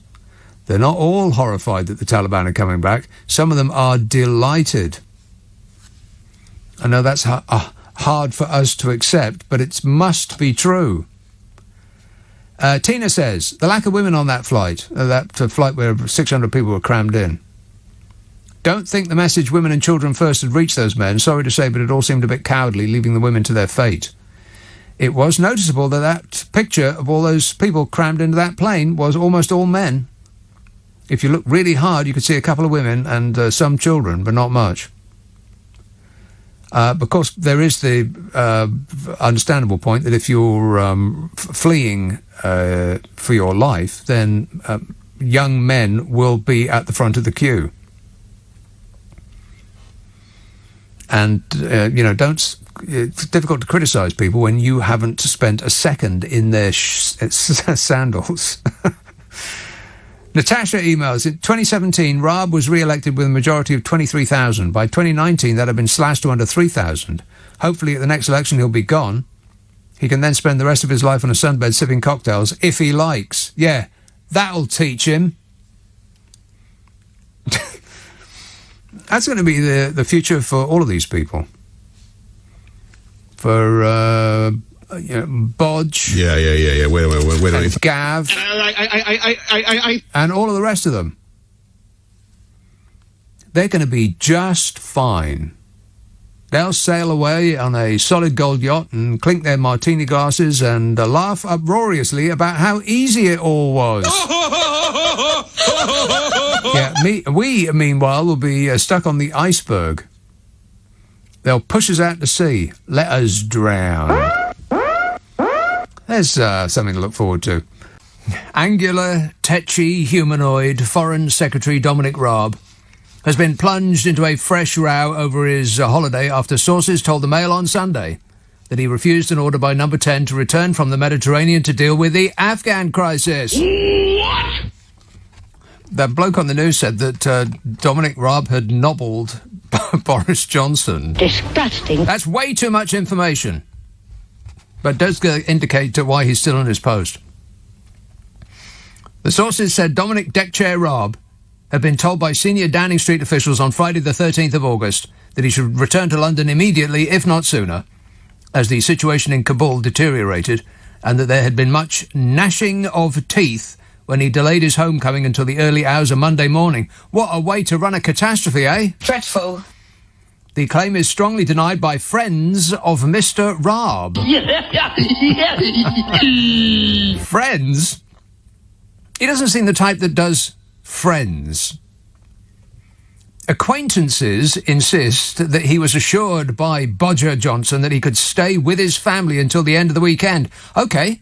They're not all horrified that the Taliban are coming back. Some of them are delighted. I know that's hard for us to accept, but it must be true. Tina says, the lack of women on that flight where 600 people were crammed in. Don't think the message women and children first had reached those men. Sorry to say, but it all seemed a bit cowardly, leaving the women to their fate. it was noticeable that picture of all those people crammed into that plane was almost all men. If you look really hard, you could see a couple of women and some children, but not much. Because there is the understandable point that if you're fleeing for your life, then young men will be at the front of the queue. And, it's difficult to criticise people when you haven't spent a second in their sandals. Natasha emails, in 2017, Raab was re-elected with a majority of 23,000. By 2019, that had been slashed to under 3,000. Hopefully, at the next election, he'll be gone. He can then spend the rest of his life on a sunbed sipping cocktails, if he likes. Yeah, that'll teach him. That's going to be the future for all of these people. For... Bodge. Yeah. Wait a minute. Gav. And all of the rest of them. They're going to be just fine. They'll sail away on a solid gold yacht and clink their martini glasses and laugh uproariously about how easy it all was. We, meanwhile, will be stuck on the iceberg. They'll push us out to sea. Let us drown. There's something to look forward to. Angular, tetchy, humanoid Foreign Secretary Dominic Raab has been plunged into a fresh row over his holiday after sources told the Mail on Sunday that he refused an order by Number 10 to return from the Mediterranean to deal with the Afghan crisis. What? That bloke on the news said that Dominic Raab had nobbled Boris Johnson. Disgusting. That's way too much information. But does indicate why he's still on his post. The sources said Dominic Deckchair Raab had been told by senior Downing Street officials on Friday the 13th of August that he should return to London immediately, if not sooner, as the situation in Kabul deteriorated, and that there had been much gnashing of teeth when he delayed his homecoming until the early hours of Monday morning. What a way to run a catastrophe, eh? Dreadful. The claim is strongly denied by friends of Mr. Raab. Friends? He doesn't seem the type that does friends. Acquaintances insist that he was assured by Bodger Johnson that he could stay with his family until the end of the weekend. OK.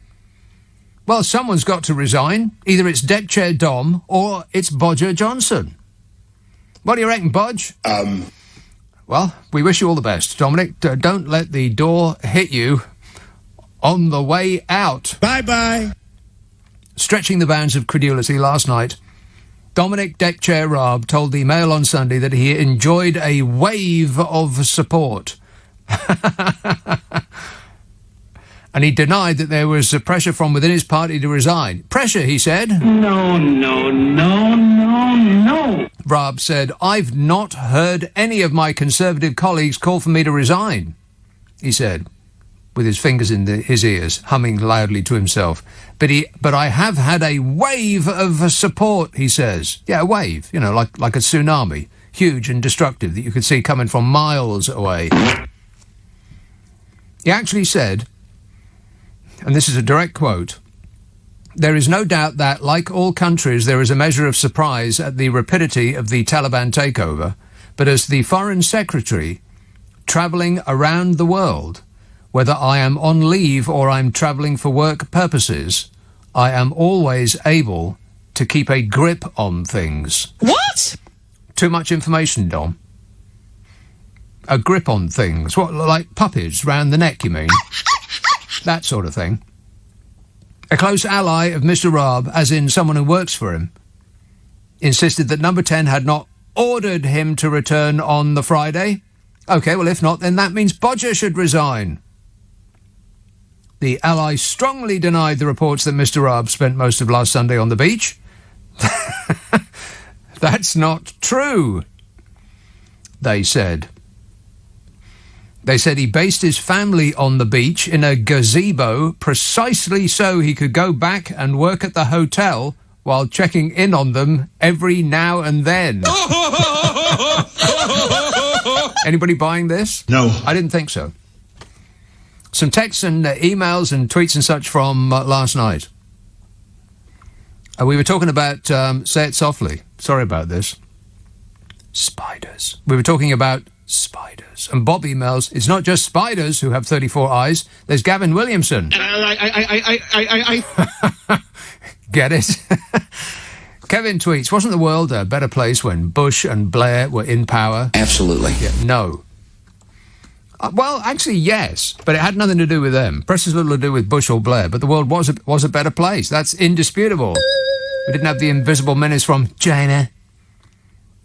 Well, someone's got to resign. Either it's Deckchair Dom or it's Bodger Johnson. What do you reckon, Bodge? Well, we wish you all the best, Dominic. Don't let the door hit you on the way out. Bye-bye. Stretching the bounds of credulity last night, Dominic Deckchair Raab told the Mail on Sunday that he enjoyed a wave of support. And he denied that there was pressure from within his party to resign. Pressure, he said. No. Raab said, I've not heard any of my Conservative colleagues call for me to resign, he said, with his fingers in his ears, humming loudly to himself. But I have had a wave of support, he says. Yeah, a wave, like a tsunami, huge and destructive that you could see coming from miles away. He actually said, and this is a direct quote, there is no doubt that, like all countries, there is a measure of surprise at the rapidity of the Taliban takeover, but as the Foreign Secretary, travelling around the world, whether I am on leave or I'm travelling for work purposes, I am always able to keep a grip on things. What? Too much information, Dom. A grip on things. What, like puppies round the neck, you mean? That sort of thing. A close ally of Mr. Raab, as in someone who works for him, insisted that Number 10 had not ordered him to return on the Friday. OK, well, if not, then that means Bodger should resign. The ally strongly denied the reports that Mr. Raab spent most of last Sunday on the beach. That's not true, they said. They said he based his family on the beach in a gazebo precisely so he could go back and work at the hotel while checking in on them every now and then. Anybody buying this? No. I didn't think so. Some texts and emails and tweets and such from last night. We were talking about, say it softly, sorry about this, spiders. We were talking about spiders. And Bob emails, it's not just spiders who have 34 eyes, there's Gavin Williamson. Get it? Kevin tweets, wasn't the world a better place when Bush and Blair were in power? Absolutely. Yeah, no. Well, actually, yes, but it had nothing to do with them. Precious little to do with Bush or Blair, but the world was a better place. That's indisputable. We didn't have the invisible menace from China.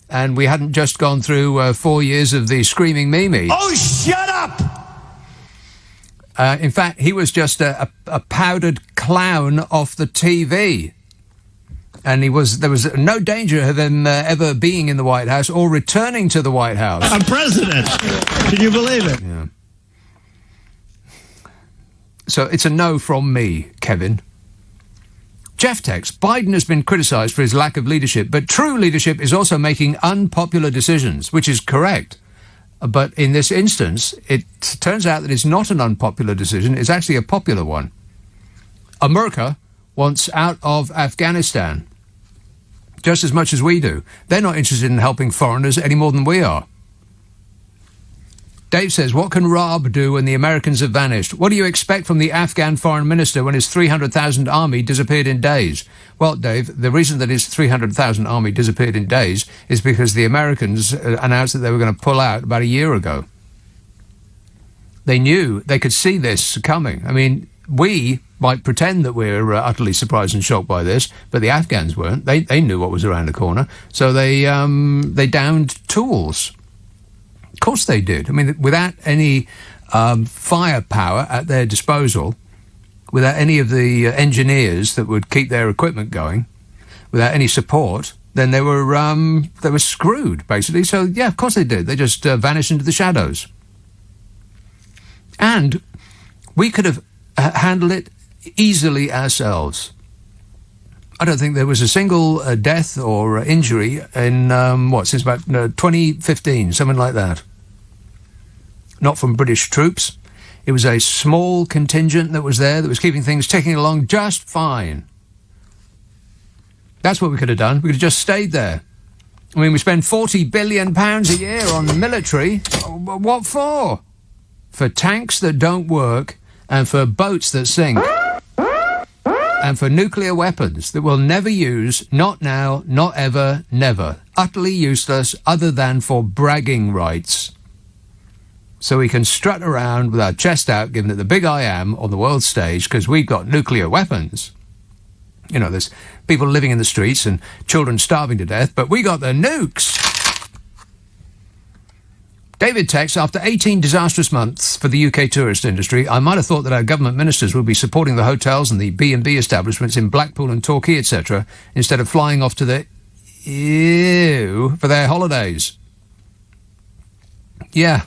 And we hadn't just gone through 4 years of the screaming Mimi. Oh, shut up! In fact, he was just a powdered clown off the TV. And there was no danger of him ever being in the White House or returning to the White House. I'm president. Can you believe it? Yeah. So it's a no from me, Kevin. Jeff texts, Biden has been criticised for his lack of leadership, but true leadership is also making unpopular decisions, which is correct. But in this instance, it turns out that it's not an unpopular decision, it's actually a popular one. America wants out of Afghanistan just as much as we do. They're not interested in helping foreigners any more than we are. Dave says, what can Raab do when the Americans have vanished? What do you expect from the Afghan foreign minister when his 300,000 army disappeared in days? Well, Dave, the reason that his 300,000 army disappeared in days is because the Americans announced that they were going to pull out about a year ago. They knew, they could see this coming. I mean, we might pretend that we're utterly surprised and shocked by this, but the Afghans weren't. They knew what was around the corner, so they downed tools. Of course they did. I mean, without any firepower at their disposal, without any of the engineers that would keep their equipment going, without any support, then they were screwed, basically. So, yeah, of course they did. They just vanished into the shadows. And we could have handled it easily ourselves. I don't think there was a single death or injury in, since about 2015, something like that. Not from British troops. It was a small contingent that was there that was keeping things ticking along just fine. That's what we could have done. We could have just stayed there. I mean, we spend £40 billion a year on military. What for? For tanks that don't work and for boats that sink. And for nuclear weapons that we'll never use, not now, not ever, never. Utterly useless other than for bragging rights. So we can strut around with our chest out, giving it the big I am on the world stage because we've got nuclear weapons. You know, there's people living in the streets and children starving to death, but we got the nukes. David texts, after 18 disastrous months for the UK tourist industry, I might have thought that our government ministers would be supporting the hotels and the B&B establishments in Blackpool and Torquay, etc., instead of flying off to the for their holidays. Yeah,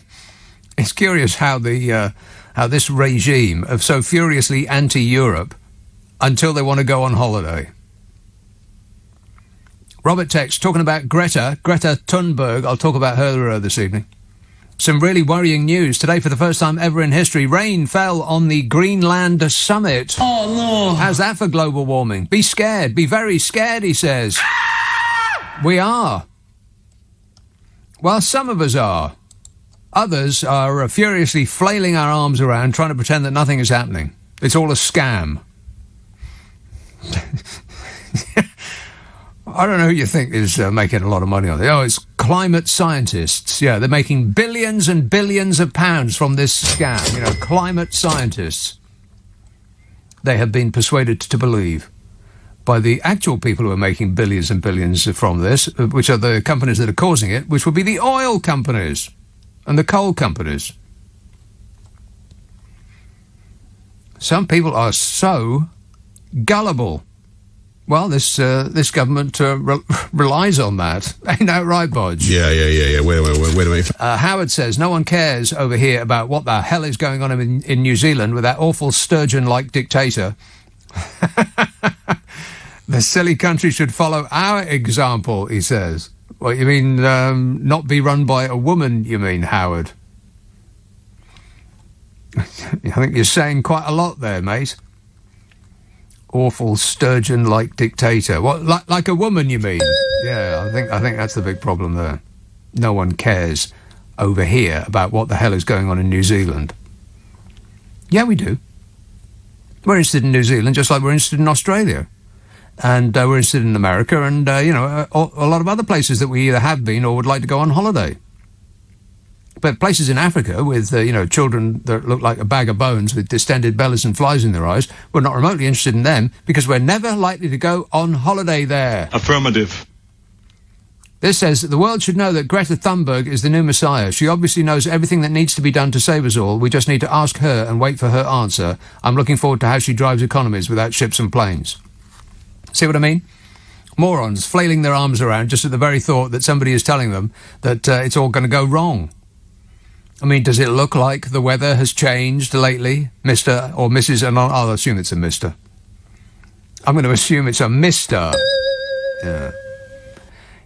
it's curious how this regime of so furiously anti-Europe until they want to go on holiday. Robert texts, talking about Greta Thunberg. I'll talk about her this evening. Some really worrying news. Today, for the first time ever in history, rain fell on the Greenland summit. Oh, no. How's that for global warming? Be scared. Be very scared, he says. We are. Well, some of us are. Others are furiously flailing our arms around, trying to pretend that nothing is happening. It's all a scam. I don't know who you think is making a lot of money on it. Oh, it's climate scientists. Yeah, they're making billions and billions of pounds from this scam. You know, climate scientists. They have been persuaded to believe by the actual people who are making billions and billions from this, which are the companies that are causing it, which would be the oil companies and the coal companies. Some people are so gullible. Well, this government relies on that. Ain't that right, Bodge? Yeah. Wait a minute. Howard says, no one cares over here about what the hell is going on in New Zealand with that awful sturgeon-like dictator. The silly country should follow our example, he says. What, you mean not be run by a woman, you mean, Howard? I think you're saying quite a lot there, mate. Awful sturgeon-like dictator. What, like a woman, you mean? Yeah, I think that's the big problem there. No one cares over here about what the hell is going on in New Zealand. Yeah, we do. We're interested in New Zealand just like we're interested in Australia. And we're interested in America and, a lot of other places that we either have been or would like to go on holiday. But places in Africa with, children that look like a bag of bones with distended bellies and flies in their eyes, we're not remotely interested in them because we're never likely to go on holiday there. Affirmative. This says that the world should know that Greta Thunberg is the new messiah. She obviously knows everything that needs to be done to save us all. We just need to ask her and wait for her answer. I'm looking forward to how she drives economies without ships and planes. See what I mean? Morons flailing their arms around just at the very thought that somebody is telling them that it's all going to go wrong. I mean, does it look like the weather has changed lately, Mr. or Mrs. and I'll assume it's a Mr. I'm going to assume it's a Mr. Yeah.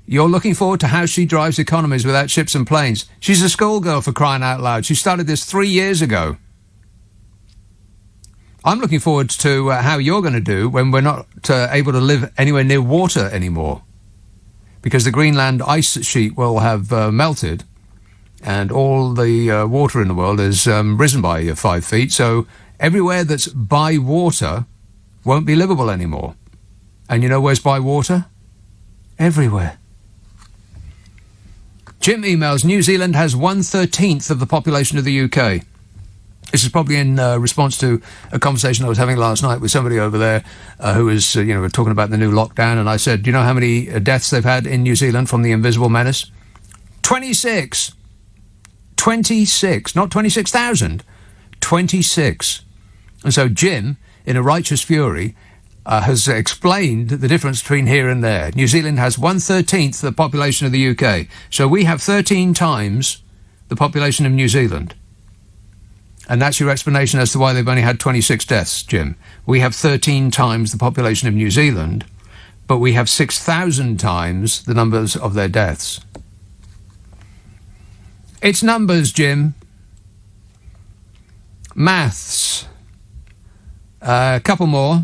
You're looking forward to how she drives economies without ships and planes. She's a schoolgirl, for crying out loud. She started this 3 years ago. I'm looking forward to how you're going to do when we're not able to live anywhere near water anymore. Because the Greenland ice sheet will have melted and all the water in the world has risen by 5 feet. So everywhere that's by water won't be livable anymore. And you know where's by water? Everywhere. Jim emails, New Zealand has 1/13 of the population of the UK. This is probably in response to a conversation I was having last night with somebody over there who was, talking about the new lockdown. And I said, do you know how many deaths they've had in New Zealand from the invisible menace? 26. 26. Not 26,000. 26. And so Jim, in a righteous fury, has explained the difference between here and there. New Zealand has 1/13 the population of the UK. So we have 13 times the population of New Zealand. And that's your explanation as to why they've only had 26 deaths, Jim. We have 13 times the population of New Zealand, but we have 6,000 times the numbers of their deaths. It's numbers, Jim. Maths. A couple more.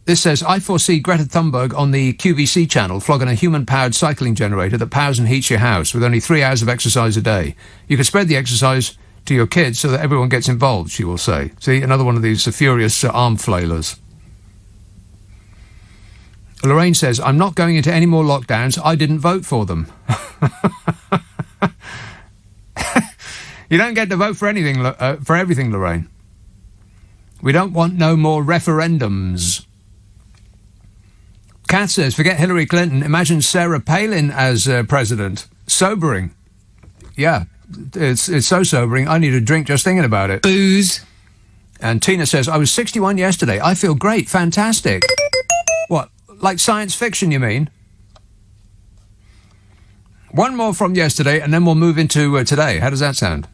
This says, I foresee Greta Thunberg on the QVC channel flogging a human-powered cycling generator that powers and heats your house with only 3 hours of exercise a day. You could spread the exercise to your kids so that everyone gets involved, she will say. See, another one of these furious arm flailers. Lorraine says, I'm not going into any more lockdowns. I didn't vote for them. You don't get to vote for anything, for everything, Lorraine. We don't want no more referendums. Kath says, forget Hillary Clinton. Imagine Sarah Palin as president. Sobering. Yeah, it's so sobering. I need a drink just thinking about it. Booze. And Tina says, I was 61 yesterday. I feel great. Fantastic. What, like science fiction, you mean? One more from yesterday, and then we'll move into today. How does that sound?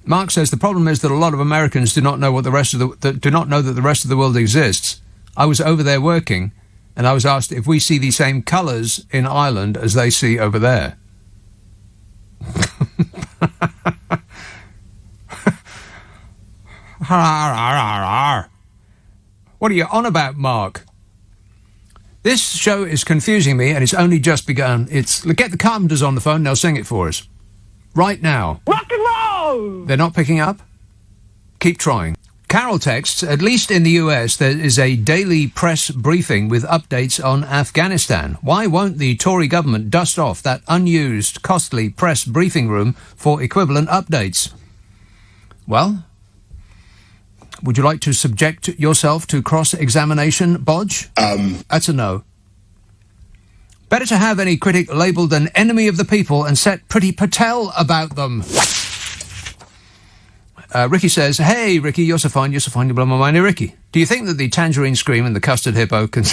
Mark says, the problem is that a lot of Americans do not know what do not know that the rest of the world exists. I was over there working, and I was asked if we see the same colours in Ireland as they see over there. What are you on about, Mark? This show is confusing me, and it's only just begun. Get the Carpenters on the phone, they'll sing it for us. Right now. Rock and roll! They're not picking up? Keep trying. Carol texts, at least in the US, there is a daily press briefing with updates on Afghanistan. Why won't the Tory government dust off that unused, costly press briefing room for equivalent updates? Well, would you like to subject yourself to cross-examination, Bodge? That's a no. Better to have any critic labelled an enemy of the people and set Priti Patel about them. Ricky says, hey, Ricky, you're so fine, you blow my mind. Hey, Ricky, do you think that the tangerine scream and the custard hippo can...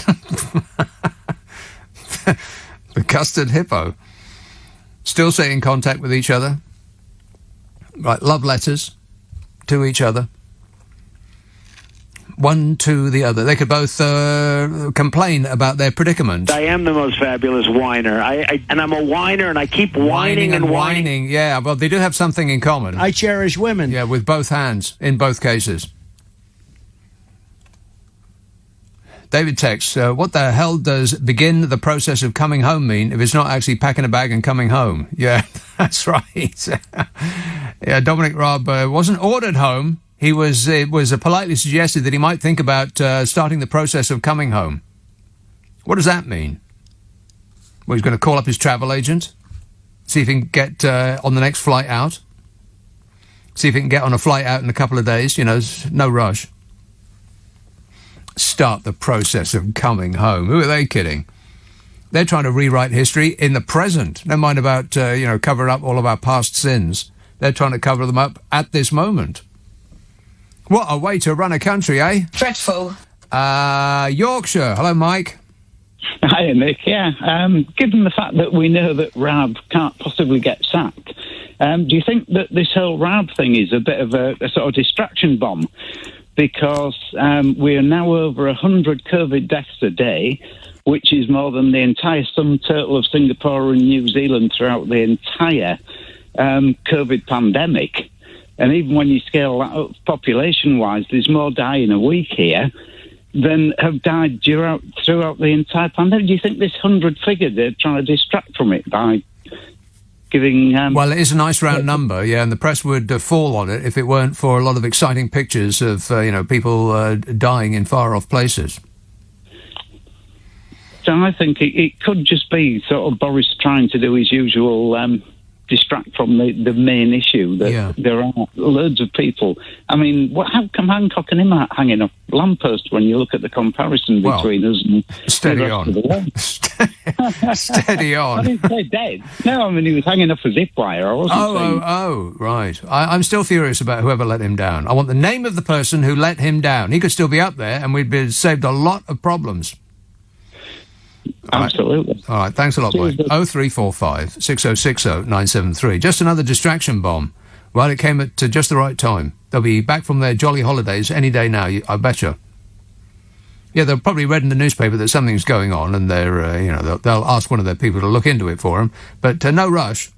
the custard hippo still stay in contact with each other? Right, love letters to each other. one to the other. They could both complain about their predicament. I am the most fabulous whiner. And I'm a whiner, and I keep whining and whining. Yeah, well, they do have something in common. I cherish women. Yeah, with both hands, in both cases. David texts, what the hell does begin the process of coming home mean if it's not actually packing a bag and coming home? Yeah, that's right. Yeah, Dominic Raab wasn't ordered home. It was politely suggested that he might think about starting the process of coming home. What does that mean? Well, he's going to call up his travel agent, see if he can get on the next flight out, see if he can get on a flight out in a couple of days. You know, there's no rush. Start the process of coming home. Who are they kidding? They're trying to rewrite history in the present. Never mind about, covering up all of our past sins. They're trying to cover them up at this moment. What a way to run a country, eh? Dreadful. Yorkshire. Hello, Mike. Hi, Nick. Yeah. Given the fact that we know that Raab can't possibly get sacked, do you think that this whole Raab thing is a bit of a sort of distraction bomb? Because we are now over 100 COVID deaths a day, which is more than the entire sum total of Singapore and New Zealand throughout the entire COVID pandemic. And even when you scale that up population-wise, there's more dying a week here than have died throughout the entire pandemic. Do you think this 100 figure, they're trying to distract from it by giving... well, it is a nice round number, yeah, and the press would fall on it if it weren't for a lot of exciting pictures of, people dying in far-off places. So I think it could just be sort of Boris trying to do his usual distract from the main issue, that there are loads of people. I mean, how come Hancock and him are hanging off lampposts when you look at the comparison between us and steady the rest on. of the world? Steady on. I didn't say dead. No, I mean, he was hanging off a zip wire. I wasn't saying... Oh, right. I'm still furious about whoever let him down. I want the name of the person who let him down. He could still be up there, and we'd be saved a lot of problems. Absolutely. All right, thanks a lot, boy. 0345 6060 973. Just another distraction bomb. Well, it came at just the right time. They'll be back from their jolly holidays any day now, I betcha. Yeah, they'll probably read in the newspaper that something's going on, and they'll ask one of their people to look into it for them. But no rush.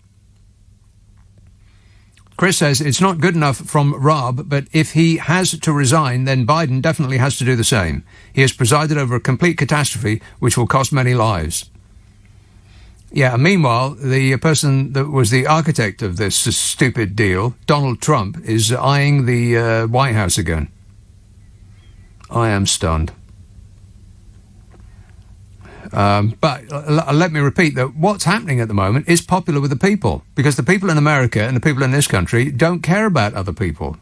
Chris says it's not good enough from Raab, but if he has to resign, then Biden definitely has to do the same. He has presided over a complete catastrophe which will cost many lives. Yeah, and meanwhile, the person that was the architect of this stupid deal, Donald Trump, is eyeing the White House again. I am stunned. But let me repeat that what's happening at the moment is popular with the people, because the people in America and the people in this country don't care about other people.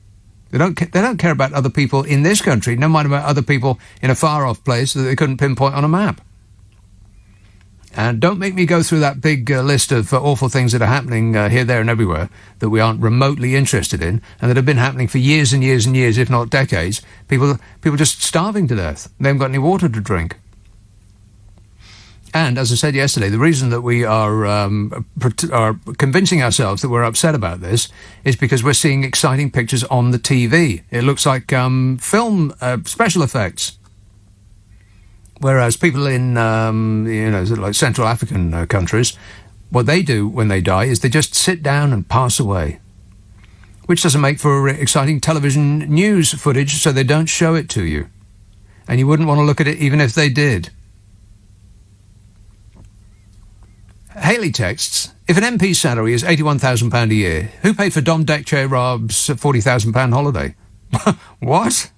They don't care about other people in this country, no matter about other people in a far-off place that they couldn't pinpoint on a map. And don't make me go through that big list of awful things that are happening here, there and everywhere that we aren't remotely interested in, and that have been happening for years and years and years, if not decades. People just starving to death. They haven't got any water to drink. And, as I said yesterday, the reason that we are convincing ourselves that we're upset about this is because we're seeing exciting pictures on the TV. It looks like film special effects. Whereas people in, like Central African countries, what they do when they die is they just sit down and pass away, which doesn't make for exciting television news footage, so they don't show it to you. And you wouldn't want to look at it even if they did. Haley texts, if an MP's salary is £81,000 a year, who paid for Dom Raab's £40,000 holiday? What?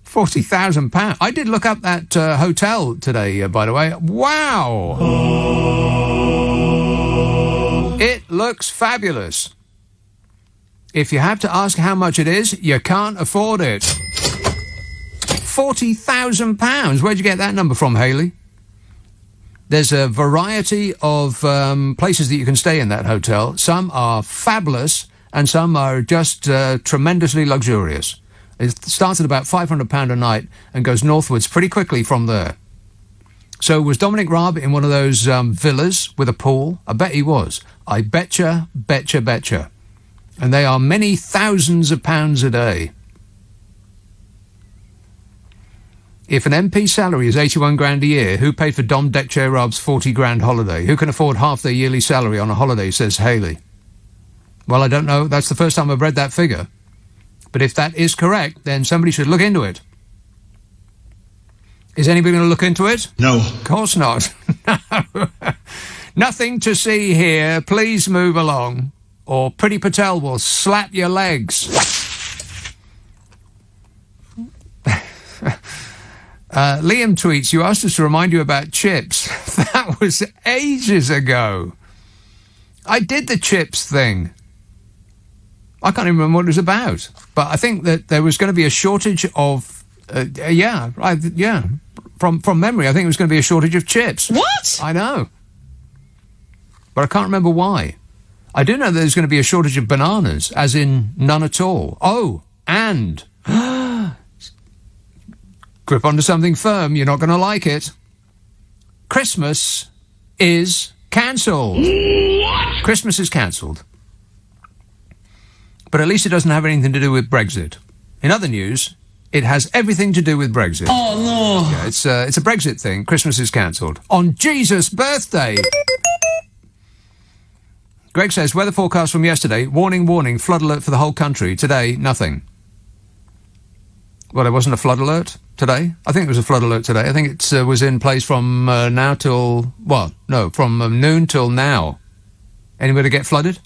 £40,000? I did look up that hotel today, by the way. Wow! It looks fabulous. If you have to ask how much it is, you can't afford it. £40,000. Where'd you get that number from, Haley? There's a variety of places that you can stay in that hotel. Some are fabulous, and some are just tremendously luxurious. It starts at about £500 a night and goes northwards pretty quickly from there. So was Dominic Raab in one of those villas with a pool? I bet he was. I betcha. And they are many thousands of pounds a day. If an MP salary is 81 grand a year, who paid for Dom Dekcherab's 40 grand holiday? Who can afford half their yearly salary on a holiday, says Haley. Well, I don't know. That's the first time I've read that figure. But if that is correct, then somebody should look into it. Is anybody going to look into it? No. Of course not. No. Nothing to see here. Please move along, or Priti Patel will slap your legs. Liam tweets, you asked us to remind you about chips. That was ages ago. I did the chips thing. I can't even remember what it was about. But I think that there was going to be a shortage of... From memory, I think it was going to be a shortage of chips. What? I know. But I can't remember why. I do know there's going to be a shortage of bananas, as in none at all. Oh, and... grip onto something firm, you're not going to like it. Christmas is cancelled. What? Christmas is cancelled. But at least it doesn't have anything to do with Brexit. In other news, it has everything to do with Brexit. Oh, no. Yeah, it's a Brexit thing. Christmas is cancelled. On Jesus' birthday. Greg says, weather forecast from yesterday. Warning, warning, flood alert for the whole country. Today, nothing. Well, there wasn't a flood alert today. I think it was a flood alert today. I think it was in place from now till... Well, no, from noon till now. Anybody get flooded?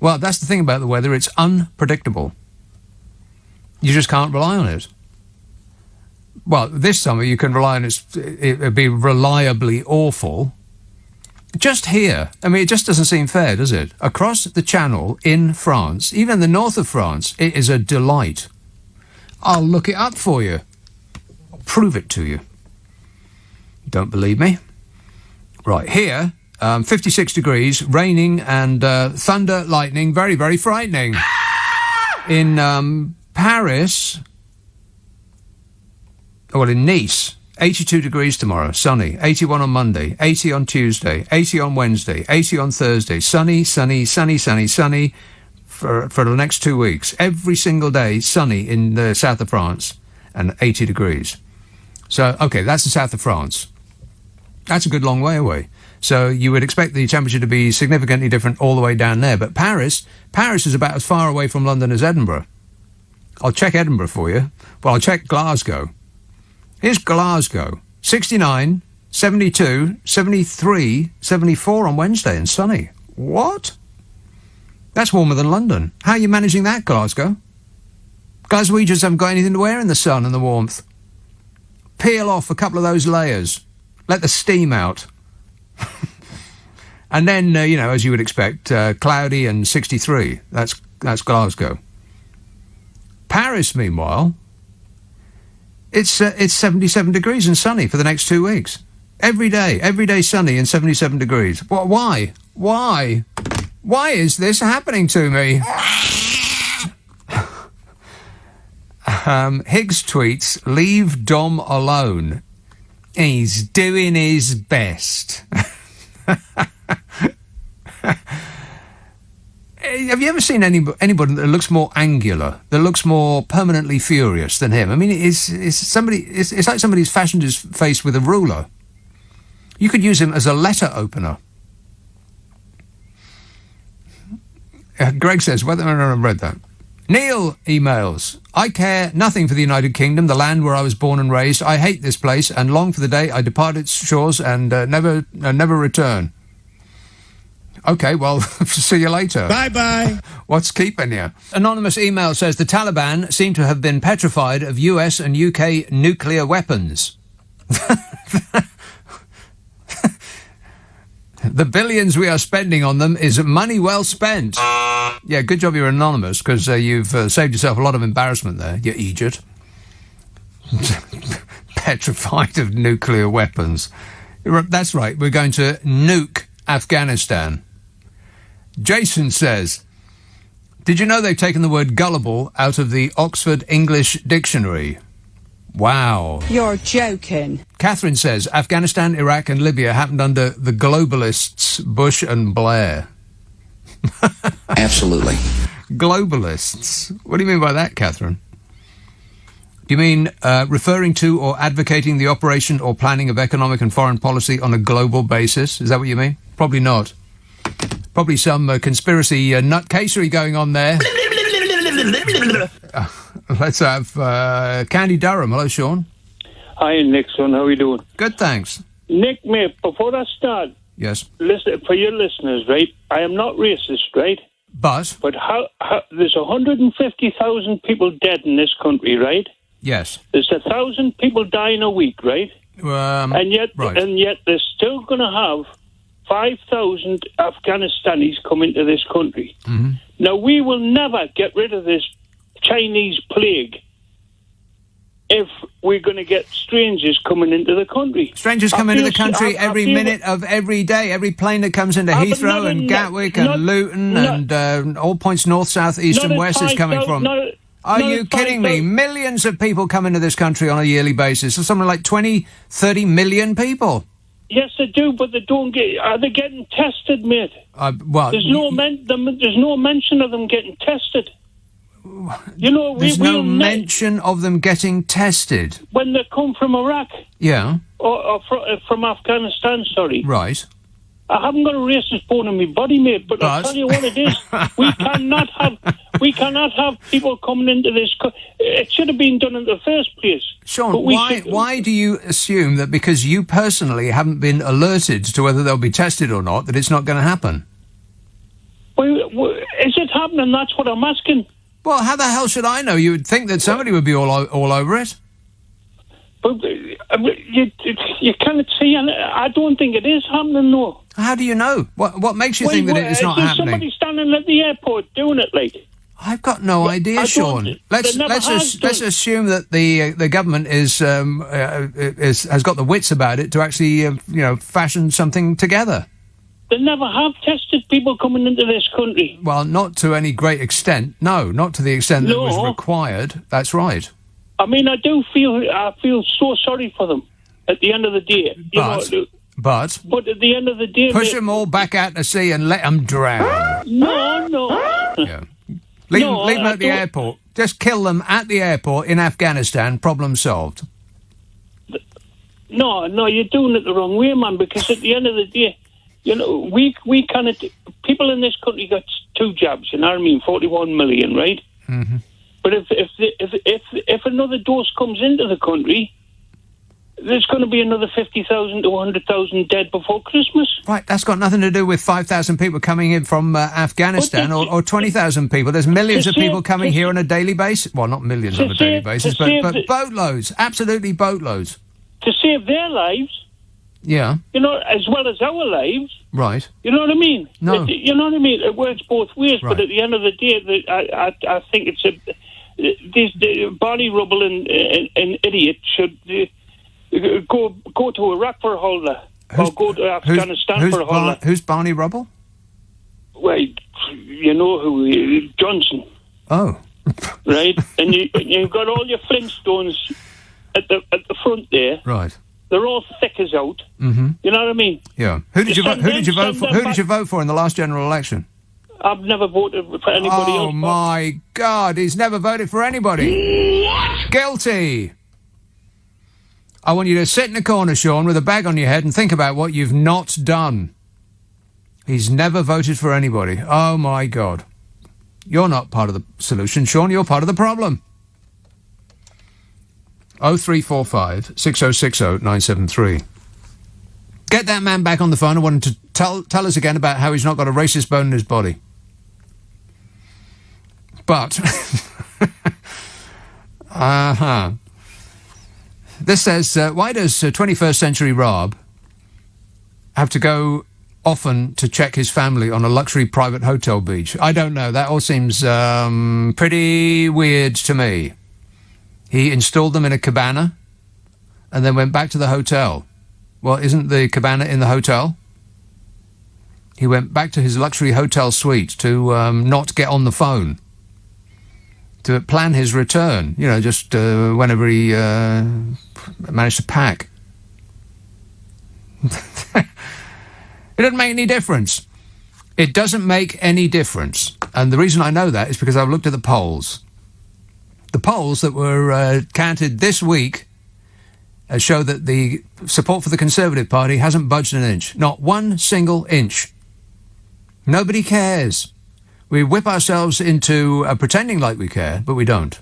Well, that's the thing about the weather. It's unpredictable. You just can't rely on it. Well, this summer you can rely on it. It'd be reliably awful. Just here, I mean, it just doesn't seem fair, does it? Across the channel in France, even the north of France, it is a delight. I'll look it up for you. I'll prove it to you. Don't believe me? Right, here, 56 degrees, raining and thunder, lightning, very, very frightening. In Paris, well, in Nice, 82 degrees tomorrow, sunny, 81 on Monday, 80 on Tuesday, 80 on Wednesday, 80 on Thursday, sunny, sunny, sunny, sunny, sunny, for the next 2 weeks. Every single day, sunny in the south of France and 80 degrees. So, okay, that's the south of France. That's a good long way away. So you would expect the temperature to be significantly different all the way down there. But Paris is about as far away from London as Edinburgh. I'll check Edinburgh for you. Well, I'll check Glasgow. Here's Glasgow. 69, 72, 73, 74 on Wednesday and sunny. What? That's warmer than London. How are you managing that, Glasgow? Glaswegians haven't got anything to wear in the sun and the warmth. Peel off a couple of those layers. Let the steam out. And then, as you would expect, cloudy and 63. That's Glasgow. Paris, meanwhile, it's 77 degrees and sunny for the next 2 weeks. Every day sunny and 77 degrees. Why? Why is this happening to me? Higgs tweets, leave Dom alone. He's doing his best. Have you ever seen anybody that looks more angular, that looks more permanently furious than him? I mean, it's like somebody's fashioned his face with a ruler. You could use him as a letter opener. Greg says, whether or not I've read that. Neil emails, I care nothing for the United Kingdom, the land where I was born and raised. I hate this place and long for the day I depart its shores and never return. Okay, well, see you later. Bye-bye. What's keeping you? Anonymous email says the Taliban seem to have been petrified of US and UK nuclear weapons. The billions we are spending on them is money well spent. Yeah, good job you're anonymous, because you've saved yourself a lot of embarrassment there, you idiot. Petrified of nuclear weapons. That's right, we're going to nuke Afghanistan. Jason says, did you know they've taken the word gullible out of the Oxford English Dictionary? Wow. You're joking. Catherine says, Afghanistan, Iraq and Libya happened under the globalists, Bush and Blair. Absolutely. Globalists. What do you mean by that, Catherine? Do you mean referring to or advocating the operation or planning of economic and foreign policy on a global basis? Is that what you mean? Probably not. Probably some conspiracy nutcasery going on there. Let's have Candy Durham. Hello, Sean. Hi, Nixon. How are you doing? Good, thanks. Nick, mate, before I start, yes, listen, for your listeners, right, I am not racist, right? But how there's 150,000 people dead in this country, right? Yes. There's 1,000 people dying a week, right? And yet they're still going to have 5,000 Afghanistan come into this country. Mm-hmm. Now, we will never get rid of this Chinese plague if we're going to get strangers coming into the country. Strangers come into the country every minute of every day. Every plane that comes into Heathrow and Gatwick and Luton and all points north, south, east and west is coming from... Are you kidding me? Millions of people come into this country on a yearly basis. So something like 20, 30 million people. Yes, they do, but they don't get... Are they getting tested, mate? Well, there's no mention of them getting tested. You know, there's no mention of them getting tested. When they come from Iraq. Yeah. Or from Afghanistan, sorry. Right. I haven't got a racist bone in my body, mate, but I'll tell you what it is. We cannot have people coming into this... It should have been done in the first place. Sean, why do you assume that because you personally haven't been alerted to whether they'll be tested or not, that it's not going to happen? Well, is it happening? That's what I'm asking. Well, how the hell should I know? You would think that somebody would be all over it. But you cannot see, and I don't think it is happening, no. How do you know? What makes you think that it's not happening? Somebody standing at the airport doing it, like. I've got no idea, Sean. Let's assume that the government has got the wits about it to actually fashion something together. They never have tested people coming into this country. Well, not to any great extent. No, not to the extent that was required. That's right. I mean, I feel so sorry for them at the end of the day. But at the end of the day... Push them all back out to sea and let them drown. No. Yeah. Leave them at the airport. Just kill them at the airport in Afghanistan. Problem solved. No, you're doing it the wrong way, man, because at the end of the day... You know, we cannot... People in this country got 2 jabs, you know what I mean? 41 million, right? Mm-hmm. But if another dose comes into the country, there's going to be another 50,000 to 100,000 dead before Christmas. Right, that's got nothing to do with 5,000 people coming in from Afghanistan or 20,000 people. There's millions of people coming here on a daily basis. Well, not millions on a daily basis, but boatloads, absolutely boatloads. To save their lives... Yeah. You know, as well as our lives. Right. You know what I mean? No. You know what I mean? It works both ways, right. But at the end of the day, I think it's these Barney Rubble and idiot should go to Iraq for a holiday or go to Afghanistan for a holiday. Who's Barney Rubble? Well, you know who, Johnson. Oh. Right? And you've got all your Flintstones at the front there. Right. They're all thick as out. Mm-hmm. You know what I mean? Yeah. Who did you vote for in the last general election? I've never voted for anybody else. Oh my God! He's never voted for anybody. What? Guilty. I want you to sit in a corner, Sean, with a bag on your head and think about what you've not done. He's never voted for anybody. Oh my God! You're not part of the solution, Sean. You're part of the problem. 0345 6060 973. Get that man back on the phone. I want him to tell us again about how he's not got a racist bone in his body. But, This says, why does 21st century Rob have to go often to check his family on a luxury private hotel beach? I don't know. That all seems pretty weird to me. He installed them in a cabana and then went back to the hotel. Well, isn't the cabana in the hotel? He went back to his luxury hotel suite to not get on the phone, to plan his return, just whenever he managed to pack. It doesn't make any difference. It doesn't make any difference. And the reason I know that is because I've looked at the polls. The polls that were counted this week show that the support for the Conservative Party hasn't budged an inch. Not one single inch. Nobody cares. We whip ourselves into pretending like we care, but we don't.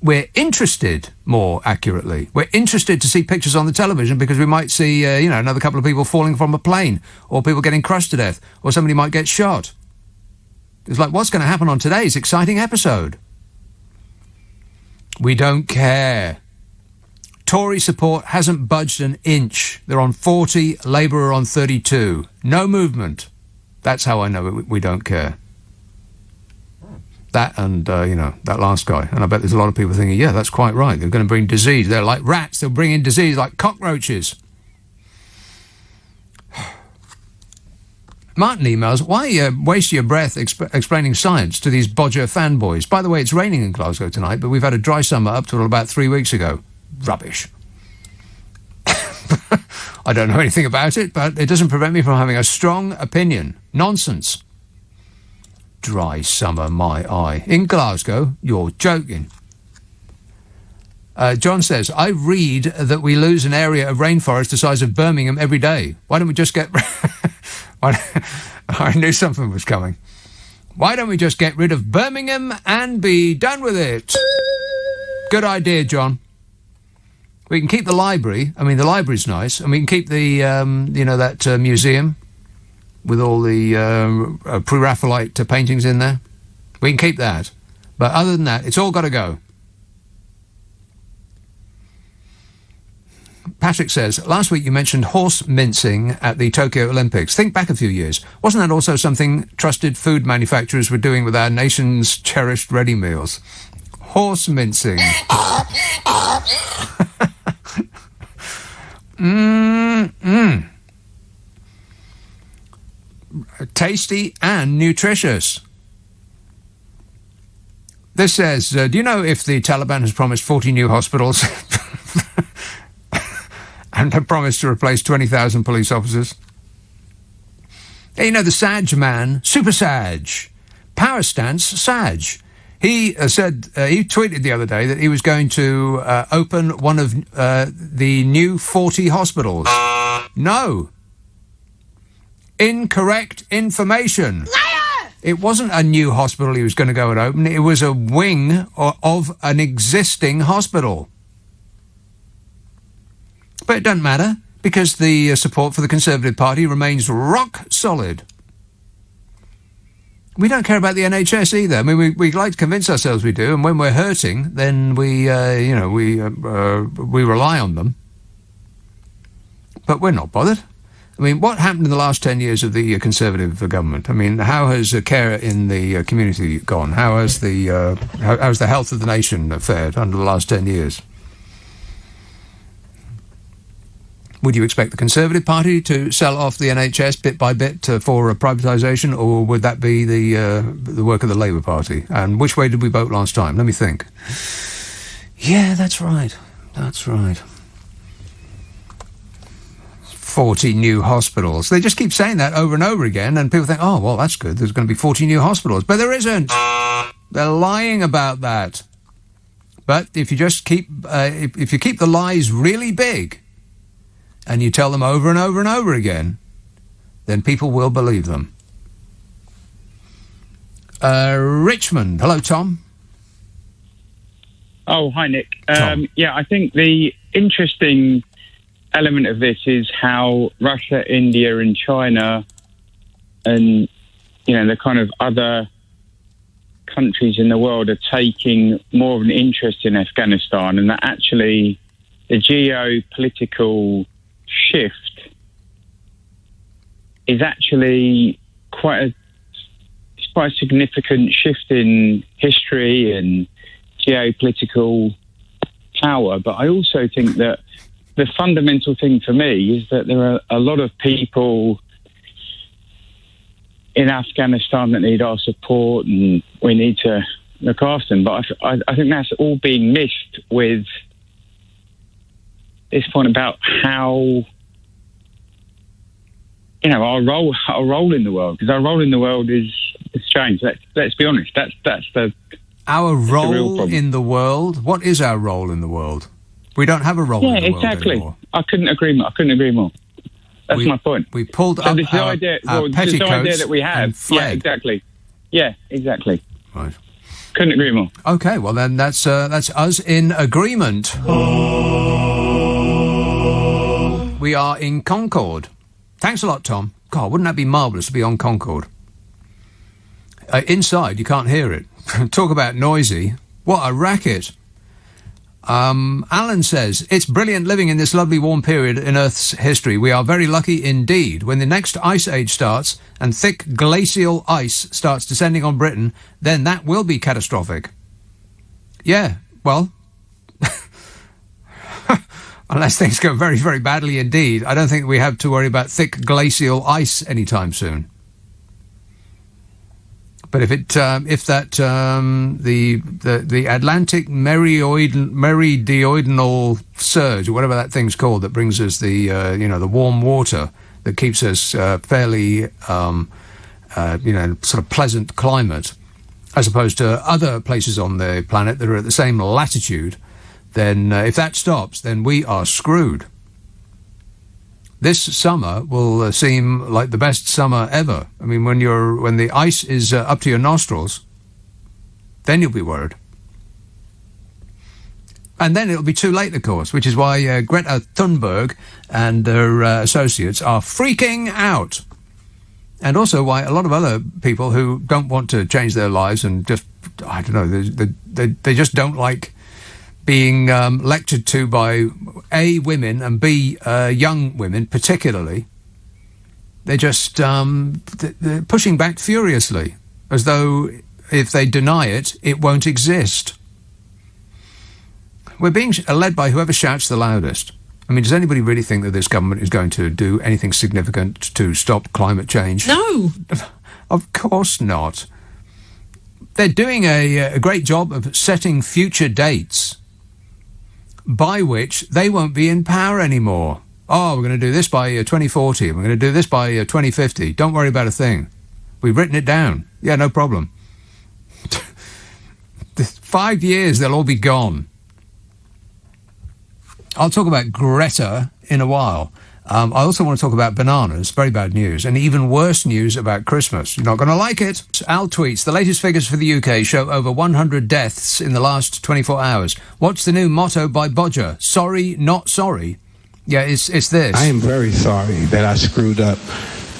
We're interested, more accurately. We're interested to see pictures on the television because we might see, another couple of people falling from a plane, or people getting crushed to death, or somebody might get shot. It's like, what's going to happen on today's exciting episode? We don't care. Tory support hasn't budged an inch. They're on 40, Labour are on 32. No movement. That's how I know we don't care. That and, that last guy. And I bet there's a lot of people thinking, yeah, that's quite right. They're going to bring disease. They're like rats. They'll bring in disease like cockroaches. Martin emails, why waste your breath explaining science to these bodger fanboys? By the way, it's raining in Glasgow tonight, but we've had a dry summer up till about 3 weeks ago. Rubbish. I don't know anything about it, but it doesn't prevent me from having a strong opinion. Nonsense. Dry summer, my eye. In Glasgow, you're joking. John says, I read that we lose an area of rainforest the size of Birmingham every day. Why don't we just get... I knew something was coming. Why don't we just get rid of Birmingham and be done with it? Good idea, John. We can keep the library. I mean, the library's nice. And we can keep the, that museum with all the Pre-Raphaelite paintings in there. We can keep that. But other than that, it's all got to go. Patrick says, last week you mentioned horse mincing at the Tokyo Olympics. Think back a few years. Wasn't that also something trusted food manufacturers were doing with our nation's cherished ready meals? Horse mincing. Tasty and nutritious. This says, do you know if the Taliban has promised 40 new hospitals and have promised to replace 20,000 police officers? Yeah, you know, the Saj man, Super Saj, power stance Saj. He said, he tweeted the other day that he was going to open one of the new 40 hospitals. No. Incorrect information. Liar! It wasn't a new hospital he was going to go and open. It was a wing of an existing hospital. But it doesn't matter, because the support for the Conservative Party remains rock solid. We don't care about the NHS either. I mean, we like to convince ourselves we do, and when we're hurting, then we rely on them. But we're not bothered. I mean, what happened in the last 10 years of the Conservative government? I mean, how has care in the community gone? How has the health of the nation fared under the last 10 years? Would you expect the Conservative Party to sell off the NHS bit by bit for privatisation, or would that be the work of the Labour Party? And which way did we vote last time? Let me think. Yeah, that's right. That's right. 40 new hospitals. They just keep saying that over and over again, and people think, oh, well, that's good. There's going to be 40 new hospitals. But there isn't. They're lying about that. But if you just keep if you keep the lies really big, and you tell them over and over and over again, then people will believe them. Richmond. Hello, Tom. Oh, hi, Nick. Yeah, I think the interesting element of this is how Russia, India and China and, the kind of other countries in the world are taking more of an interest in Afghanistan, and that actually the geopolitical shift is actually quite a significant shift in history and geopolitical power. But I also think that the fundamental thing for me is that there are a lot of people in Afghanistan that need our support, and we need to look after them. But I think that's all being missed with this point about how, our role in the world, because our role in the world is strange. Let's be honest. That's the Our real role problem. in the world? What is our role in the world? We don't have a role in the world anymore. I couldn't agree more. That's my point. We pulled so up this our idea, petticoats this idea that we have. and fled. Yeah, exactly. Right. Couldn't agree more. Okay, well then that's us in agreement. We are in Concord. Thanks a lot, Tom. God, wouldn't that be marvellous to be on Concord? Inside, you can't hear it. Talk about noisy. What a racket. Alan says, it's brilliant living in this lovely warm period in Earth's history. We are very lucky indeed. When the next ice age starts and thick glacial ice starts descending on Britain, then that will be catastrophic. Yeah, well, unless things go very, very badly indeed, I don't think we have to worry about thick glacial ice anytime soon. But if the Atlantic meridional surge, or whatever that thing's called, that brings us the warm water that keeps us fairly sort of pleasant climate, as opposed to other places on the planet that are at the same latitude, then if that stops, then we are screwed. This summer will seem like the best summer ever. I mean, when the ice is up to your nostrils, then you'll be worried. And then it'll be too late, of course, which is why Greta Thunberg and her associates are freaking out. And also why a lot of other people who don't want to change their lives and just, I don't know, they just don't like being lectured to by A, women, and B, young women particularly. They're just they're pushing back furiously, as though if they deny it, it won't exist. We're being led by whoever shouts the loudest. I mean, does anybody really think that this government is going to do anything significant to stop climate change? No. Of course not. They're doing a great job of setting future dates by which they won't be in power anymore. Oh, we're going to do this by 2040. We're going to do this by 2050. Don't worry about a thing. We've written it down. Yeah, no problem. 5 years, they'll all be gone. I'll talk about Greta in a while. I also want to talk about bananas, very bad news, and even worse news about Christmas. You're not going to like it. Al tweets, the latest figures for the UK show over 100 deaths in the last 24 hours. What's the new motto by Bodger? Sorry, not sorry. Yeah, it's this. I am very sorry that I screwed up.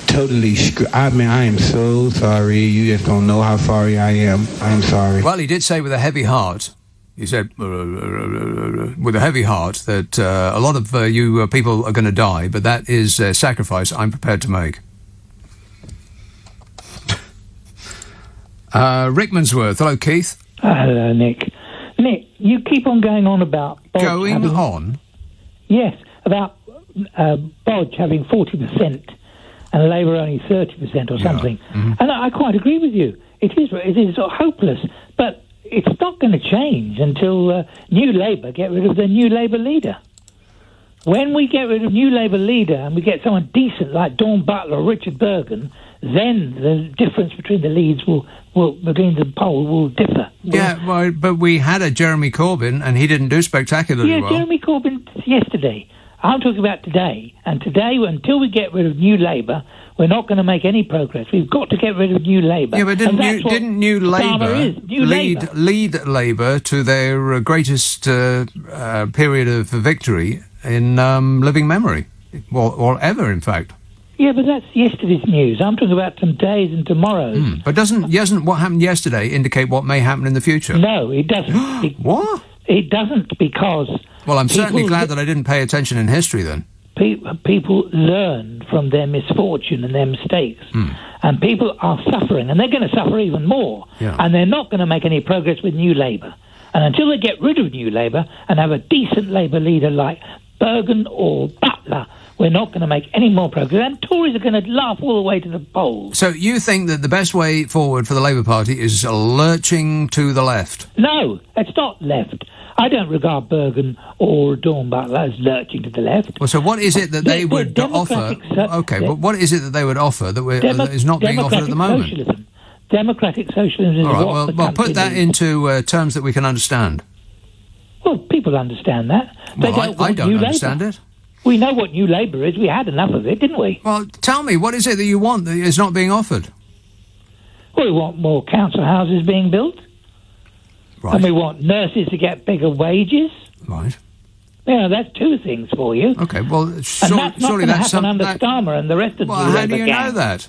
Totally I mean, I am so sorry. You just don't know how sorry I am. I'm sorry. Well, he did say with a heavy heart, he said, with a heavy heart, that a lot of you people are going to die, but that is a sacrifice I'm prepared to make. Rickmansworth. Hello, Keith. Hello, Nick. Nick, you keep on going on about... Bodge on? Yes, about Bodge having 40% and Labour only 30% or something. Mm-hmm. And I quite agree with you. It is hopeless, but... it's not going to change until New Labour get rid of the New Labour leader. When we get rid of New Labour leader and we get someone decent like Dawn Butler or Richard Bergen, then the difference between the leads between the poll will differ. Yeah, well, but we had a Jeremy Corbyn and he didn't do spectacularly well. Yeah, Jeremy Corbyn yesterday. I'm talking about today. And today, until we get rid of New Labour, we're not going to make any progress. We've got to get rid of New Labour. Yeah, but didn't New Labour lead Labour to their greatest period of victory in living memory, or ever, in fact? Yeah, but that's yesterday's news. I'm talking about some days and tomorrow's. But doesn't what happened yesterday indicate what may happen in the future? No, it doesn't. What? It doesn't, because... Well, I'm certainly glad that I didn't pay attention in history then. People learn from their misfortune and their mistakes. And people are suffering, and they're going to suffer even more. Yeah. And they're not going to make any progress with New Labour. And until they get rid of New Labour and have a decent Labour leader like Bergen or Butler, we're not going to make any more progress. And Tories are going to laugh all the way to the polls. So you think that the best way forward for the Labour Party is lurching to the left? No, it's not left. I don't regard Bergen or Dawn Butler as lurching to the left. Well, so what is it that they would offer? Okay, but what is it that they would offer that is not being offered at the moment? Socialism. Democratic socialism is All right, what the well, country put that needs. into terms that we can understand. Well, people understand that. They Well, I don't understand it. We know what New Labour is. We had enough of it, didn't we? Well, tell me, what is it that you want that is not being offered? Well, we want more council houses being built. Right. And we want nurses to get bigger wages. Right. Yeah, that's two things for you. Okay, well, And that's not surely going to that's happen under Starmer and the rest of the Well, New how Labour do you gang. know that?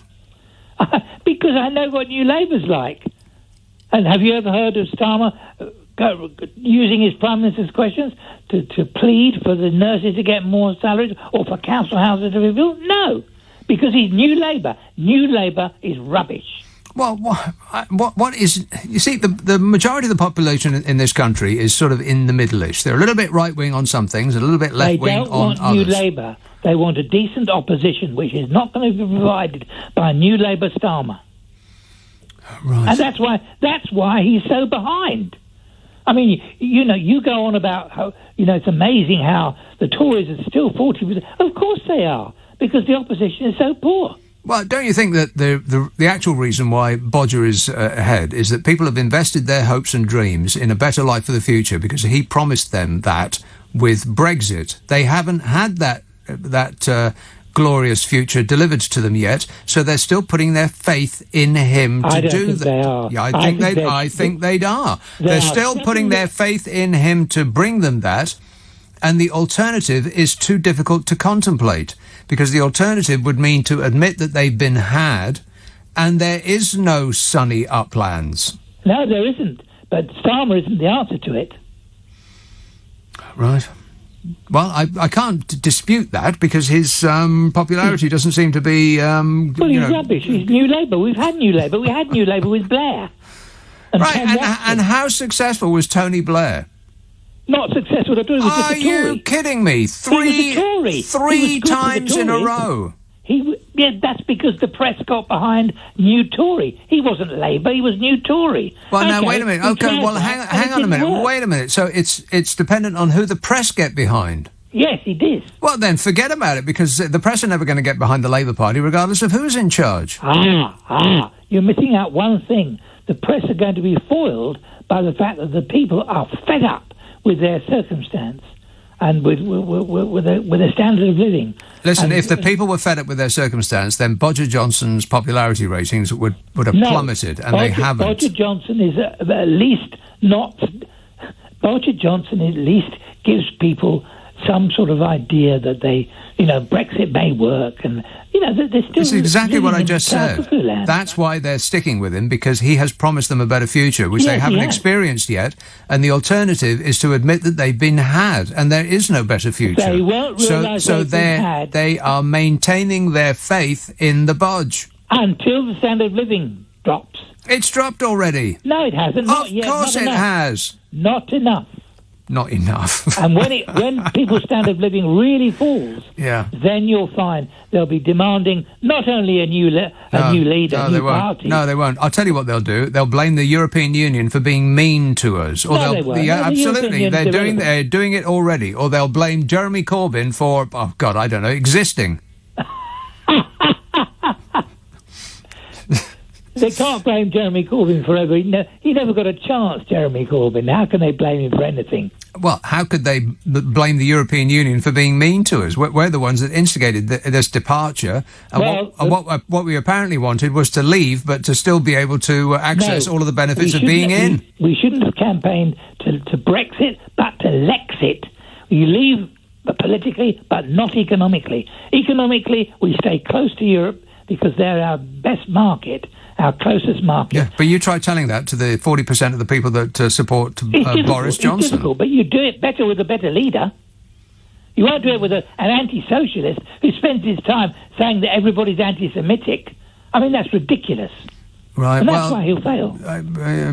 Because I know what New Labour's like. And have you ever heard of Starmer using his Prime Minister's questions to plead for the nurses to get more salaries or for council houses to be built? No, because he's New Labour. New Labour is rubbish. Well, what is... You see, the majority of the population in this country is sort of in the middle-ish. They're a little bit right-wing on some things, a little bit left-wing on They don't want others. New Labour. They want a decent opposition, which is not going to be provided by New Labour Starmer. Right. And that's why he's so behind. I mean, you go on about how, it's amazing how the Tories are still 40%. Of course they are, because the opposition is so poor. Well, don't you think that the actual reason why Bodger is ahead is that people have invested their hopes and dreams in a better life for the future because he promised them that with Brexit. They haven't had that glorious future delivered to them yet, so they're still putting their faith in him to do that. They are. Yeah, I think they are. They're still putting their faith in him to bring them that, and the alternative is too difficult to contemplate, because the alternative would mean to admit that they've been had, and there is no sunny uplands. No, there isn't. But Starmer isn't the answer to it. Right. Well, I can't dispute that because his popularity doesn't seem to be... well, he's rubbish. He's New Labour. We've had New Labour. We had New Labour with Blair. Right, and how successful was Tony Blair? Not successful at all. He was just a Tory. Are you kidding me? Three times in a row. That's because the press got behind New Tory. He wasn't Labour, he was New Tory. Well, now, wait a minute. Okay, well, hang on a minute. Wait a minute. So it's dependent on who the press get behind. Yes, he did. Well, then forget about it, because the press are never going to get behind the Labour Party, regardless of who's in charge. You're missing out one thing. The press are going to be foiled by the fact that the people are fed up with their circumstance and with their standard of living. Listen, if the people were fed up with their circumstance, then Bodger Johnson's popularity ratings would have plummeted, and they haven't. Bodger Johnson is at least not... Bodger Johnson at least gives people some sort of idea that they, Brexit may work, and, they're still... That's exactly what I living in just said. Land. That's why they're sticking with him, because he has promised them a better future, which they haven't experienced yet, and the alternative is to admit that they've been had, and there is no better future. They won't realise they've been had. They are maintaining their faith in the budge. Until the standard of living drops. It's dropped already. No, it hasn't. Not yet. Of course it has. Not enough. Not enough. And when people's standard of living really falls, then you'll find they'll be demanding not only a new leader, a new party. No, they won't. I'll tell you what they'll do. They'll blame the European Union for being mean to us. Or No, they won't. No, the absolutely. European They're doing it already. Or they'll blame Jeremy Corbyn for, I don't know, existing. They can't blame Jeremy Corbyn forever. He never got a chance, Jeremy Corbyn. How can they blame him for anything? Well, how could they blame the European Union for being mean to us? We're the ones that instigated this departure. And what we apparently wanted was to leave, but to still be able to access all of the benefits of being in. We shouldn't have campaigned to Brexit, but to Lexit. You leave politically, but not economically. Economically, we stay close to Europe because they're our best market, our closest market. Yeah, but you try telling that to the 40% of the people that support Boris Johnson. It's difficult, but you do it better with a better leader. You won't do it with an anti-socialist who spends his time saying that everybody's anti-Semitic. I mean, that's ridiculous. Right, and that's why he'll fail.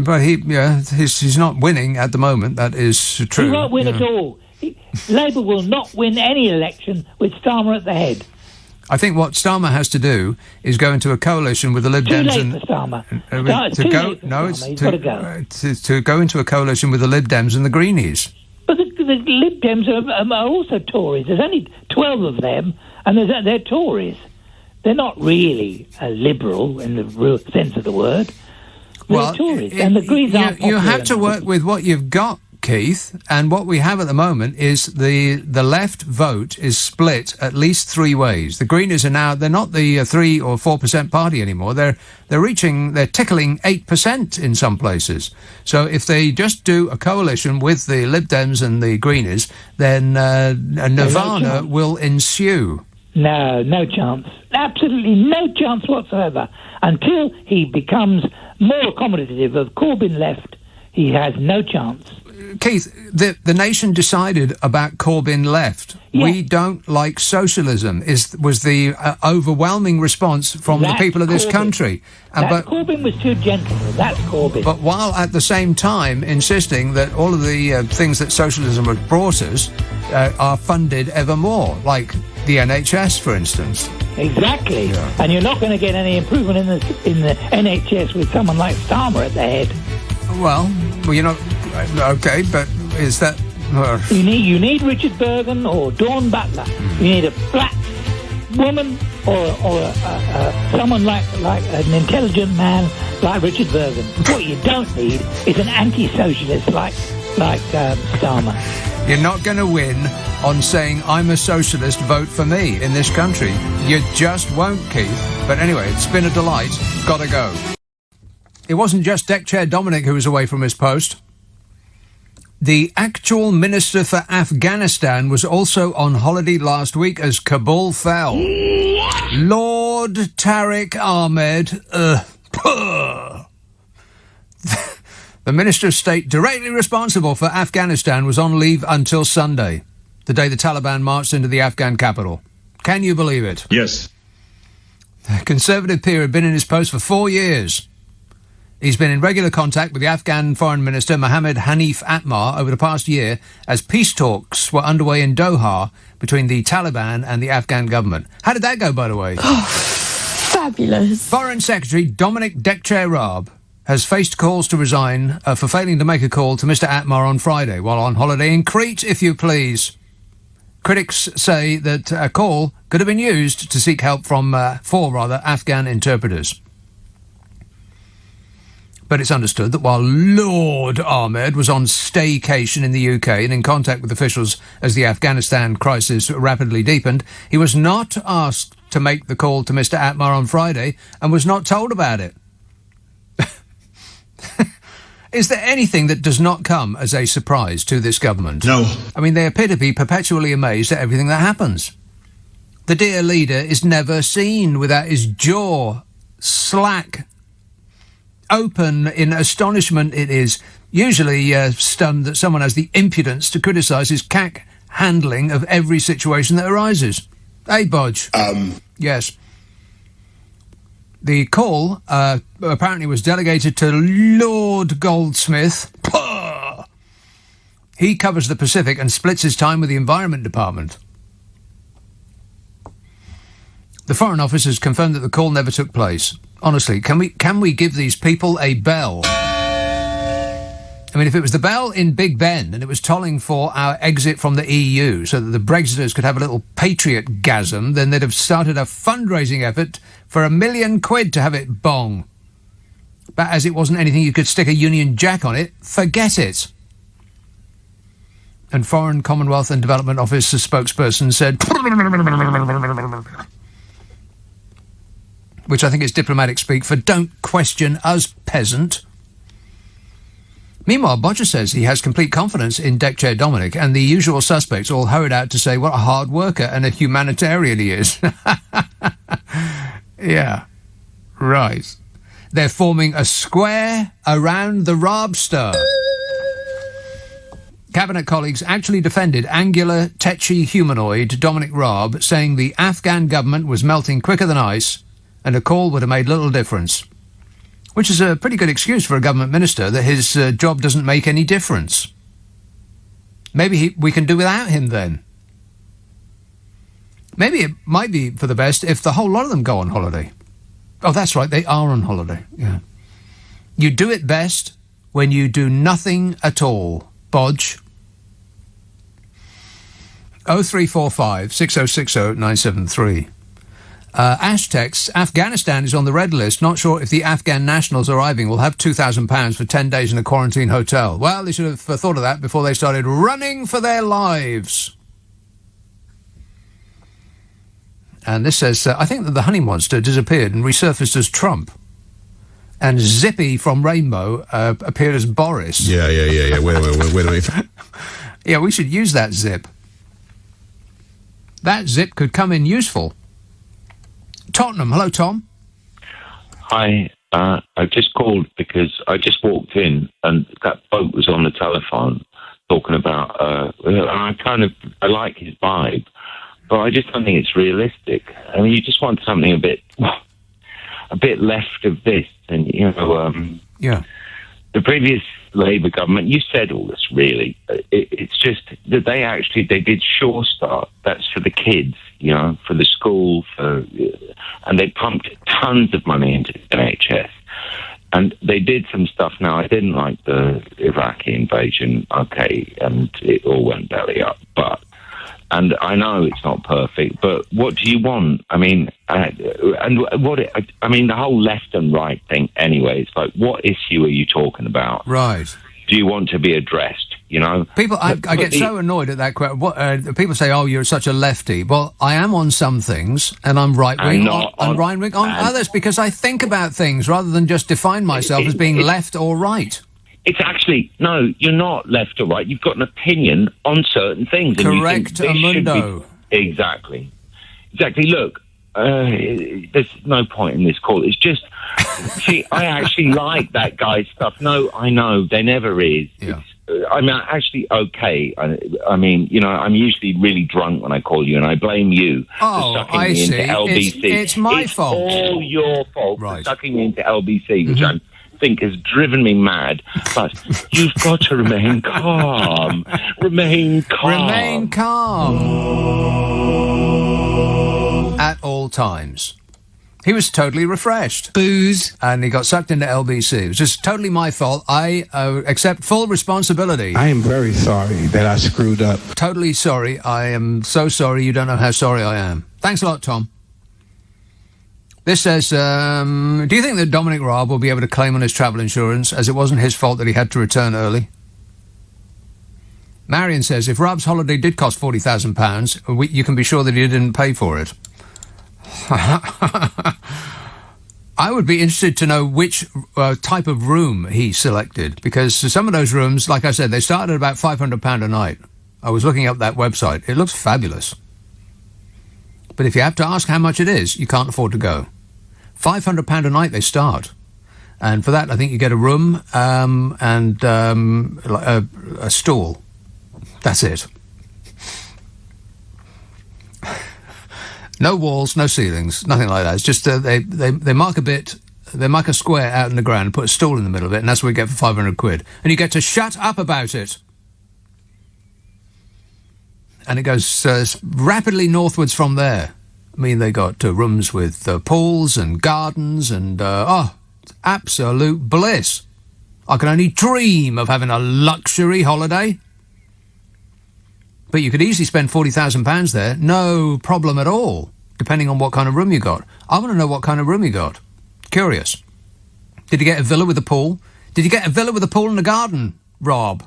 But he's not winning at the moment. That is true. He won't win at all. Labour will not win any election with Starmer at the head. I think what Starmer has to do is go into a coalition with the Lib Dems to go into a coalition with the Lib Dems and the Greenies. But the Lib Dems are also Tories. There's only 12 of them, and they're Tories. They're not really liberal in the real sense of the word. They're Tories, and the Greens aren't you popular have to enough. work with what you've got, Keith, and what we have at the moment is the left vote is split at least three ways. The Greenies are now, they're not the 3 or 4% party anymore. They're tickling 8% in some places. So if they just do a coalition with the Lib Dems and the Greenies, then a nirvana will ensue. No chance. Absolutely no chance whatsoever. Until he becomes more accommodative of Corbyn left, he has no chance. Keith, the nation decided about Corbyn left. Yeah. We don't like socialism, was the overwhelming response from the people of this country. But Corbyn was too gentle. That's Corbyn. But while at the same time insisting that all of the things that socialism has brought us are funded ever more, like the NHS, for instance. Exactly. Yeah. And you're not going to get any improvement in the NHS with someone like Starmer at the head. Well, you're not... Okay, but is that... You need Richard Bergen or Dawn Butler. You need a black woman or someone like an intelligent man like Richard Bergen. What you don't need is an anti-socialist like Starmer. You're not going to win on saying, I'm a socialist, vote for me in this country. You just won't, Keith. But anyway, it's been a delight. Gotta go. It wasn't just Deck Chair Dominic who was away from his post. The actual Minister for Afghanistan was also on holiday last week as Kabul fell. What? Lord Tariq Ahmed. The Minister of State directly responsible for Afghanistan was on leave until Sunday, the day the Taliban marched into the Afghan capital. Can you believe it? Yes. The Conservative peer had been in his post for 4 years. He's been in regular contact with the Afghan Foreign Minister Mohammed Hanif Atmar over the past year as peace talks were underway in Doha between the Taliban and the Afghan government. How did that go, by the way? Oh, fabulous. Foreign Secretary Dominic Deckchair Raab has faced calls to resign for failing to make a call to Mr Atmar on Friday while on holiday in Crete, if you please. Critics say that a call could have been used to seek help from four Afghan interpreters. But it's understood that while Lord Ahmed was on staycation in the UK and in contact with officials as the Afghanistan crisis rapidly deepened, he was not asked to make the call to Mr Atmar on Friday and was not told about it. Is there anything that does not come as a surprise to this government? No. I mean, they appear to be perpetually amazed at everything that happens. The dear leader is never seen without his jaw slack, open in astonishment. It is usually stunned that someone has the impudence to criticise his cack handling of every situation that arises. Hey, Bodge. Yes. The call apparently was delegated to Lord Goldsmith. He covers the Pacific and splits his time with the Environment Department. The Foreign Office has confirmed that the call never took place. Honestly, can we give these people a bell? I mean, if it was the bell in Big Ben and it was tolling for our exit from the EU so that the Brexiters could have a little patriot-gasm, then they'd have started a fundraising effort for £1 million to have it bong. But as it wasn't anything you could stick a Union Jack on it, forget it. And Foreign, Commonwealth and Development Office spokesperson said... which I think is diplomatic speak for don't question us, peasant. Meanwhile, Bodger says he has complete confidence in Deckchair Dominic, and the usual suspects all hurried out to say what a hard worker and a humanitarian he is. Yeah, right. They're forming a square around the Raabster. Cabinet colleagues actually defended angular, tetchy humanoid Dominic Raab, saying the Afghan government was melting quicker than ice and a call would have made little difference. Which is a pretty good excuse for a government minister that his job doesn't make any difference. Maybe we can do without him then. Maybe it might be for the best if the whole lot of them go on holiday. Oh, that's right, they are on holiday, yeah. You do it best when you do nothing at all. Bodge. 0345 6060 973. Ash texts, Afghanistan is on the red list. Not sure if the Afghan nationals arriving will have £2,000 for 10 days in a quarantine hotel. Well, they should have thought of that before they started running for their lives. And this says, I think that the honey monster disappeared and resurfaced as Trump. And Zippy from Rainbow appeared as Boris. Yeah. Wait a minute. Yeah, we should use that zip. That zip could come in useful. Tottenham. Hello, Tom. Hi. I just called because I just walked in and that bloke was on the telephone talking about, I like his vibe, but I just don't think it's realistic. I mean, you just want something a bit left of this. And, yeah. The previous Labour government, you said all this, really. It's just that they did Sure Start. That's for the kids, for the school, and they pumped tons of money into the NHS. And they did some stuff. Now, I didn't like the Iraqi invasion, okay, and it all went belly up, and I know it's not perfect, but what do you want? I mean, the whole left and right thing anyway, it's like, what issue are you talking about? Right. Do you want to be addressed, People, I get so annoyed at that question. People say, oh, you're such a lefty. Well, I am on some things, and I'm right-wing on others, because I think about things rather than just define myself as being left or right. It's actually, no, you're not left or right. You've got an opinion on certain things. Correct, Amundo. Exactly. Look, there's no point in this call. It's just, see, I actually like that guy's stuff. No, I know, there never is. Yeah. I'm actually okay. I mean, I'm usually really drunk when I call you, and I blame you for sucking me into LBC. It's my fault. It's all your fault for sucking me into LBC, which I think has driven me mad. But you've got to remain calm. Remain calm. At all times. He was totally refreshed. Booze. And he got sucked into LBC. It was just totally my fault. I accept full responsibility. I am very sorry that I screwed up. Totally sorry. I am so sorry. You don't know how sorry I am. Thanks a lot, Tom. This says, do you think that Dominic Raab will be able to claim on his travel insurance, as it wasn't his fault that he had to return early? Marion says, if Raab's holiday did cost £40,000, you can be sure that he didn't pay for it. I would be interested to know which type of room he selected, because some of those rooms, like I said, they start at about £500 a night. I was looking up that website. It looks fabulous. But if you have to ask how much it is, you can't afford to go. £500 a night they start. And for that, I think you get a room and a stool. That's it. No walls, no ceilings, nothing like that. It's just they mark a bit, they mark a square out in the ground and put a stool in the middle of it, and that's what we get for £500. And you get to shut up about it. And it goes rapidly northwards from there. I mean, they got rooms with pools and gardens and, absolute bliss. I can only dream of having a luxury holiday. But you could easily spend £40,000 there, no problem at all, depending on what kind of room you got. I want to know what kind of room you got. Curious. Did you get a villa with a pool? Did you get a villa with a pool and a garden, Rob?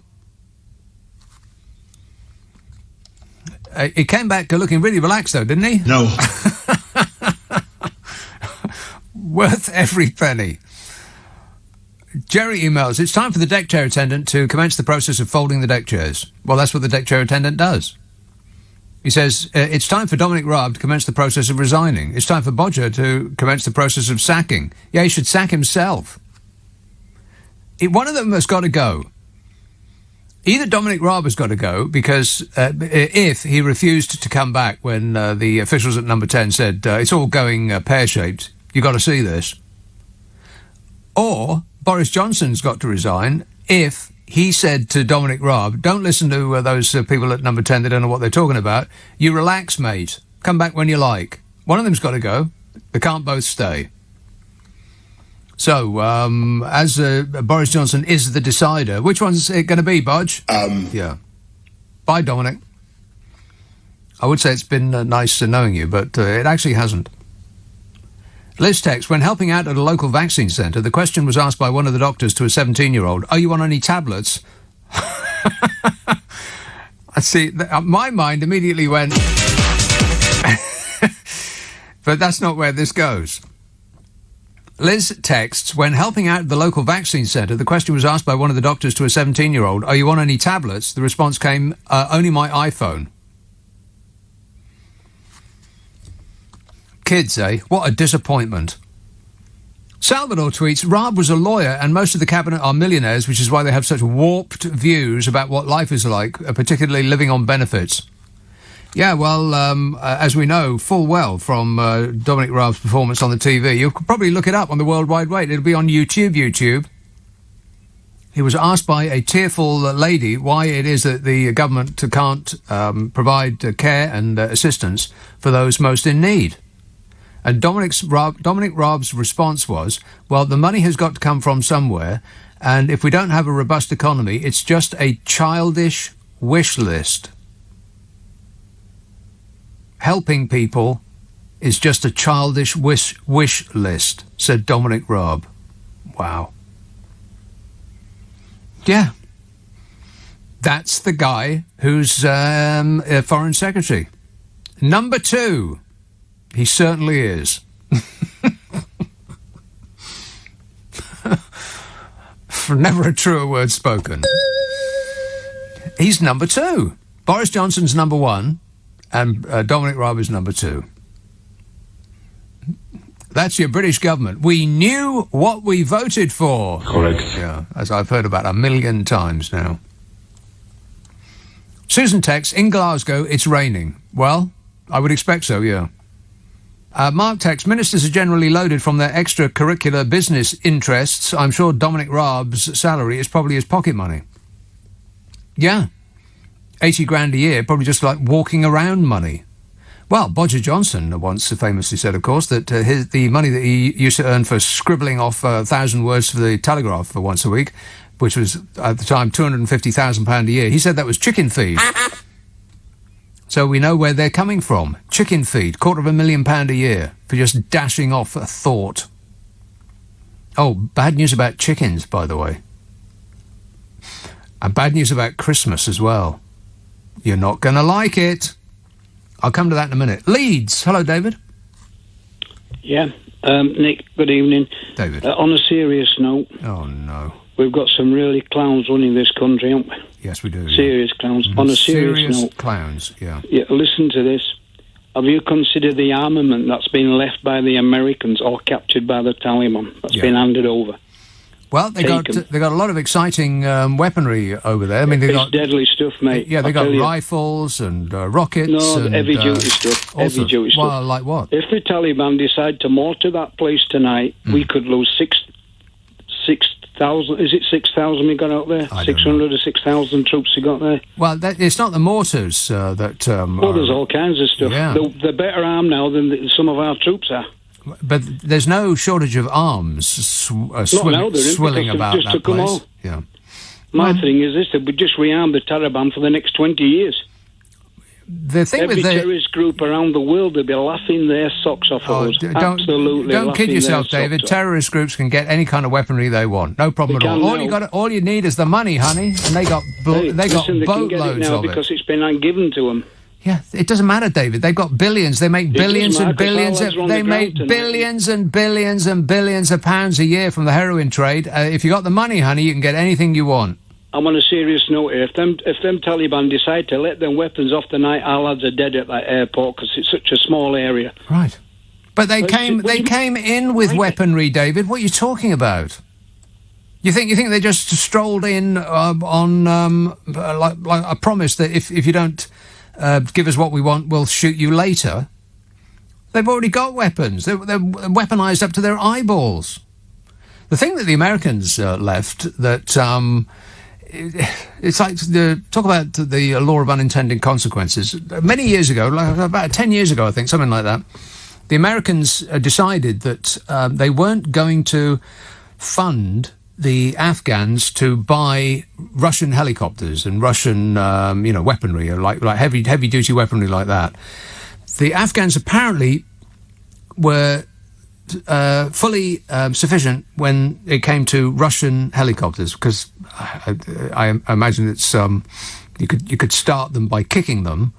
He came back looking really relaxed, though, didn't he? No. Worth every penny. Jerry emails, it's time for the deck chair attendant to commence the process of folding the deck chairs. Well, that's what the deck chair attendant does. He says, it's time for Dominic Raab to commence the process of resigning. It's time for Bodger to commence the process of sacking. Yeah, he should sack himself. One of them has got to go. Either Dominic Raab has got to go, because if he refused to come back when the officials at Number 10 said, it's all going pear-shaped, you've got to see this. Or Boris Johnson's got to resign if he said to Dominic Raab, don't listen to those people at Number 10, they don't know what they're talking about. You relax, mate. Come back when you like. One of them's got to go. They can't both stay. So, as Boris Johnson is the decider, which one's it going to be, Bodge? Yeah. Bye, Dominic. I would say it's been nice knowing you, but it actually hasn't. Liz text, when helping out at a local vaccine centre, the question was asked by one of the doctors to a 17-year-old, are you on any tablets? I see, my mind immediately went... But that's not where this goes. Liz texts, when helping out at the local vaccine centre, the question was asked by one of the doctors to a 17-year-old, are you on any tablets? The response came, only my iPhone. Kids, eh? What a disappointment. Salvador tweets, Raab was a lawyer and most of the cabinet are millionaires, which is why they have such warped views about what life is like, particularly living on benefits. Yeah, well, as we know full well from Dominic Raab's performance on the TV, you could probably look it up on the World Wide Web. It'll be on YouTube. He was asked by a tearful lady why it is that the government can't provide care and assistance for those most in need. And Dominic Raab's response was, well, the money has got to come from somewhere, and if we don't have a robust economy, it's just a childish wish list. Helping people is just a childish wish list, said Dominic Raab. Wow. Yeah. That's the guy who's a foreign secretary. Number 2. He certainly is. Never a truer word spoken. He's number 2. Boris Johnson's number 1, and Dominic Raab is number 2. That's your British government. We knew what we voted for. Correct. Yeah, as I've heard about 1 million times now. Susan texts, in Glasgow, it's raining. Well, I would expect so, yeah. Mark texts, ministers are generally loaded from their extracurricular business interests. I'm sure Dominic Raab's salary is probably his pocket money. Yeah. 80 grand a year, probably just like walking around money. Well, Bodger Johnson once famously said, of course, that the money that he used to earn for scribbling off 1,000 words for the Telegraph for once a week, which was at the time £250,000 a year, he said that was chicken feed. So we know where they're coming from. Chicken feed, £250,000 a year for just dashing off a thought. Oh, bad news about chickens, by the way. And bad news about Christmas as well. You're not going to like it. I'll come to that in a minute. Leeds. Hello, David. Yeah. Nick, good evening. David. On a serious note. Oh, no. We've got some really clowns running this country, haven't we? Yes, we do. Serious clowns. On a serious note. Clowns, yeah. Yeah, listen to this. Have you considered the armament that's been left by the Americans or captured by the Taliban that's been handed over? Well, they got a lot of exciting weaponry over there. I mean, they got deadly stuff, mate. Yeah, they got rifles and rockets. No, and heavy duty stuff. Heavy duty stuff. Well, like what? If the Taliban decide to mortar that place tonight, we could lose 6,000. Is it 6,000 we got out there? 600 or 6,000 troops we got there. Well, it's not the mortars that. Well, there's all kinds of stuff. Yeah. They're better armed now than some of our troops are. But there's no shortage of arms swilling about just that took them place. all. Yeah. My thing is this: that we just rearm the Taliban for the next 20 years. The thing Every with the terrorist group around the world, they'll be laughing their socks off us. Absolutely. Don't kid yourself, David. Terrorist groups can get any kind of weaponry they want. No problem at all. All you need is the money, honey, and they got boatloads of it. Because it's been given to them. Yeah, it doesn't matter, David. They've got billions. They make billions and billions. They make billions and billions and billions of pounds a year from the heroin trade. If you got the money, honey, you can get anything you want. I'm on a serious note here. If them Taliban decide to let them weapons off tonight, our lads are dead at that airport because it's such a small area. Right. But they came in with weaponry, David. What are you talking about? You think they just strolled in on like a promise that if you don't give us what we want, we'll shoot you later? They've already got weapons. They're weaponized up to their eyeballs. The thing that the Americans left that it's like talk about the law of unintended consequences. Many years ago, like about 10 years ago, I think, something like that, the Americans decided that they weren't going to fund the Afghans to buy Russian helicopters and Russian, weaponry, like heavy duty weaponry like that. The Afghans apparently were fully sufficient when it came to Russian helicopters, because I imagine it's you could start them by kicking them,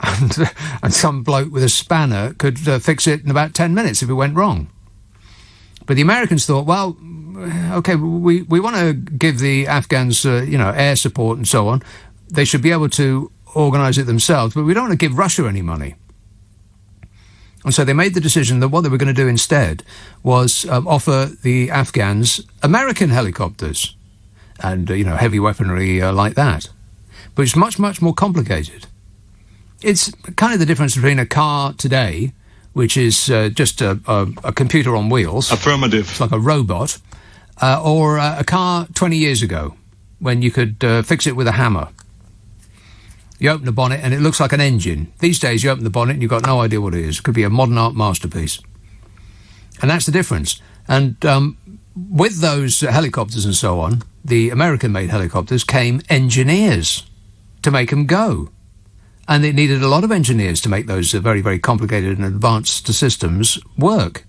and some bloke with a spanner could fix it in about 10 minutes if it went wrong. But the Americans thought, well, okay, we want to give the Afghans air support and so on. They should be able to organise it themselves, but we don't want to give Russia any money. And so they made the decision that what they were going to do instead was offer the Afghans American helicopters and, heavy weaponry like that. But it's much, much more complicated. It's kind of the difference between a car today, which is just a computer on wheels. Affirmative. It's like a robot. Or a car 20 years ago, when you could fix it with a hammer. You open the bonnet and it looks like an engine. These days you open the bonnet and you've got no idea what it is. It could be a modern art masterpiece. And that's the difference. And with those helicopters and so on, the American-made helicopters, came engineers to make them go. And it needed a lot of engineers to make those very, very complicated and advanced systems work.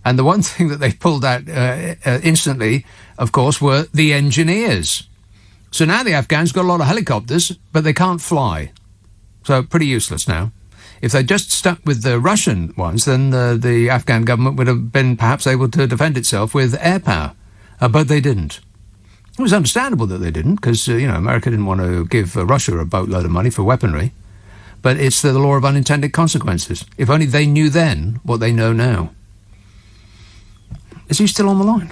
And the one thing that they pulled out instantly, of course, were the engineers. So now the Afghans got a lot of helicopters, but they can't fly. So pretty useless now. If they'd just stuck with the Russian ones, then the Afghan government would have been perhaps able to defend itself with air power. But they didn't. It was understandable that they didn't, because, America didn't want to give Russia a boatload of money for weaponry. But it's the law of unintended consequences. If only they knew then what they know now. Is he still on the line?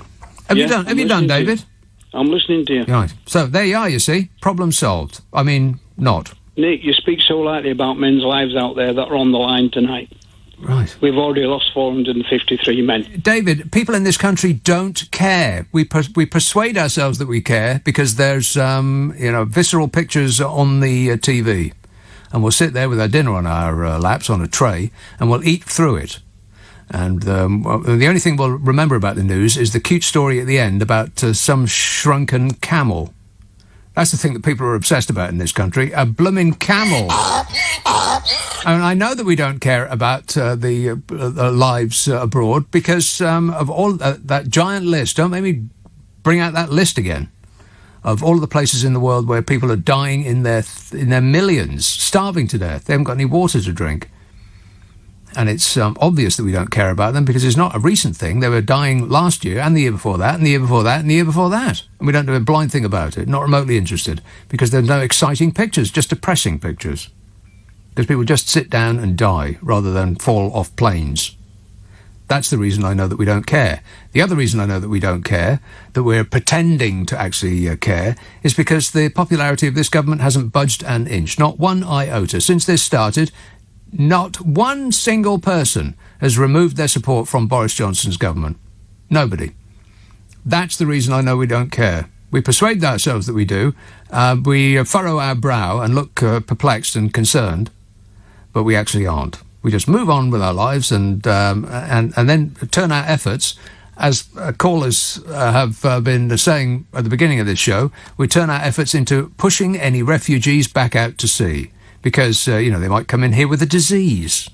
Have you done, David? I'm listening to you. Right. So there you are, you see. Problem solved. I mean, not. Nick, you speak so lightly about men's lives out there that are on the line tonight. Right. We've already lost 453 men. David, people in this country don't care. We persuade ourselves that we care because there's, visceral pictures on the TV. And we'll sit there with our dinner on our laps on a tray and we'll eat through it. And the only thing we'll remember about the news is the cute story at the end about some shrunken camel. That's the thing that people are obsessed about in this country, a blooming camel. And I know that we don't care about the lives abroad because of all that giant list. Don't make me bring out that list again of all of the places in the world where people are dying in their millions, starving to death. They haven't got any water to drink. And it's obvious that we don't care about them because it's not a recent thing. They were dying last year and the year before that and the year before that and the year before that. And we don't do a blind thing about it, not remotely interested, because there's no exciting pictures, just depressing pictures. Because people just sit down and die rather than fall off planes. That's the reason I know that we don't care. The other reason I know that we don't care, that we're pretending to actually care, is because the popularity of this government hasn't budged an inch, not one iota. Since this started, not one single person has removed their support from Boris Johnson's government. Nobody. That's the reason I know we don't care. We persuade ourselves that we do. We furrow our brow and look perplexed and concerned, but we actually aren't. We just move on with our lives and then turn our efforts, as callers have been saying at the beginning of this show, we turn our efforts into pushing any refugees back out to sea. Because, they might come in here with a disease.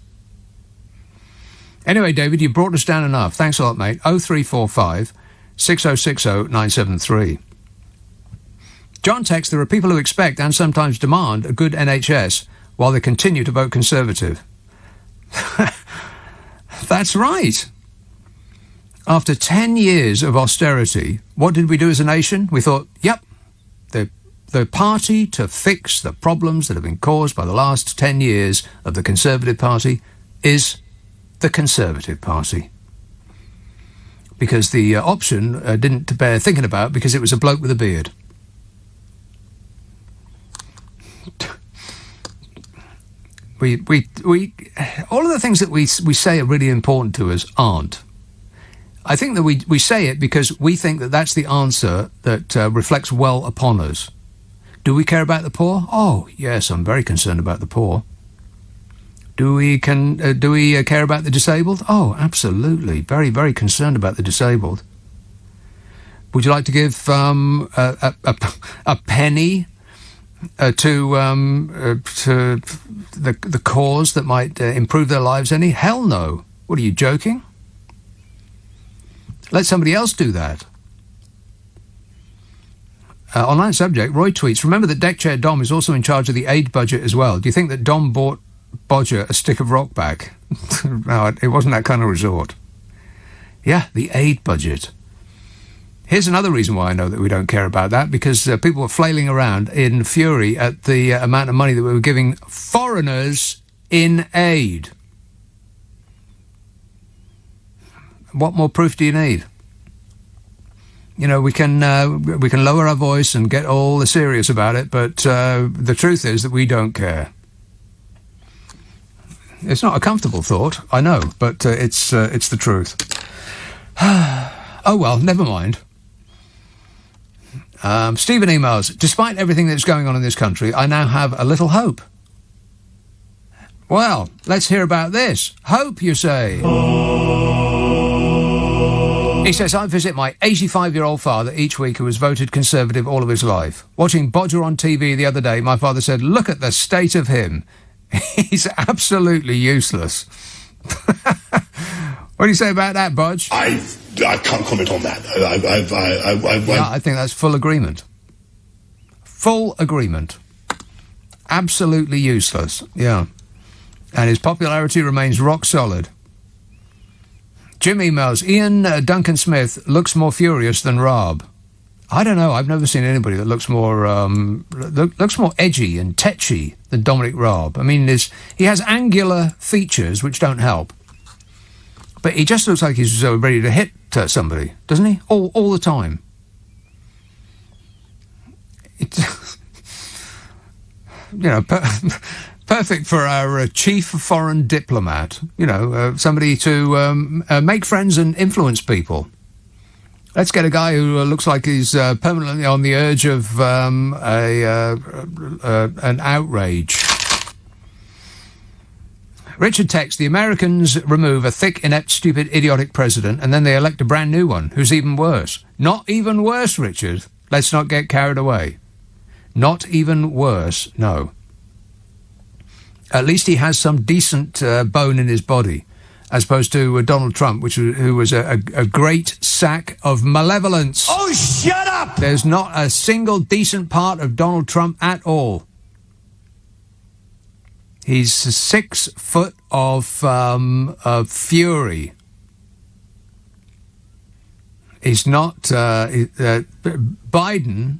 Anyway, David, you brought us down enough. Thanks a lot, mate. 0345 6060 973. John texts, there are people who expect and sometimes demand a good NHS while they continue to vote Conservative. That's right. After 10 years of austerity, what did we do as a nation? We thought, yep, the party to fix the problems that have been caused by the last 10 years of the Conservative Party is the Conservative Party. Because the option didn't bear thinking about because it was a bloke with a beard. We all of the things that we say are really important to us aren't. I think that we say it because we think that that's the answer that reflects well upon us. Do we care about the poor? Oh, yes, I'm very concerned about the poor. Do we care about the disabled? Oh, absolutely. Very, very concerned about the disabled. Would you like to give a penny to the cause that might improve their lives any? Hell no. What, are you joking? Let somebody else do that. Online subject, Roy tweets, remember that Deck Chair Dom is also in charge of the aid budget as well. Do you think that Dom bought Bodger a stick of rock back? No, it wasn't that kind of resort. Yeah, the aid budget. Here's another reason why I know that we don't care about that, because people were flailing around in fury at the amount of money that we were giving foreigners in aid. What more proof do you need? You know, we can lower our voice and get all serious about it, but the truth is that we don't care. It's not a comfortable thought, I know, but it's the truth. Oh well, never mind. Stephen emails, despite everything that's going on in this country, I now have a little hope. Well, let's hear about this. Hope, you say? He says, I visit my 85-year-old father each week who was voted Conservative all of his life. Watching Bodger on TV the other day, my father said, look at the state of him. He's absolutely useless. What do you say about that, Bodge? I can't comment on that. Yeah, I think that's full agreement. Full agreement. Absolutely useless, yeah. And his popularity remains rock solid. Jim emails, Ian Duncan Smith looks more furious than Rob. I don't know, I've never seen anybody that looks more edgy and tetchy than Dominic Raab. I mean, he has angular features which don't help. But he just looks like he's ready to hit somebody, doesn't he? All the time. Perfect for our chief foreign diplomat. Somebody to make friends and influence people. Let's get a guy who looks like he's permanently on the edge of an outrage. Richard texts, the Americans remove a thick, inept, stupid, idiotic president, and then they elect a brand new one, who's even worse. Not even worse, Richard. Let's not get carried away. Not even worse, no. At least he has some decent bone in his body, as opposed to Donald Trump, who was a great sack of malevolence. Oh, shut up! There's not a single decent part of Donald Trump at all. He's 6 foot of fury. He's not... Biden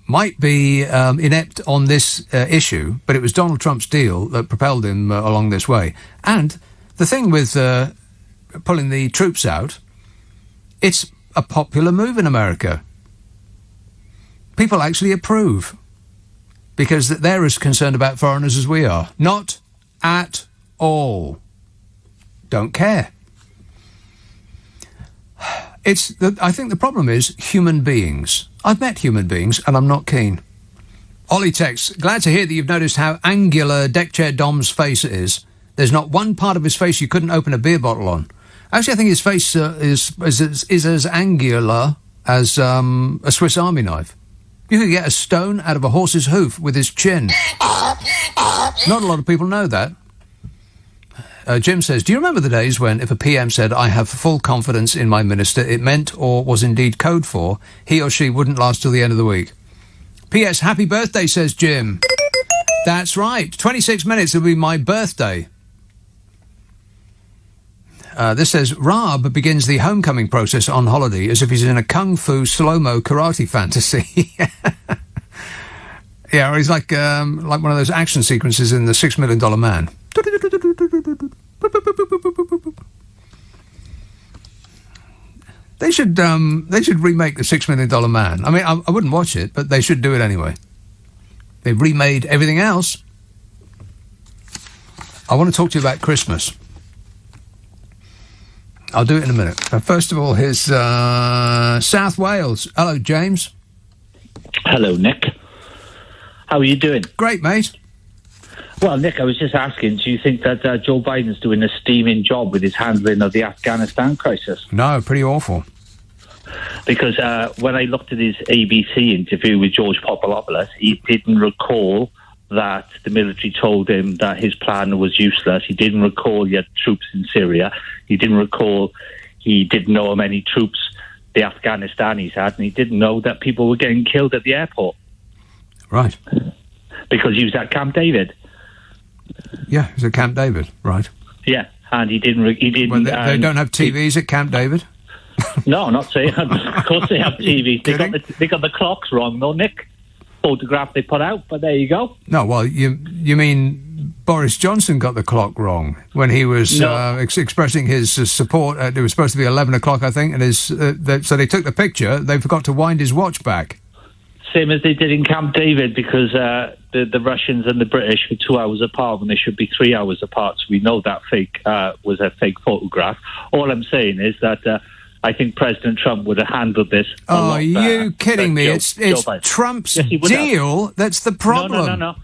might be inept on this issue, but it was Donald Trump's deal that propelled him along this way. And the thing with pulling the troops out, it's a popular move in America. People actually approve, because they're as concerned about foreigners as we are. Not at all. Don't care. I think the problem is human beings. I've met human beings, and I'm not keen. Ollie texts, glad to hear that you've noticed how angular Deck Chair Dom's face is. There's not one part of his face you couldn't open a beer bottle on. Actually, I think his face is as angular as a Swiss Army knife. You could get a stone out of a horse's hoof with his chin. Not a lot of people know that. Jim says, do you remember the days when if a PM said, I have full confidence in my minister, it meant or was indeed code for he or she wouldn't last till the end of the week? P.S. Happy birthday, says Jim. That's right. 26 minutes will be my birthday. This says, Raab begins the homecoming process on holiday as if he's in a kung fu slow-mo karate fantasy. Yeah, or he's like one of those action sequences in The $6 Million Man. They should remake The $6 Million Man. I mean, I wouldn't watch it, but they should do it anyway. They've remade everything else. I want to talk to you about Christmas. I'll do it in a minute. First of all, here's South Wales. Hello, James. Hello, Nick. How are you doing? Great, mate. Well, Nick, I was just asking, do you think that Joe Biden's doing a steaming job with his handling of the Afghanistan crisis? No, pretty awful. Because when I looked at his ABC interview with George Papadopoulos, he didn't recall that the military told him that his plan was useless. He didn't recall he had troops in Syria. He didn't recall he didn't know how many troops the Afghanistanis had, and he didn't know that people were getting killed at the airport. Right. Because he was at Camp David. Yeah, it was at Camp David, right. Yeah, and he didn't... Well, they don't have TVs at Camp David? No, not saying. Of course they have TVs. They got the clocks wrong, though, Nick. Photograph they put out, but there you go. No, well, you mean Boris Johnson got the clock wrong when he was expressing his support. It was supposed to be 11 o'clock, I think, and so they took the picture. They forgot to wind his watch back. Same as they did in Camp David, because the Russians and the British were 2 hours apart when they should be 3 hours apart. So we know that was a fake photograph. All I'm saying is that I think President Trump would have handled this. Are you kidding me? It's Trump's deal that's the problem.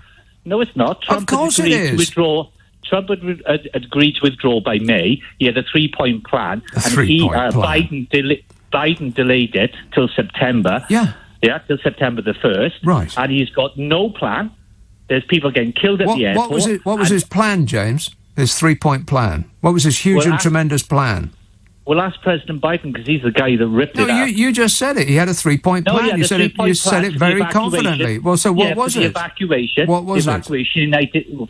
No, it's not. Trump of course it is. Trump would agree to withdraw by May. He had a 3-point plan. Biden delayed it till September. Yeah, till September the 1st. Right. And he's got no plan. There's people getting killed at the airport. What was his plan, James? His 3-point plan? What was his huge and tremendous plan? Well, ask President Biden, because he's the guy that ripped it out. You just said it. He had a 3-point plan. No, you said it very confidently. Well, so what was it? What was it? For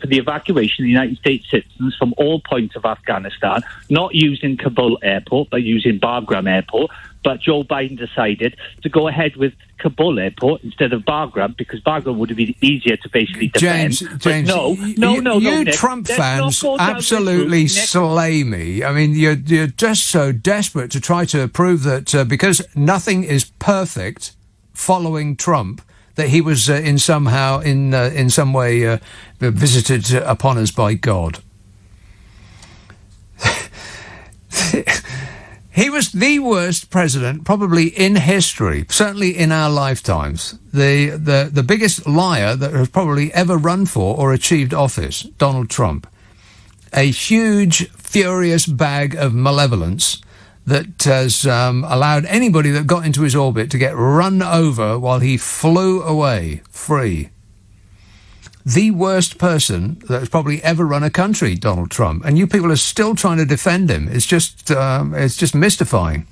the evacuation of the United States citizens from all points of Afghanistan, not using Kabul airport, but using Bagram airport. But Joe Biden decided to go ahead with Kabul airport instead of Bagram, because Bagram would have been easier to basically defend. James, no, Nick, Trump fans absolutely slay me. I mean, you're just so desperate to try to prove that because nothing is perfect following Trump, that he was in some way visited upon us by God. He was the worst president probably in history, certainly in our lifetimes. The biggest liar that has probably ever run for or achieved office, Donald Trump. A huge, furious bag of malevolence that has allowed anybody that got into his orbit to get run over while he flew away free. The worst person that has probably ever run a country, Donald Trump, and you people are still trying to defend him. It's just mystifying.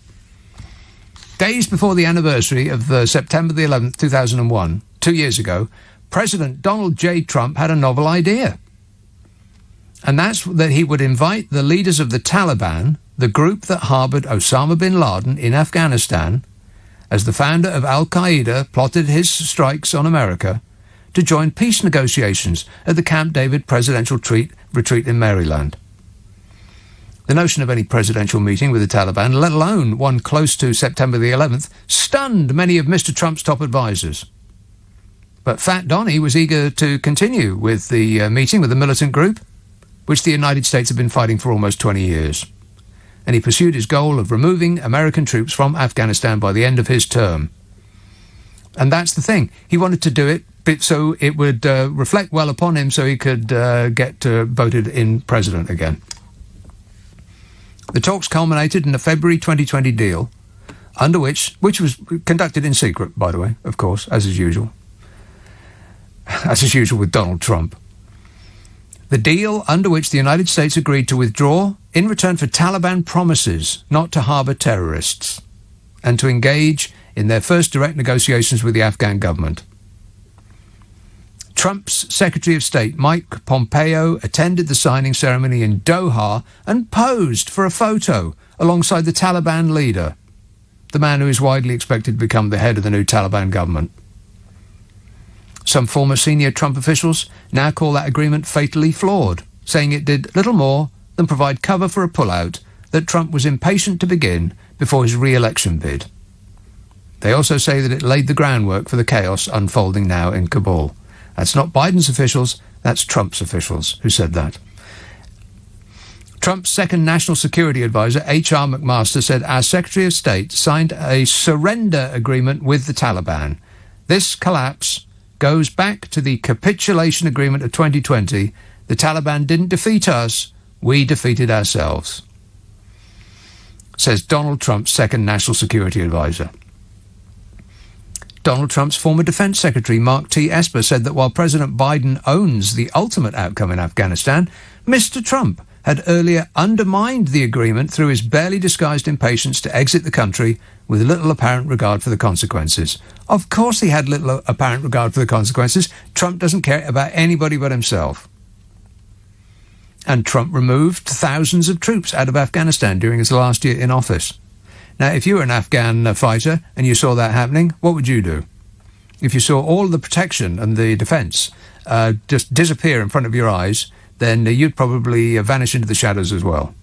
Days before the anniversary of September the 11th, 2001, 2 years ago, President Donald J. Trump had a novel idea. And that's that he would invite the leaders of the Taliban, the group that harboured Osama bin Laden in Afghanistan, as the founder of Al-Qaeda plotted his strikes on America, to join peace negotiations at the Camp David presidential retreat in Maryland. The notion of any presidential meeting with the Taliban, let alone one close to September the 11th, stunned many of Mr. Trump's top advisers. But Fat Donnie was eager to continue with the meeting with the militant group, which the United States had been fighting for almost 20 years. And he pursued his goal of removing American troops from Afghanistan by the end of his term. And that's the thing. He wanted to do it so it would reflect well upon him so he could get voted in president again. The talks culminated in a February 2020 deal, under which was conducted in secret, by the way, of course, as is usual. As is usual with Donald Trump. The deal under which the United States agreed to withdraw in return for Taliban promises not to harbour terrorists and to engage in their first direct negotiations with the Afghan government. Trump's Secretary of State, Mike Pompeo, attended the signing ceremony in Doha and posed for a photo alongside the Taliban leader, the man who is widely expected to become the head of the new Taliban government. Some former senior Trump officials now call that agreement fatally flawed, saying it did little more than provide cover for a pullout that Trump was impatient to begin before his re-election bid. They also say that it laid the groundwork for the chaos unfolding now in Kabul. That's not Biden's officials, that's Trump's officials who said that. Trump's second national security advisor, H.R. McMaster, said our Secretary of State signed a surrender agreement with the Taliban. This collapse goes back to the capitulation agreement of 2020. The Taliban didn't defeat us, we defeated ourselves, says Donald Trump's second national security advisor. Donald Trump's former Defense Secretary, Mark T. Esper, said that while President Biden owns the ultimate outcome in Afghanistan, Mr. Trump had earlier undermined the agreement through his barely disguised impatience to exit the country with little apparent regard for the consequences. Of course he had little apparent regard for the consequences. Trump doesn't care about anybody but himself. And Trump removed thousands of troops out of Afghanistan during his last year in office. Now, if you were an Afghan fighter and you saw that happening, what would you do? If you saw all the protection and the defence just disappear in front of your eyes, then you'd probably vanish into the shadows as well.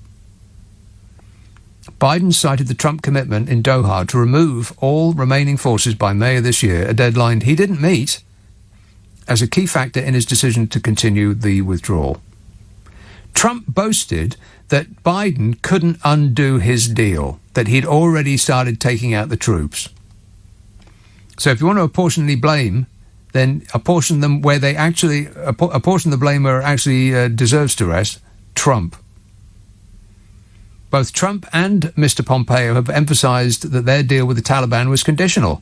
Biden cited the Trump commitment in Doha to remove all remaining forces by May of this year, a deadline he didn't meet, as a key factor in his decision to continue the withdrawal. Trump boasted that Biden couldn't undo his deal, that he'd already started taking out the troops. So if you want to apportion the blame, then apportion them where they actually, apportion the blame where it actually deserves to rest, Trump. Both Trump and Mr. Pompeo have emphasized that their deal with the Taliban was conditional.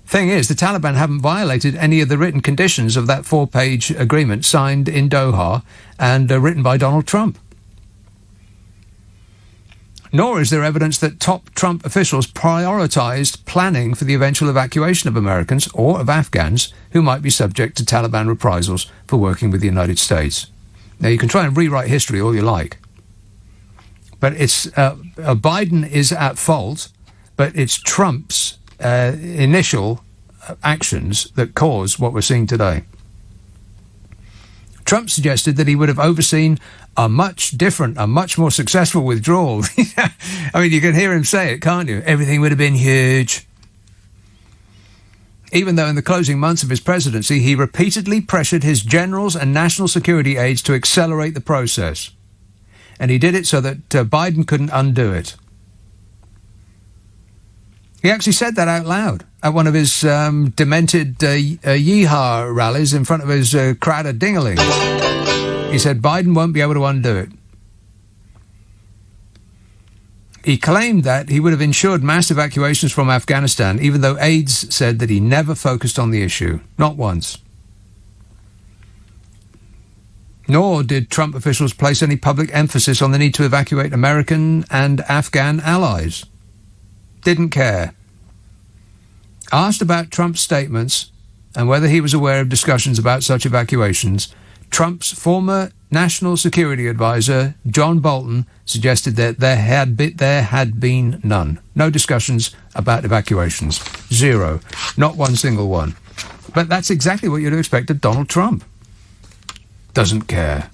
Thing is, the Taliban haven't violated any of the written conditions of that 4-page agreement signed in Doha and written by Donald Trump. Nor is there evidence that top Trump officials prioritized planning for the eventual evacuation of Americans or of Afghans who might be subject to Taliban reprisals for working with the United States. Now, you can try and rewrite history all you like, but it's Biden is at fault, but it's Trump's initial actions that cause what we're seeing today. Trump suggested that he would have overseen a much different, a much more successful withdrawal. I mean, you can hear him say it, can't you? Everything would have been huge. Even though in the closing months of his presidency, he repeatedly pressured his generals and national security aides to accelerate the process. And he did it so that Biden couldn't undo it. He actually said that out loud at one of his demented yeehaw rallies in front of his crowd of dinglings. He said Biden won't be able to undo it. He claimed that he would have ensured mass evacuations from Afghanistan, even though aides said that he never focused on the issue, not once. Nor did Trump officials place any public emphasis on the need to evacuate American and Afghan allies. Didn't care. Asked about Trump's statements and whether he was aware of discussions about such evacuations, Trump's former national security advisor, John Bolton, suggested that there had been none. No discussions about evacuations. Zero. Not one single one. But that's exactly what you'd expect of Donald Trump. Doesn't care.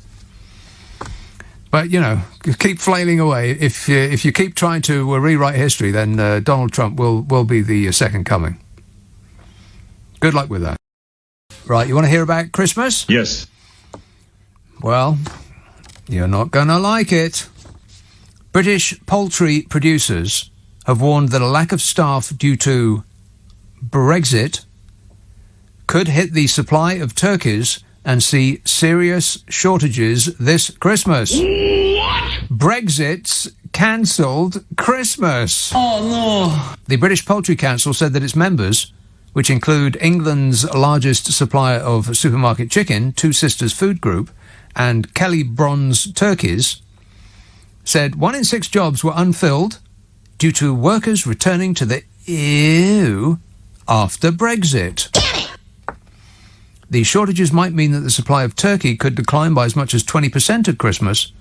But, you know, keep flailing away. If you keep trying to rewrite history, then Donald Trump will be the second coming. Good luck with that. Right, you want to hear about Christmas? Yes. Well, you're not going to like it. British poultry producers have warned that a lack of staff due to Brexit could hit the supply of turkeys and see serious shortages this Christmas. What? Brexit's cancelled Christmas. Oh, no. The British Poultry Council said that its members, which include England's largest supplier of supermarket chicken, Two Sisters Food Group, and Kelly Bronze Turkeys, said 1 in 6 jobs were unfilled due to workers returning to the EU after Brexit. The shortages might mean that the supply of turkey could decline by as much as 20% at Christmas,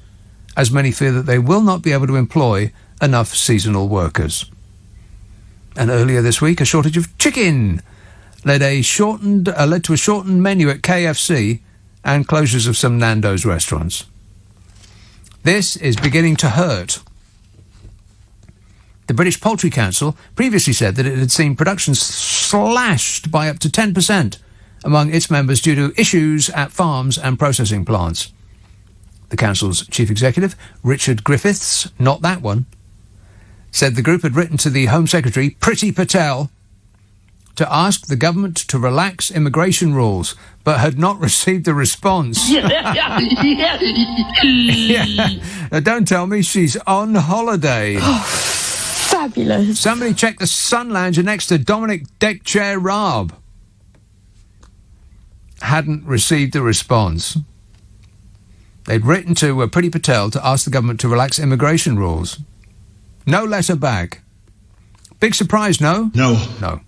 as many fear that they will not be able to employ enough seasonal workers. And earlier this week, a shortage of chicken led to a shortened menu at KFC and closures of some Nando's restaurants. This is beginning to hurt. The British Poultry Council previously said that it had seen production slashed by up to 10% among its members due to issues at farms and processing plants. The council's chief executive, Richard Griffiths, not that one, said the group had written to the Home Secretary, Priti Patel, to ask the government to relax immigration rules, but had not received a response. Yeah. Don't tell me she's on holiday. Fabulous. Somebody check the sun lounger next to Dominic Deckchair Raab. Hadn't received a response. They'd written to Priti Patel to ask the government to relax immigration rules. No letter back. Big surprise, no? No. No.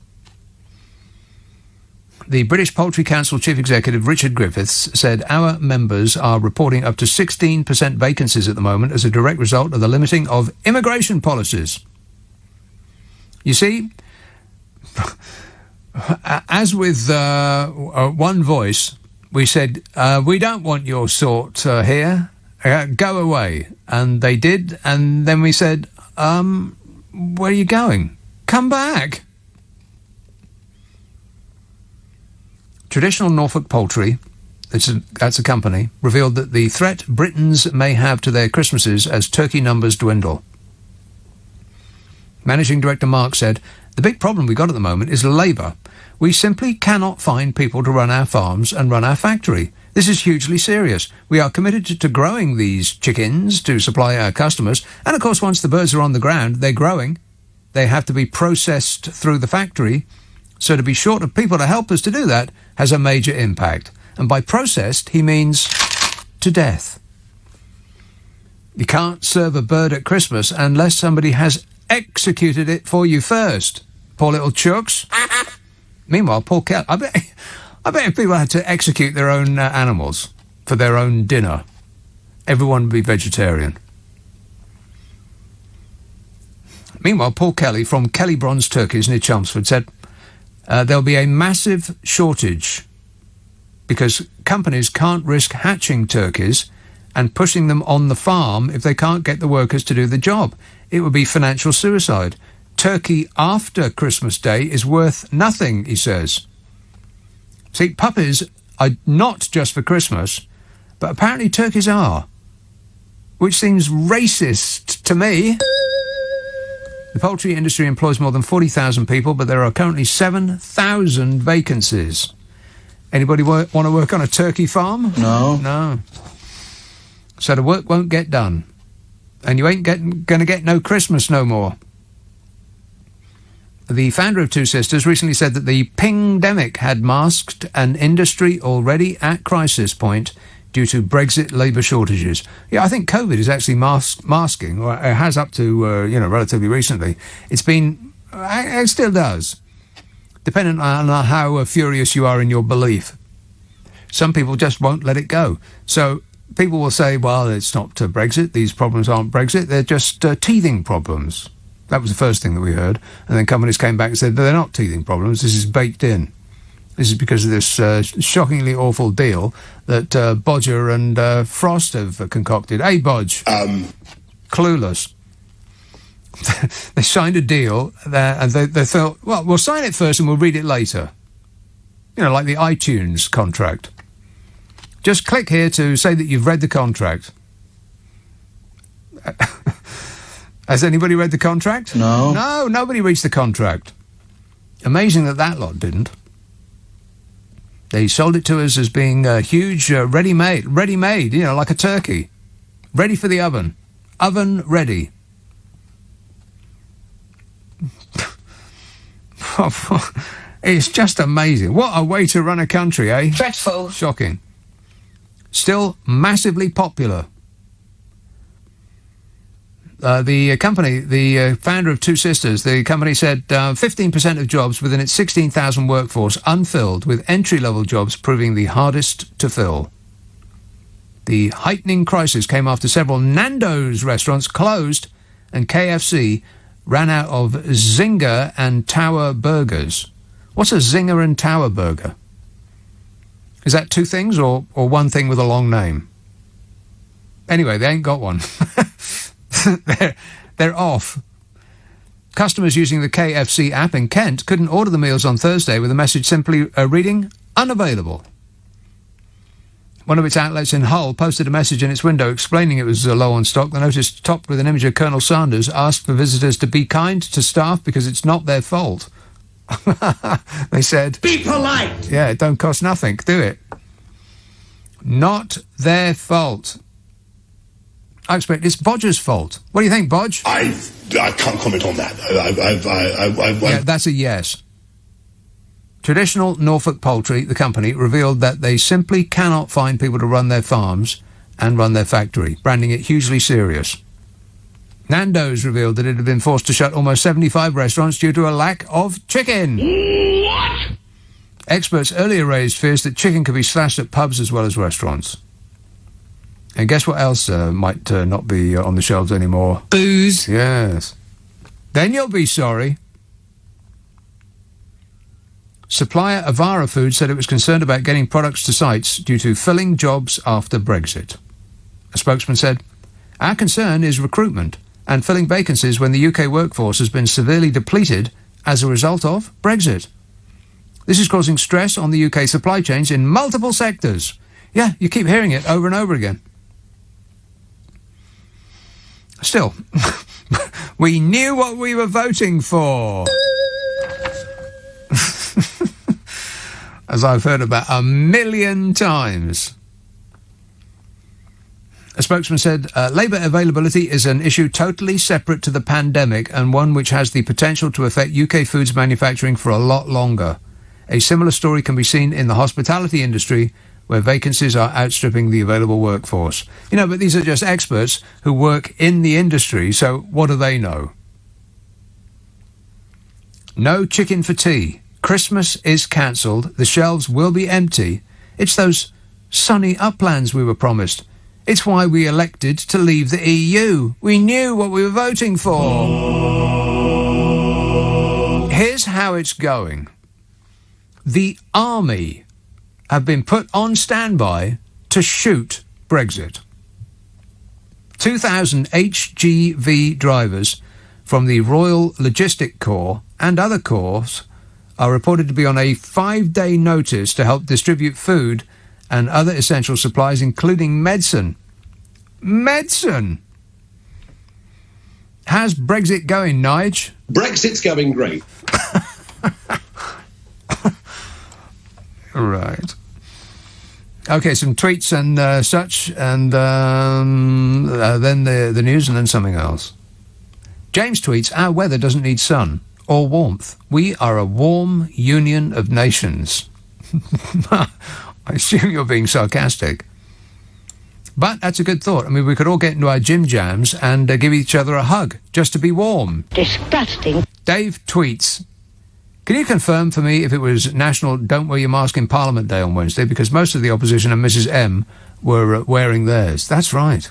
The British Poultry Council Chief Executive Richard Griffiths said our members are reporting up to 16% vacancies at the moment as a direct result of the limiting of immigration policies. You see, as with one voice, we said, we don't want your sort here. Go away. And they did. And then we said, where are you going? Come back. Traditional Norfolk Poultry, that's a company, revealed that the threat Britons may have to their Christmases as turkey numbers dwindle. Managing Director Mark said, the big problem we've got at the moment is labour. We simply cannot find people to run our farms and run our factory. This is hugely serious. We are committed to growing these chickens to supply our customers. And of course, once the birds are on the ground, they're growing. They have to be processed through the factory. So to be short of people to help us to do that has a major impact. And by processed, he means to death. You can't serve a bird at Christmas unless somebody has executed it for you first. Poor little chooks. Meanwhile, Paul Kelly, I bet if people had to execute their own animals for their own dinner, everyone would be vegetarian. Meanwhile, Paul Kelly from Kelly Bronze Turkeys near Chelmsford said there'll be a massive shortage because companies can't risk hatching turkeys and pushing them on the farm if they can't get the workers to do the job. It would be financial suicide. Turkey after Christmas Day is worth nothing, he says. See, puppies are not just for Christmas, but apparently turkeys are, which seems racist to me. The poultry industry employs more than 40,000 people, but there are currently 7,000 vacancies. Anybody want to work on a turkey farm? No. No. So the work won't get done. And you ain't going to get no Christmas no more. The founder of Two Sisters recently said that the pingdemic had masked an industry already at crisis point due to Brexit labour shortages. Yeah, I think COVID is actually masking, or it has up to, relatively recently. It still does, depending on how furious you are in your belief. Some people just won't let it go. So people will say, well, it's not Brexit, these problems aren't Brexit, they're just teething problems. That was the first thing that we heard. And then companies came back and said, they're not teething problems, this is baked in. This is because of this shockingly awful deal that Bodger and Frost have concocted. Hey, Bodge. Clueless. They signed a deal and they thought, well, we'll sign it first and we'll read it later. You know, like the iTunes contract. Just click here to say that you've read the contract. Has anybody read the contract? No. No, nobody reads the contract. Amazing that lot didn't. They sold it to us as being huge, ready-made, like a turkey. Ready for the oven. Oven ready. It's just amazing. What a way to run a country, eh? Dreadful. Shocking. Still massively popular. The company, the founder of Two Sisters, the company said 15% of jobs within its 16,000 workforce unfilled, with entry-level jobs proving the hardest to fill. The heightening crisis came after several Nando's restaurants closed and KFC ran out of Zinger and Tower burgers. What's a Zinger and Tower burger? Is that two things or one thing with a long name? Anyway, they ain't got one. They're off. Customers using the KFC app in Kent couldn't order the meals on Thursday with a message simply reading, unavailable. One of its outlets in Hull posted a message in its window explaining it was low on stock. The notice, topped with an image of Colonel Sanders, asked for visitors to be kind to staff because it's not their fault. They said, be polite! Yeah, it don't cost nothing, do it? Not their fault. I expect it's Bodger's fault. What do you think, Bodge? I can't comment on that. Yeah, that's a yes. Traditional Norfolk Poultry, the company, revealed that they simply cannot find people to run their farms and run their factory, branding it hugely serious. Nando's revealed that it had been forced to shut almost 75 restaurants due to a lack of chicken. What? Experts earlier raised fears that chicken could be slashed at pubs as well as restaurants. And guess what else might not be on the shelves anymore? Booze. Yes. Then you'll be sorry. Supplier Avara Food said it was concerned about getting products to sites due to filling jobs after Brexit. A spokesman said, "Our concern is recruitment and filling vacancies when the UK workforce has been severely depleted as a result of Brexit. This is causing stress on the UK supply chains in multiple sectors." Yeah, you keep hearing it over and over again. Still, we knew what we were voting for. As I've heard about 1,000,000 times. A spokesman said, Labour availability is an issue totally separate to the pandemic and one which has the potential to affect UK foods manufacturing for a lot longer. A similar story can be seen in the hospitality industry, where vacancies are outstripping the available workforce. You know, but these are just experts who work in the industry, so what do they know? No chicken for tea. Christmas is cancelled. The shelves will be empty. It's those sunny uplands we were promised. It's why we elected to leave the EU. We knew what we were voting for. Here's how it's going. The army have been put on standby to shoot Brexit. 2,000 HGV drivers from the Royal Logistic Corps and other corps are reported to be on a 5-day notice to help distribute food and other essential supplies, including medicine. Medicine! How's Brexit going, Nige? Brexit's going great. Right. Okay, some tweets and such, and then the news, and then something else. James tweets, "Our weather doesn't need sun or warmth. We are a warm union of nations." I assume you're being sarcastic. But that's a good thought. I mean, we could all get into our gym jams and give each other a hug, just to be warm. Disgusting. Dave tweets, "Can you confirm for me if it was National Don't Wear Your Mask in Parliament Day on Wednesday? Because most of the opposition and Mrs M were wearing theirs." That's right.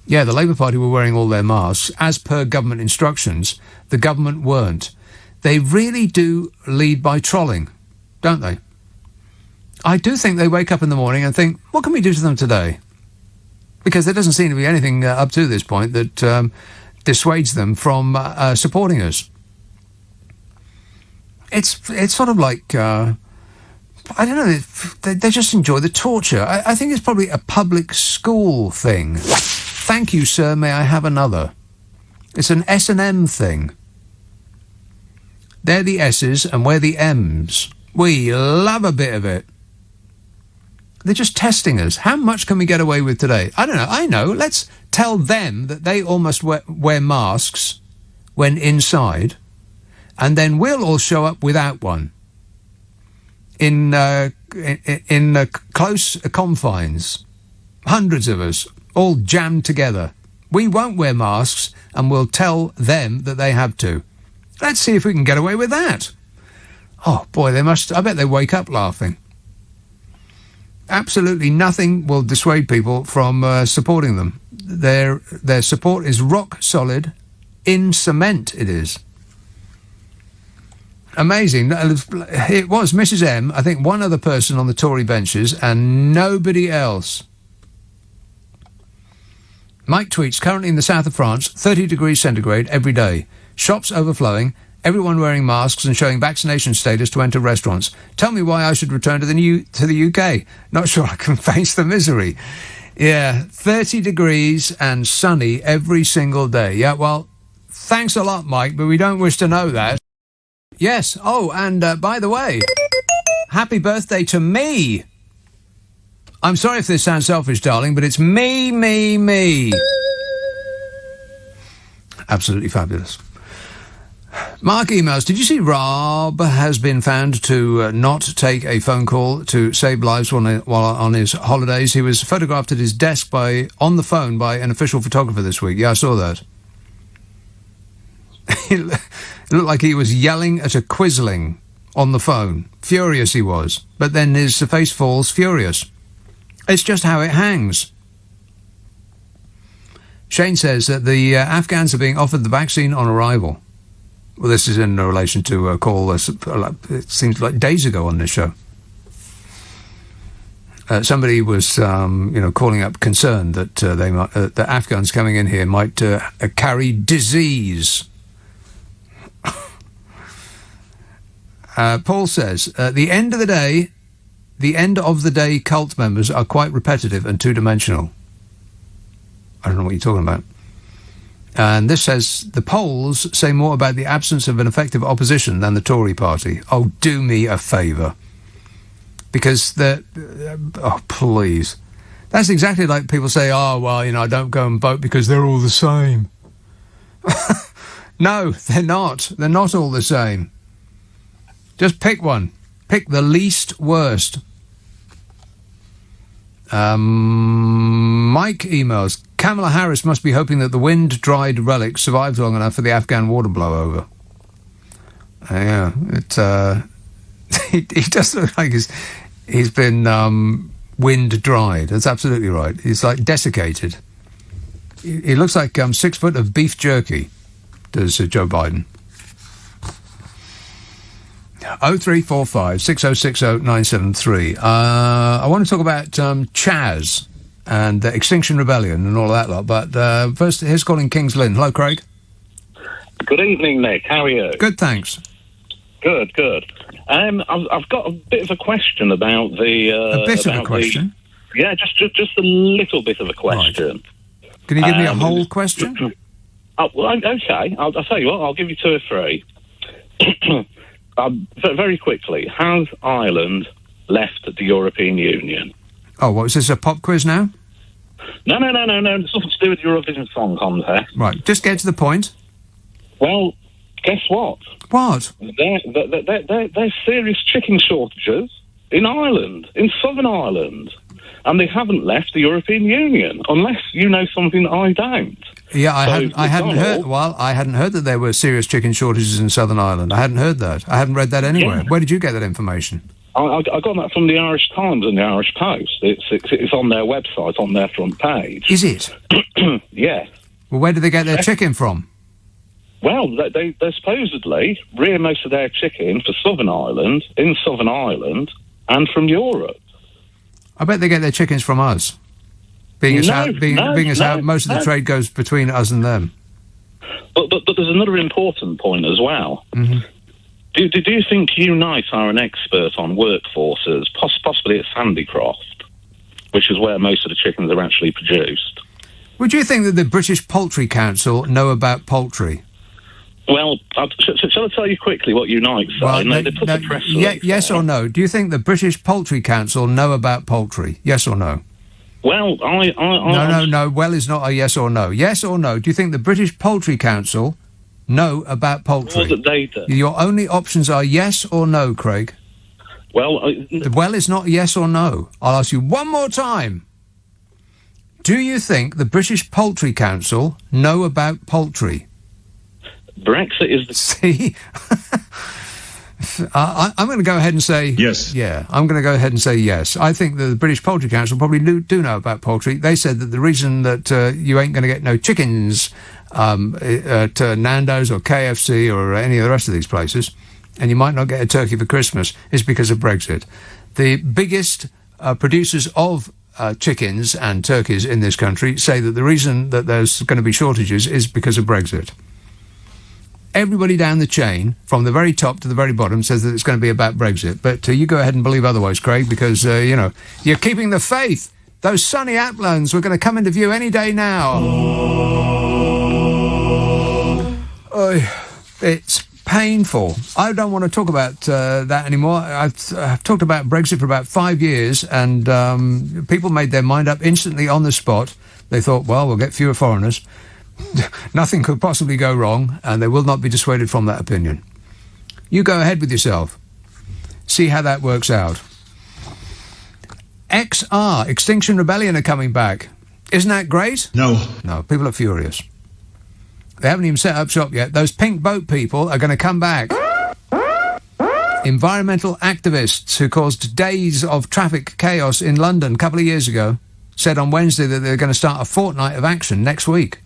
Yeah, the Labour Party were wearing all their masks. As per government instructions, the government weren't. They really do lead by trolling, don't they? I do think they wake up in the morning and think, what can we do to them today? Because there doesn't seem to be anything up to this point that dissuades them from supporting us. It's sort of like, I don't know, they just enjoy the torture. I think it's probably a public school thing. "Thank you, sir, may I have another?" It's an S&M thing. They're the S's and we're the M's. We love a bit of it. They're just testing us. How much can we get away with today? I don't know. I know. Let's tell them that they all must wear masks when inside, and then we'll all show up without one in close confines. Hundreds of us, all jammed together. We won't wear masks, and we'll tell them that they have to. Let's see if we can get away with that. Oh, boy, I bet they wake up laughing. Absolutely nothing will dissuade people from supporting them. Their support is rock solid, in cement it is. Amazing. It was Mrs M, I think one other person on the Tory benches, and nobody else. Mike tweets, "Currently in the south of France, 30 degrees centigrade every day. Shops overflowing, everyone wearing masks and showing vaccination status to enter restaurants. Tell me why I should return to the UK. Not sure I can face the misery." Yeah, 30 degrees and sunny every single day. Yeah, well, thanks a lot, Mike, but we don't wish to know that. Yes, oh, and by the way, happy birthday to me. I'm sorry if this sounds selfish, darling, but it's me. Absolutely fabulous. Mark emails, did you see Rob has been found to not take a phone call to save lives while on his holidays? He was photographed at his desk on the phone by an official photographer this week. Yeah, I saw that. It looked like he was yelling at a quisling on the phone. Furious he was. But then his face falls furious. It's just how it hangs. Shane says that the Afghans are being offered the vaccine on arrival. Well, this is in relation to a call, it seems like days ago on this show. Somebody was, calling up concerned that the Afghans coming in here might carry disease. Paul says, the end of the day cult members are quite repetitive and two-dimensional. I don't know what you're talking about. And this says, the polls say more about the absence of an effective opposition than the Tory party. Oh, do me a favour. Because oh, please. That's exactly like people say, oh, well, I don't go and vote because they're all the same. No, they're not. They're not all the same. Just pick one. Pick the least worst. Mike emails, Kamala Harris must be hoping that the wind-dried relic survives long enough for the Afghan war to blow over. Yeah, he does look like he's been wind-dried. That's absolutely right. He's like desiccated. He looks like 6 foot of beef jerky, does Joe Biden. 0345 6060 973. I want to talk about Chaz and Extinction Rebellion and all of that lot. But first, here's calling Kings Lynn. Hello, Craig. Good evening, Nick. How are you? Good, thanks. Good. I've got a bit of a question about the... a bit of a question? Yeah, just a little bit of a question. Right. Can you give me a whole question? Okay. I'll tell you what, I'll give you 2 or 3. Very quickly, has Ireland left the European Union? Oh, what, is this a pop quiz now? No. It's nothing to do with the Eurovision Song Contest. Right, just get to the point. Well, guess what? What? There's serious chicken shortages in Ireland, in Southern Ireland. And they haven't left the European Union, unless you know something I don't. Yeah, I hadn't heard. Well, I hadn't heard that there were serious chicken shortages in Southern Ireland. I hadn't heard that. I hadn't read that anywhere. Yeah. Where did you get that information? I got that from the Irish Times and the Irish Post. It's on their website, on their front page. Is it? Yeah. Well, where did they get their chicken from? Well, they supposedly rear most of their chicken for Southern Ireland, in Southern Ireland, and from Europe. I bet they get their chickens from us. Being as how most of the trade goes between us and them. But there's another important point as well. Mm-hmm. Do you think Unite are an expert on workforces, possibly at Sandycroft, which is where most of the chickens are actually produced? Would you think that the British Poultry Council know about poultry? Well, shall I tell you quickly what Unite say? Well, they put the press release yes or no? Do you think the British Poultry Council know about poultry? Yes or no? Well, No. Well is not a yes or no. Yes or no? Do you think the British Poultry Council know about poultry? What they do. Your only options are yes or no, Craig. Well, well is not yes or no. I'll ask you one more time. Do you think the British Poultry Council know about poultry? Brexit is the... See? I'm going to go ahead and say... Yes. Yeah, I'm going to go ahead and say yes. I think that the British Poultry Council probably do know about poultry. They said that the reason that you ain't going to get no chickens at Nando's or KFC or any of the rest of these places, and you might not get a turkey for Christmas, is because of Brexit. The biggest producers of chickens and turkeys in this country say that the reason that there's going to be shortages is because of Brexit. Everybody down the chain, from the very top to the very bottom, says that it's going to be about Brexit. But you go ahead and believe otherwise, Craig, because, you're keeping the faith. Those sunny uplands were going to come into view any day now. It's painful. I don't want to talk about that anymore. I've talked about Brexit for about 5 years, and people made their mind up instantly on the spot. They thought, well, we'll get fewer foreigners. Nothing could possibly go wrong, and they will not be dissuaded from that opinion. You go ahead with yourself. See how that works out. XR, Extinction Rebellion, are coming back. Isn't that great? No. No, people are furious. They haven't even set up shop yet. Those pink boat people are going to come back. Environmental activists who caused days of traffic chaos in London a couple of years ago said on Wednesday that they're going to start a fortnight of action next week,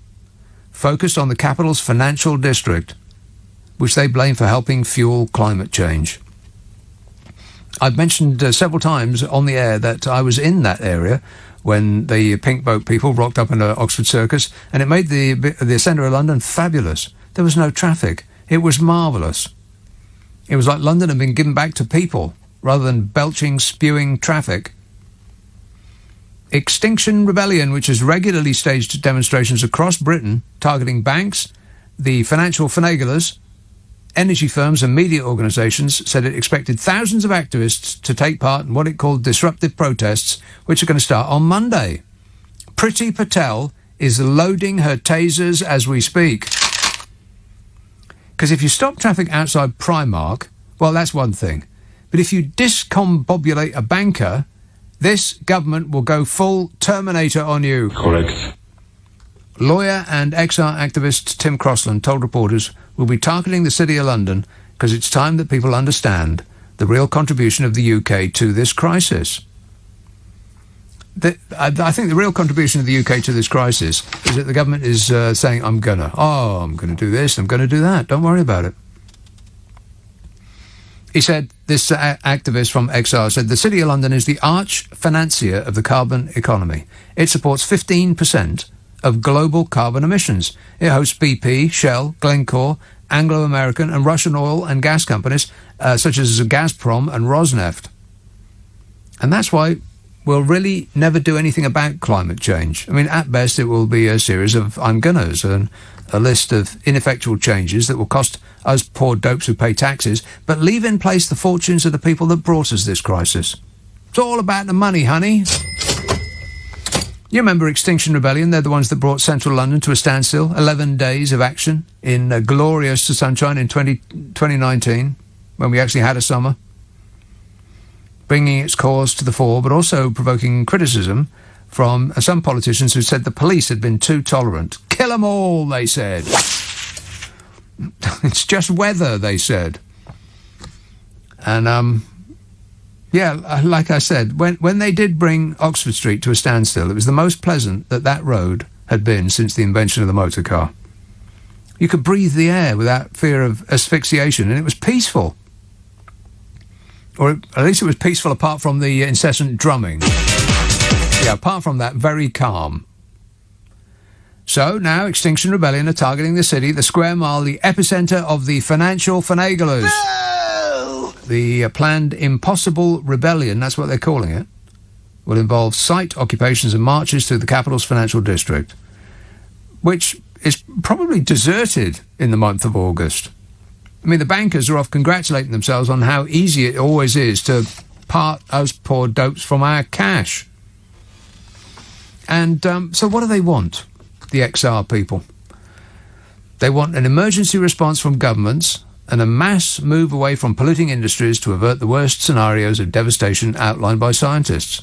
focused on the capital's financial district, which they blame for helping fuel climate change. I've mentioned several times on the air that I was in that area when the pink boat people rocked up in Oxford Circus, and it made the centre of London fabulous. There was no traffic. It was marvellous. It was like London had been given back to people rather than belching, spewing traffic. Extinction Rebellion, which has regularly staged demonstrations across Britain targeting banks, the financial finaglers, energy firms and media organisations, said it expected thousands of activists to take part in what it called disruptive protests, which are going to start on Monday. Priti Patel is loading her tasers as we speak. Because if you stop traffic outside Primark, well, that's one thing. But if you discombobulate a banker, this government will go full Terminator on you. Correct. Lawyer and XR activist Tim Crossland told reporters we'll be targeting the City of London because it's time that people understand the real contribution of the UK to this crisis. I think the real contribution of the UK to this crisis is that the government is saying, I'm going to do this, I'm going to do that. Don't worry about it. He said, this activist from XR said, the City of London is the arch financier of the carbon economy. It supports 15% of global carbon emissions. It hosts BP, Shell, Glencore, Anglo-American and Russian oil and gas companies such as Gazprom and Rosneft. And that's why we'll really never do anything about climate change. I mean, at best, it will be a series of I'm gonnas and a list of ineffectual changes that will cost us poor dopes who pay taxes, but leave in place the fortunes of the people that brought us this crisis. It's all about the money, honey. You remember Extinction Rebellion? They're the ones that brought central London to a standstill. 11 days of action in glorious sunshine in 2019, when we actually had a summer, bringing its cause to the fore, but also provoking criticism from some politicians who said the police had been too tolerant. Kill 'em all, they said. It's just weather, they said. And, yeah, like I said, when they did bring Oxford Street to a standstill, it was the most pleasant that road had been since the invention of the motor car. You could breathe the air without fear of asphyxiation, and it was peaceful. Or at least it was peaceful apart from the incessant drumming. Yeah, apart from that, very calm. So now Extinction Rebellion are targeting the city, the square mile, the epicentre of the financial finaglers. No! The planned impossible rebellion, that's what they're calling it, will involve site occupations and marches through the capital's financial district, which is probably deserted in the month of August. I mean, the bankers are off congratulating themselves on how easy it always is to part us poor dopes from our cash. And so what do they want, the XR people? They want an emergency response from governments and a mass move away from polluting industries to avert the worst scenarios of devastation outlined by scientists.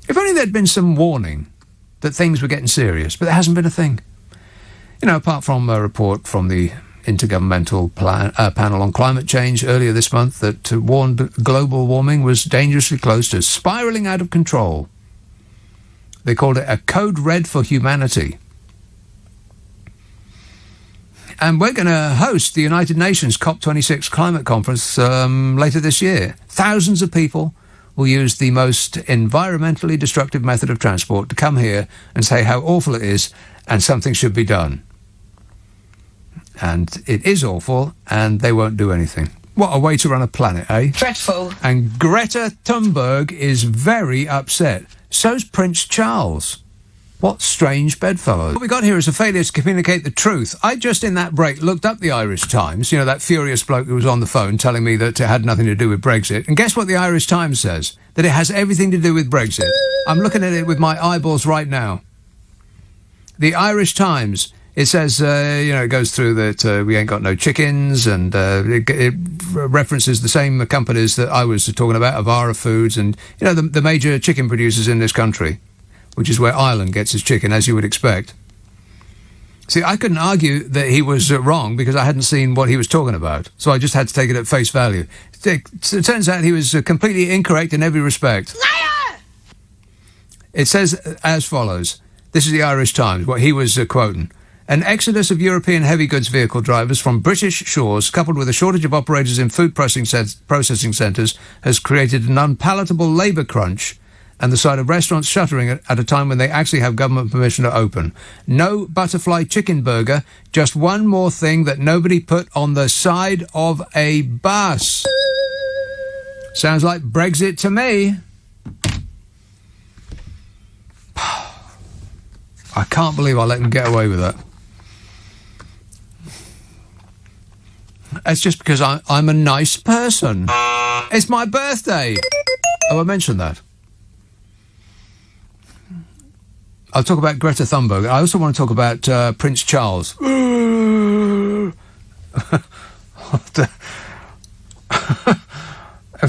If only there'd been some warning that things were getting serious, but there hasn't been a thing. You know, apart from a report from the Intergovernmental Panel on Climate Change earlier this month that warned global warming was dangerously close to spiralling out of control. They called it a code red for humanity. And we're going to host the United Nations COP26 climate conference later this year. Thousands of people will use the most environmentally destructive method of transport to come here and say how awful it is and something should be done. And it is awful, and they won't do anything. What a way to run a planet, eh? Dreadful. And Greta Thunberg is very upset. So's Prince Charles. What strange bedfellows. What we got here is a failure to communicate the truth. I just, in that break, looked up the Irish Times, you know, that furious bloke who was on the phone telling me that it had nothing to do with Brexit. And guess what the Irish Times says? That it has everything to do with Brexit. I'm looking at it with my eyeballs right now. The Irish Times It says, it goes through that we ain't got no chickens, and it references the same companies that I was talking about, Avara Foods, and, the major chicken producers in this country, which is where Ireland gets its chicken, as you would expect. See, I couldn't argue that he was wrong because I hadn't seen what he was talking about, so I just had to take it at face value. It turns out he was completely incorrect in every respect. Liar! It says as follows. This is the Irish Times, what he was quoting. An exodus of European heavy goods vehicle drivers from British shores, coupled with a shortage of operators in food processing centres, has created an unpalatable labour crunch and the sight of restaurants shuttering at a time when they actually have government permission to open. No butterfly chicken burger, just one more thing that nobody put on the side of a bus. Sounds like Brexit to me. I can't believe I let him get away with that. It's just because I'm a nice person. It's my birthday. Oh, I mentioned that. I'll talk about Greta Thunberg. I also want to talk about Prince Charles.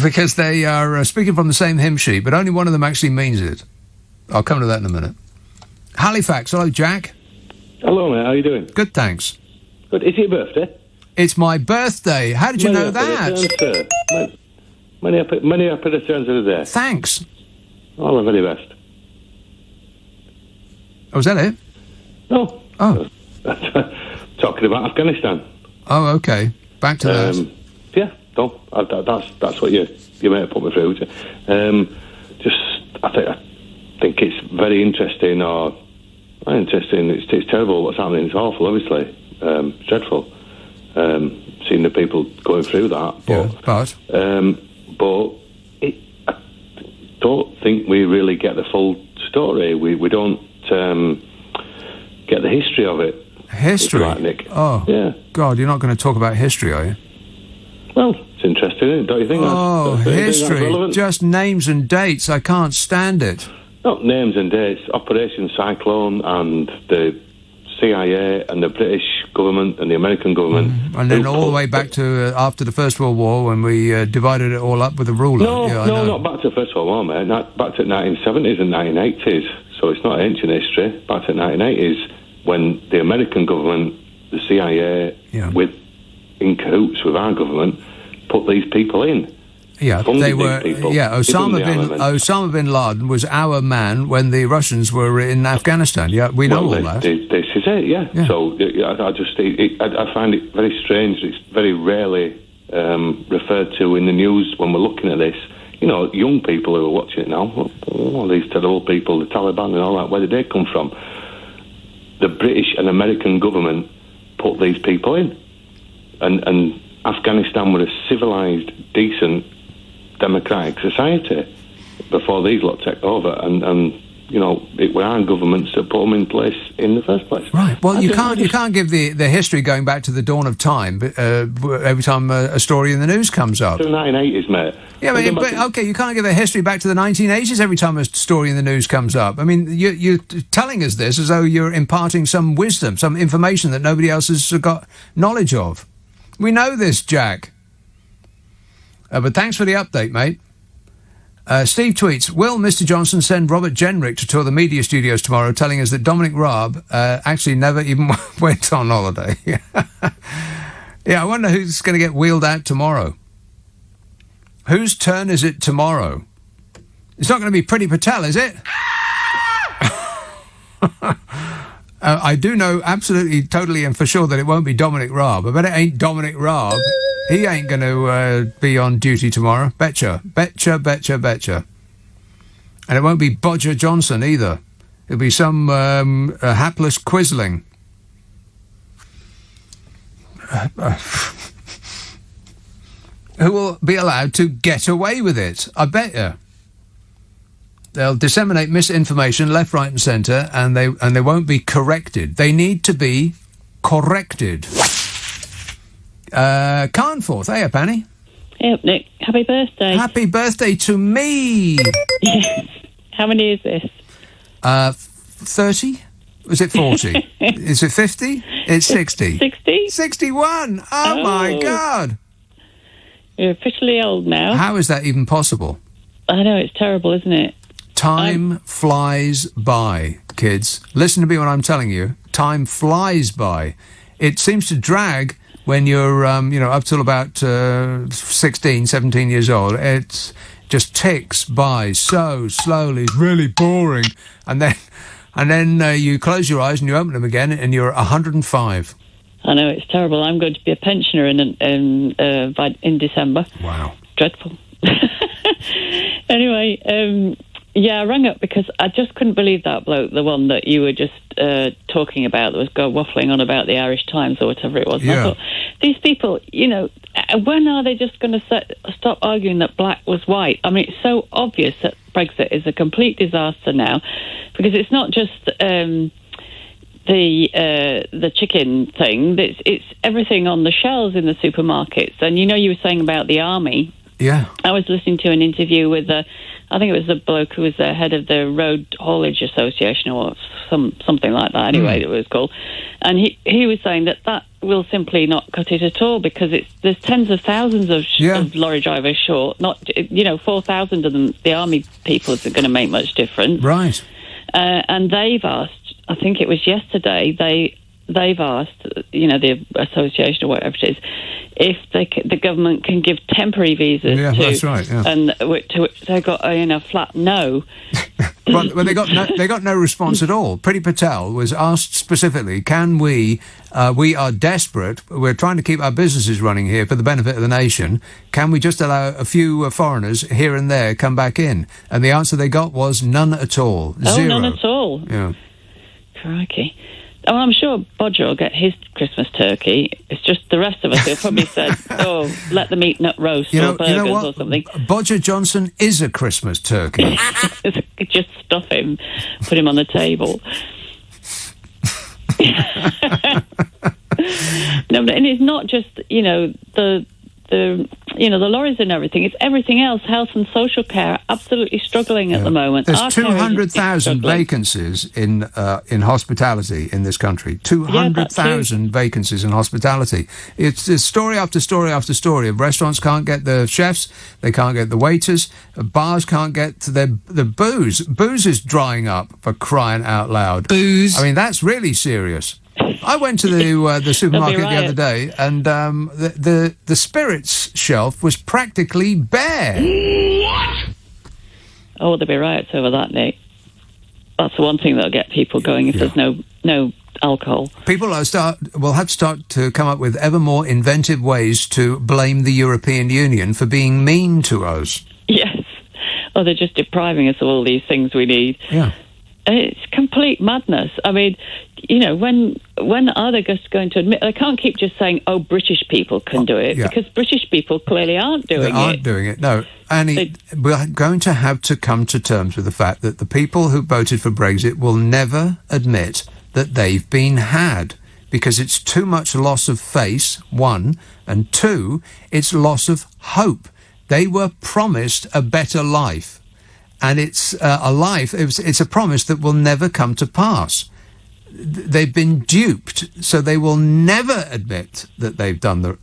Because they are speaking from the same hymn sheet, but only one of them actually means it. I'll come to that in a minute. Halifax, hello, Jack. Hello, mate. How are you doing? Good, thanks. Good. Is it your birthday? It's my birthday. How did you know that? Many happy returns of the day. Thanks. All the very best. Oh, was that it? No. Oh. Talking about Afghanistan. Oh, okay. Back to that. Yeah, no, that's what you may have put me through. I think it's very interesting, or not interesting. It's terrible what's happening. It's awful, obviously. It's dreadful. Seeing the people going through that. But I don't think we really get the full story. We don't get the history of it. History? Right, Nick. Oh, yeah. God, you're not going to talk about history, are you? Well, it's interesting, isn't it? Don't you think? Oh, history. Just names and dates. I can't stand it. Not names and dates. Operation Cyclone and the CIA and the British government and the American government. And then all the way back to after the First World War when we divided it all up with a ruler. No, not back to the First World War, mate. Back to the 1970s and 1980s. So it's not ancient history. Back to the 1980s when the American government, the CIA, in cahoots with our government, put these people in. Yeah, they were. Osama bin Laden was our man when the Russians were in Afghanistan. Yeah, we know all that. This is it. Yeah. So I find it very strange. It's very rarely referred to in the news when we're looking at this. Young people who are watching it now. All these terrible people, the Taliban and all that. Where did they come from? The British and American government put these people in, and Afghanistan were a civilised, decent, democratic society before these lot took over, and it were our governments that put them in place in the first place. Right. Well, you can't give the history going back to the dawn of time every time a story in the news comes up. The 1980s, mate. Yeah, but okay, you can't give the history back to the 1980s every time a story in the news comes up. I mean, you're telling us this as though you're imparting some wisdom, some information that nobody else has got knowledge of. We know this, Jack. But thanks for the update, mate. Steve tweets, will Mr. Johnson send Robert Jenrick to tour the media studios tomorrow, telling us that Dominic Raab actually never even went on holiday? Yeah, I wonder who's going to get wheeled out tomorrow. Whose turn is it tomorrow? It's not going to be Priti Patel, is it? I do know absolutely, totally and for sure that it won't be Dominic Raab. I bet it ain't Dominic Raab. He ain't going to be on duty tomorrow. Betcha. And it won't be Bodger Johnson either. It'll be some hapless quisling. Who will be allowed to get away with it. I bet you. They'll disseminate misinformation left, right and centre, and they won't be corrected. They need to be corrected. Carnforth, hey, Penny. Hey up, Nick. Happy birthday. Happy birthday to me. Yes. How many is this? 30. Was it 40? Is it 50? It's 60. 60. 61. Oh, my God. You're officially old now. How is that even possible? I know, it's terrible, isn't it? Time flies by, kids. Listen to me when I'm telling you. Time flies by. It seems to drag when you're, up till about 16, 17 years old. It just ticks by so slowly. It's really boring. And then you close your eyes and you open them again and you're 105. I know, it's terrible. I'm going to be a pensioner in December. Wow. Dreadful. Anyway, I rang up because I just couldn't believe that bloke, the one that you were just talking about, that was waffling on about the Irish Times or whatever it was. And I thought, these people, when are they just going to stop arguing that black was white? I mean, it's so obvious that Brexit is a complete disaster now, because it's not just the chicken thing. It's everything on the shelves in the supermarkets. And you were saying about the army. Yeah. I was listening to an interview with I think it was the bloke who was the head of the Road Haulage Association or something like that, anyway, it was called. And he was saying that will simply not cut it at all, because there's tens of thousands of lorry drivers short. Not 4,000 of them, the army people, isn't going to make much difference. Right. And they've asked, I think it was yesterday, they've asked, the association or whatever it is, if the government can give temporary visas to... that's right, yeah. And to which they got a flat no. Well, they got no response at all. Priti Patel was asked specifically, can we are desperate, we're trying to keep our businesses running here for the benefit of the nation, can we just allow a few foreigners here and there come back in? And the answer they got was none at all. Zero. None at all. Yeah. Crikey. Oh, I'm sure Bodger will get his Christmas turkey. It's just the rest of us who'll probably say, let them eat nut roast or burgers or something. Bodger Johnson is a Christmas turkey. Just stuff him, put him on the table. No, and it's not just, the lorries and everything. It's everything else. Health and social care absolutely struggling at the moment. There's 200,000 vacancies in hospitality in this country. 200,000 vacancies in hospitality. It's story after story after story. Restaurants can't get the chefs. They can't get the waiters. Bars can't get to the booze. Booze is drying up, for crying out loud. Booze. I mean, that's really serious. I went to the supermarket the other day, and the spirits shelf was practically bare. What? Oh, there'll be riots over that, Nick. That's the one thing that'll get people going if there's no alcohol. People will have to start to come up with ever more inventive ways to blame the European Union for being mean to us. Yes. Oh, they're just depriving us of all these things we need. Yeah. It's complete madness. I mean, when are they just going to admit? They can't keep just saying, British people can do it, because British people clearly aren't doing it. They aren't doing it, no. Annie, we're going to have to come to terms with the fact that the people who voted for Brexit will never admit that they've been had, because it's too much loss of face, one, and two, it's loss of hope. They were promised a better life. And it's a life, it's a promise that will never come to pass. They've been duped, so they will never admit that they've done the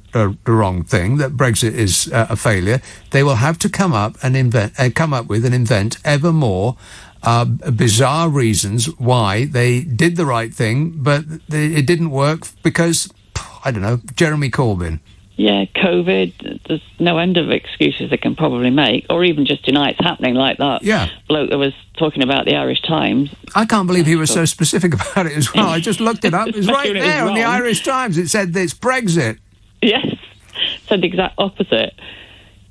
wrong thing, that Brexit is a failure. They will have to come up and invent ever more bizarre reasons why they did the right thing, but it didn't work because, I don't know, Jeremy Corbyn. Yeah, COVID, there's no end of excuses they can probably make, or even just deny it's happening, like that bloke that was talking about the Irish Times. I can't believe he was so specific about it as well. I just looked it up. It's right there on the Irish Times. It said it's Brexit. Yes, said the exact opposite.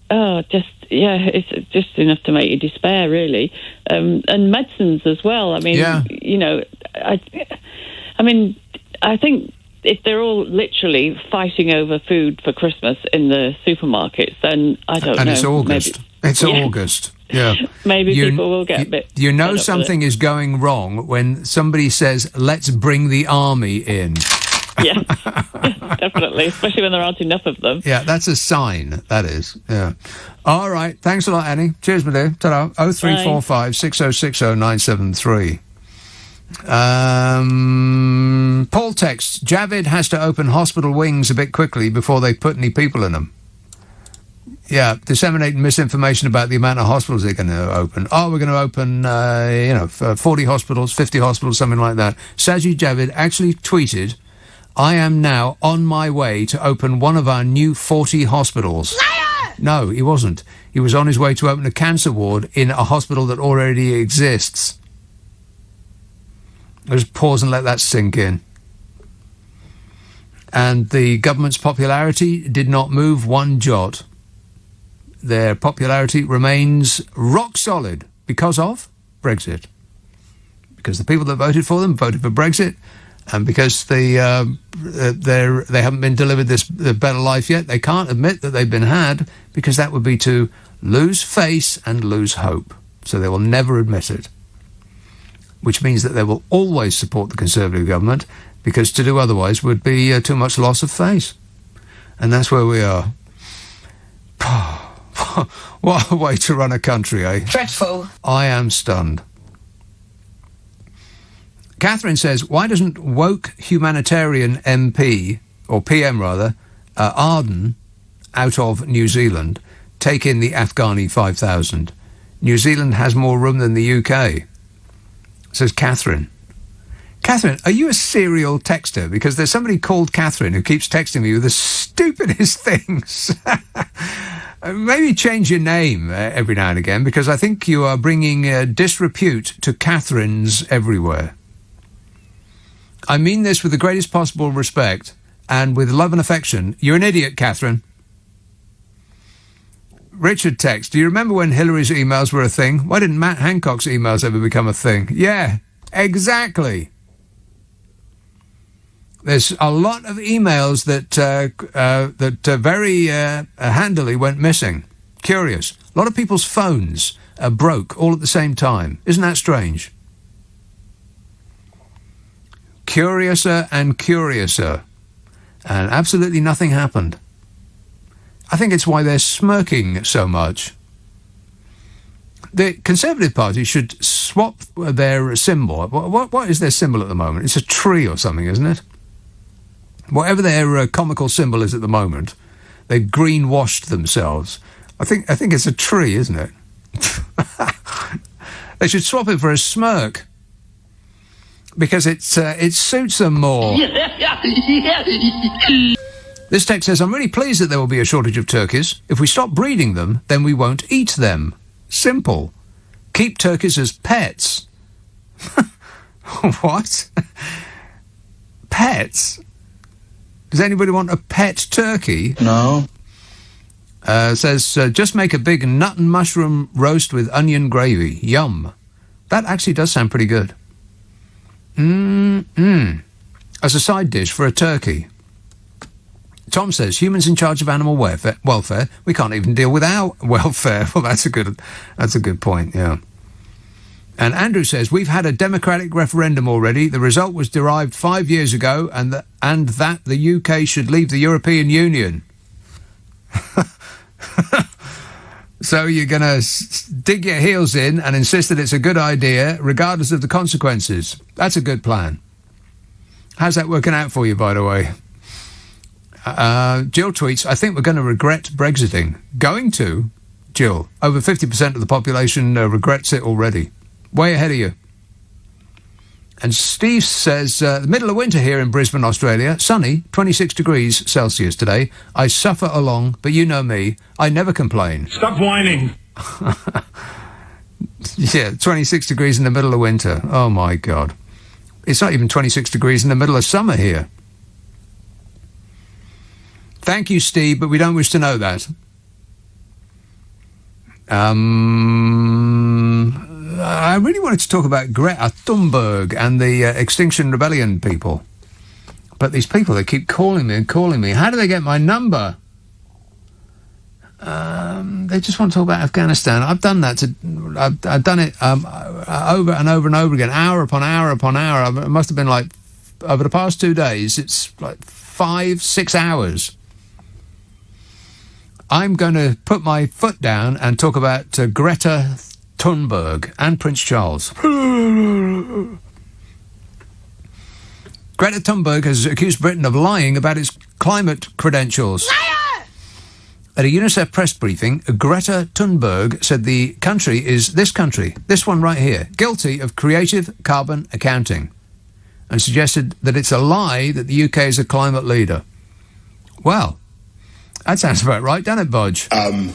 Oh, it's just enough to make you despair, really. And medicines as well. I mean, I think if they're all literally fighting over food for Christmas in the supermarkets, then I don't know. And it's August. It's August. Yeah. Maybe people will get a bit... You know something is going wrong when somebody says, let's bring the army in. Yeah, definitely, especially when there aren't enough of them. Yeah, that's a sign, that is. Yeah. All right. Thanks a lot, Annie. Cheers, my dear. Ta-da. 0345 6060 973. Paul texts, Javid has to open hospital wings a bit quickly before they put any people in them. Yeah, disseminating misinformation about the amount of hospitals they're going to open. Oh, we're going to open, 40 hospitals, 50 hospitals, something like that. Sajid Javid actually tweeted, I am now on my way to open one of our new 40 hospitals. Liar! No, he wasn't. He was on his way to open a cancer ward in a hospital that already exists. Just pause and let that sink in. And the government's popularity did not move one jot. Their popularity remains rock solid because of Brexit. Because the people that voted for them voted for Brexit, and because they haven't been delivered this better life yet, they can't admit that they've been had, because that would be to lose face and lose hope. So they will never admit it. Which means that they will always support the Conservative government, because to do otherwise would be too much loss of face. And that's where we are. What a way to run a country, eh? Dreadful. I am stunned. Catherine says, why doesn't woke humanitarian MP, or PM rather, Arden, out of New Zealand, take in the Afghani 5,000? New Zealand has more room than the UK. Says Catherine. Catherine, are you a serial texter? Because there's somebody called Catherine who keeps texting me with the stupidest things. Maybe change your name every now and again, because I think you are bringing disrepute to Catherines everywhere. I mean this with the greatest possible respect and with love and affection. You're an idiot, Catherine. Richard texts, do you remember when Hillary's emails were a thing? Why didn't Matt Hancock's emails ever become a thing? Yeah, exactly. There's a lot of emails that very handily went missing. Curious. A lot of people's phones broke all at the same time. Isn't that strange? Curiouser and curiouser. And absolutely nothing happened. I think it's why they're smirking so much. The Conservative Party should swap their symbol. What is their symbol at the moment? It's a tree or something, isn't it? Whatever their comical symbol is at the moment, they've greenwashed themselves. I think it's a tree, isn't it? They should swap it for a smirk, because it suits them more. This text says, I'm really pleased that there will be a shortage of turkeys. If we stop breeding them, then we won't eat them. Simple. Keep turkeys as pets. What? Pets? Does anybody want a pet turkey? No. Says, just make a big nut and mushroom roast with onion gravy. Yum. That actually does sound pretty good. As a side dish for a turkey. Tom says, humans in charge of animal welfare. We can't even deal with our welfare. Well, that's a good point, yeah. And Andrew says, we've had a democratic referendum already. The result was derived 5 years ago, and that the UK should leave the European Union. So you're going to dig your heels in and insist that it's a good idea, regardless of the consequences. That's a good plan. How's that working out for you, by the way? Jill tweets, I think we're going to regret Brexiting. Going to, Jill. Over 50% of the population regrets it already. Way ahead of you. And Steve says, the middle of winter here in Brisbane, Australia. Sunny, 26 degrees Celsius today. I suffer along, but you know me. I never complain. Stop whining. Yeah, 26 degrees in the middle of winter. Oh, my God. It's not even 26 degrees in the middle of summer here. Thank you, Steve, but we don't wish to know that. I really wanted to talk about Greta Thunberg and the Extinction Rebellion people. But these people, they keep calling me and calling me. How do they get my number? They just want to talk about Afghanistan. I've done that. I've done it over and over and over again, hour upon hour upon hour. It must have been like, over the past 2 days, it's like 5-6 hours. I'm going to put my foot down and talk about Greta Thunberg and Prince Charles. Greta Thunberg has accused Britain of lying about its climate credentials. Liar! At a UNICEF press briefing, Greta Thunberg said the country is this one right here, guilty of creative carbon accounting, and suggested that it's a lie that the UK is a climate leader. Well, that sounds about right, doesn't it, Bodge?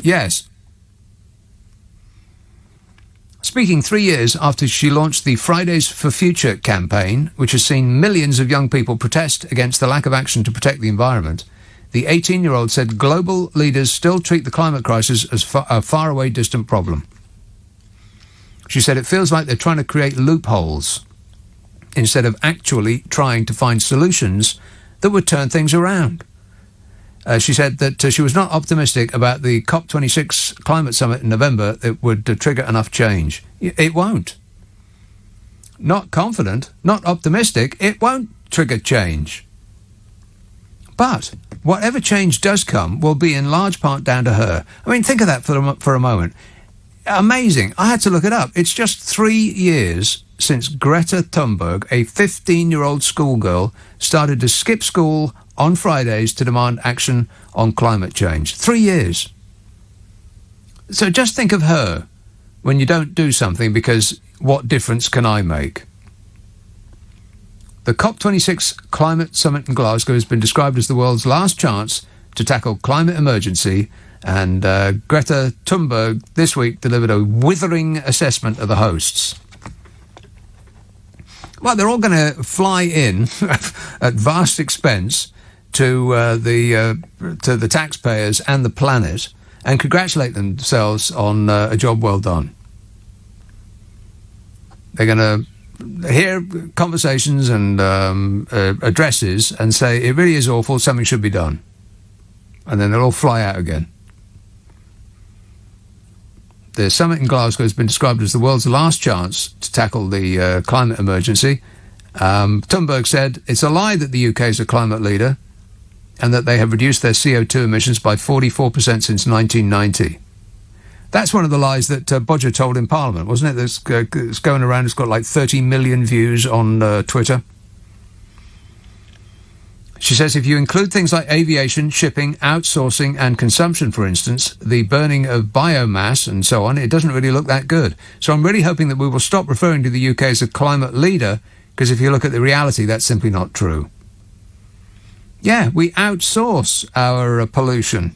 Yes. Speaking 3 years after she launched the Fridays for Future campaign, which has seen millions of young people protest against the lack of action to protect the environment, the 18-year-old said global leaders still treat the climate crisis as a faraway, distant problem. She said it feels like they're trying to create loopholes instead of actually trying to find solutions that would turn things around. She said that she was not optimistic about the COP26 climate summit in November that would trigger enough change. It won't. Not confident, not optimistic, it won't trigger change. But whatever change does come will be in large part down to her. I mean, think of that for a moment. Amazing. I had to look it up. It's just 3 years since Greta Thunberg, a 15-year-old schoolgirl, started to skip school on Fridays to demand action on climate change. 3 years. So just think of her when you don't do something because what difference can I make? The COP26 climate summit in Glasgow has been described as the world's last chance to tackle climate emergency, and Greta Thunberg this week delivered a withering assessment of the hosts. Well, they're all going to fly in at vast expense to the taxpayers and the planet and congratulate themselves on a job well done. They're going to hear conversations and addresses and say, it really is awful, something should be done. And then they'll all fly out again. The summit in Glasgow has been described as the world's last chance to tackle the climate emergency. Thunberg said it's a lie that the UK is a climate leader and that they have reduced their CO2 emissions by 44% since 1990. That's one of the lies that Bodger told in Parliament, wasn't it? That's going around. It's got like 30 million views on Twitter. She says if you include things like aviation, shipping, outsourcing and consumption, for instance, the burning of biomass and so on, it doesn't really look that good. So I'm really hoping that we will stop referring to the UK as a climate leader, because if you look at the reality, that's simply not true. Yeah, we outsource our pollution.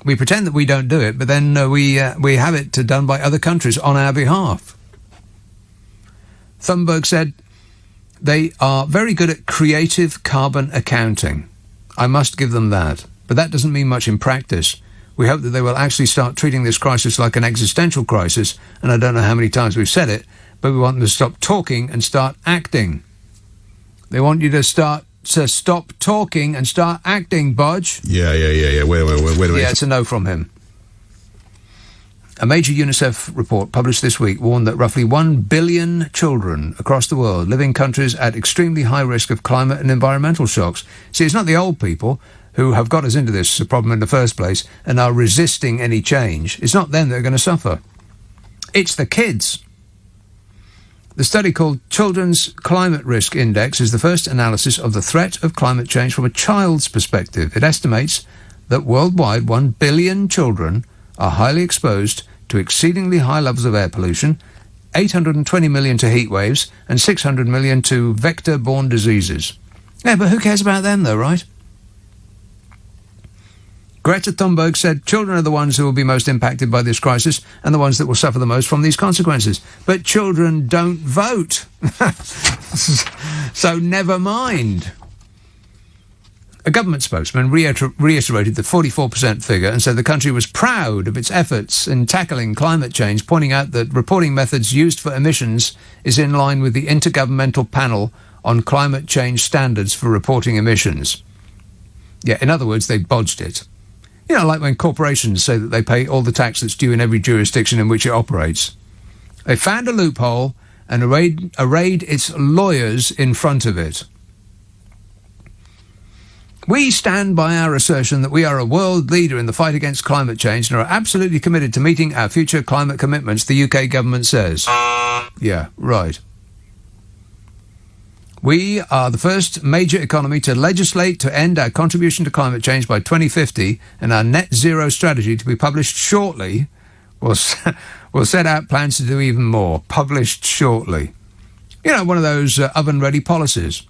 We pretend that we don't do it, but then we have it done by other countries on our behalf. Thunberg said, they are very good at creative carbon accounting. I must give them that. But that doesn't mean much in practice. We hope that they will actually start treating this crisis like an existential crisis, and I don't know how many times we've said it, but we want them to stop talking and start acting. They want you to stop talking and start acting, Bodge. Yeah. Wait a minute. Yeah, it's a no from him. A major UNICEF report published this week warned that roughly 1 billion children across the world live in countries at extremely high risk of climate and environmental shocks. See, it's not the old people who have got us into this problem in the first place and are resisting any change. It's not them that are going to suffer. It's the kids. The study called Children's Climate Risk Index is the first analysis of the threat of climate change from a child's perspective. It estimates that worldwide 1 billion children are highly exposed to exceedingly high levels of air pollution, 820 million to heat waves, and 600 million to vector-borne diseases. Yeah, but who cares about them, though, right? Greta Thunberg said children are the ones who will be most impacted by this crisis and the ones that will suffer the most from these consequences. But children don't vote. So never mind. A government spokesman reiterated the 44% figure and said the country was proud of its efforts in tackling climate change, pointing out that reporting methods used for emissions is in line with the Intergovernmental Panel on Climate Change Standards for Reporting Emissions. Yeah, in other words, they bodged it. You know, like when corporations say that they pay all the tax that's due in every jurisdiction in which it operates. They found a loophole and arrayed its lawyers in front of it. We stand by our assertion that we are a world leader in the fight against climate change and are absolutely committed to meeting our future climate commitments, the UK government says. Yeah, right. We are the first major economy to legislate to end our contribution to climate change by 2050, and our net zero strategy, to be published shortly, will set out plans to do even more. Published shortly. You know, one of those oven-ready policies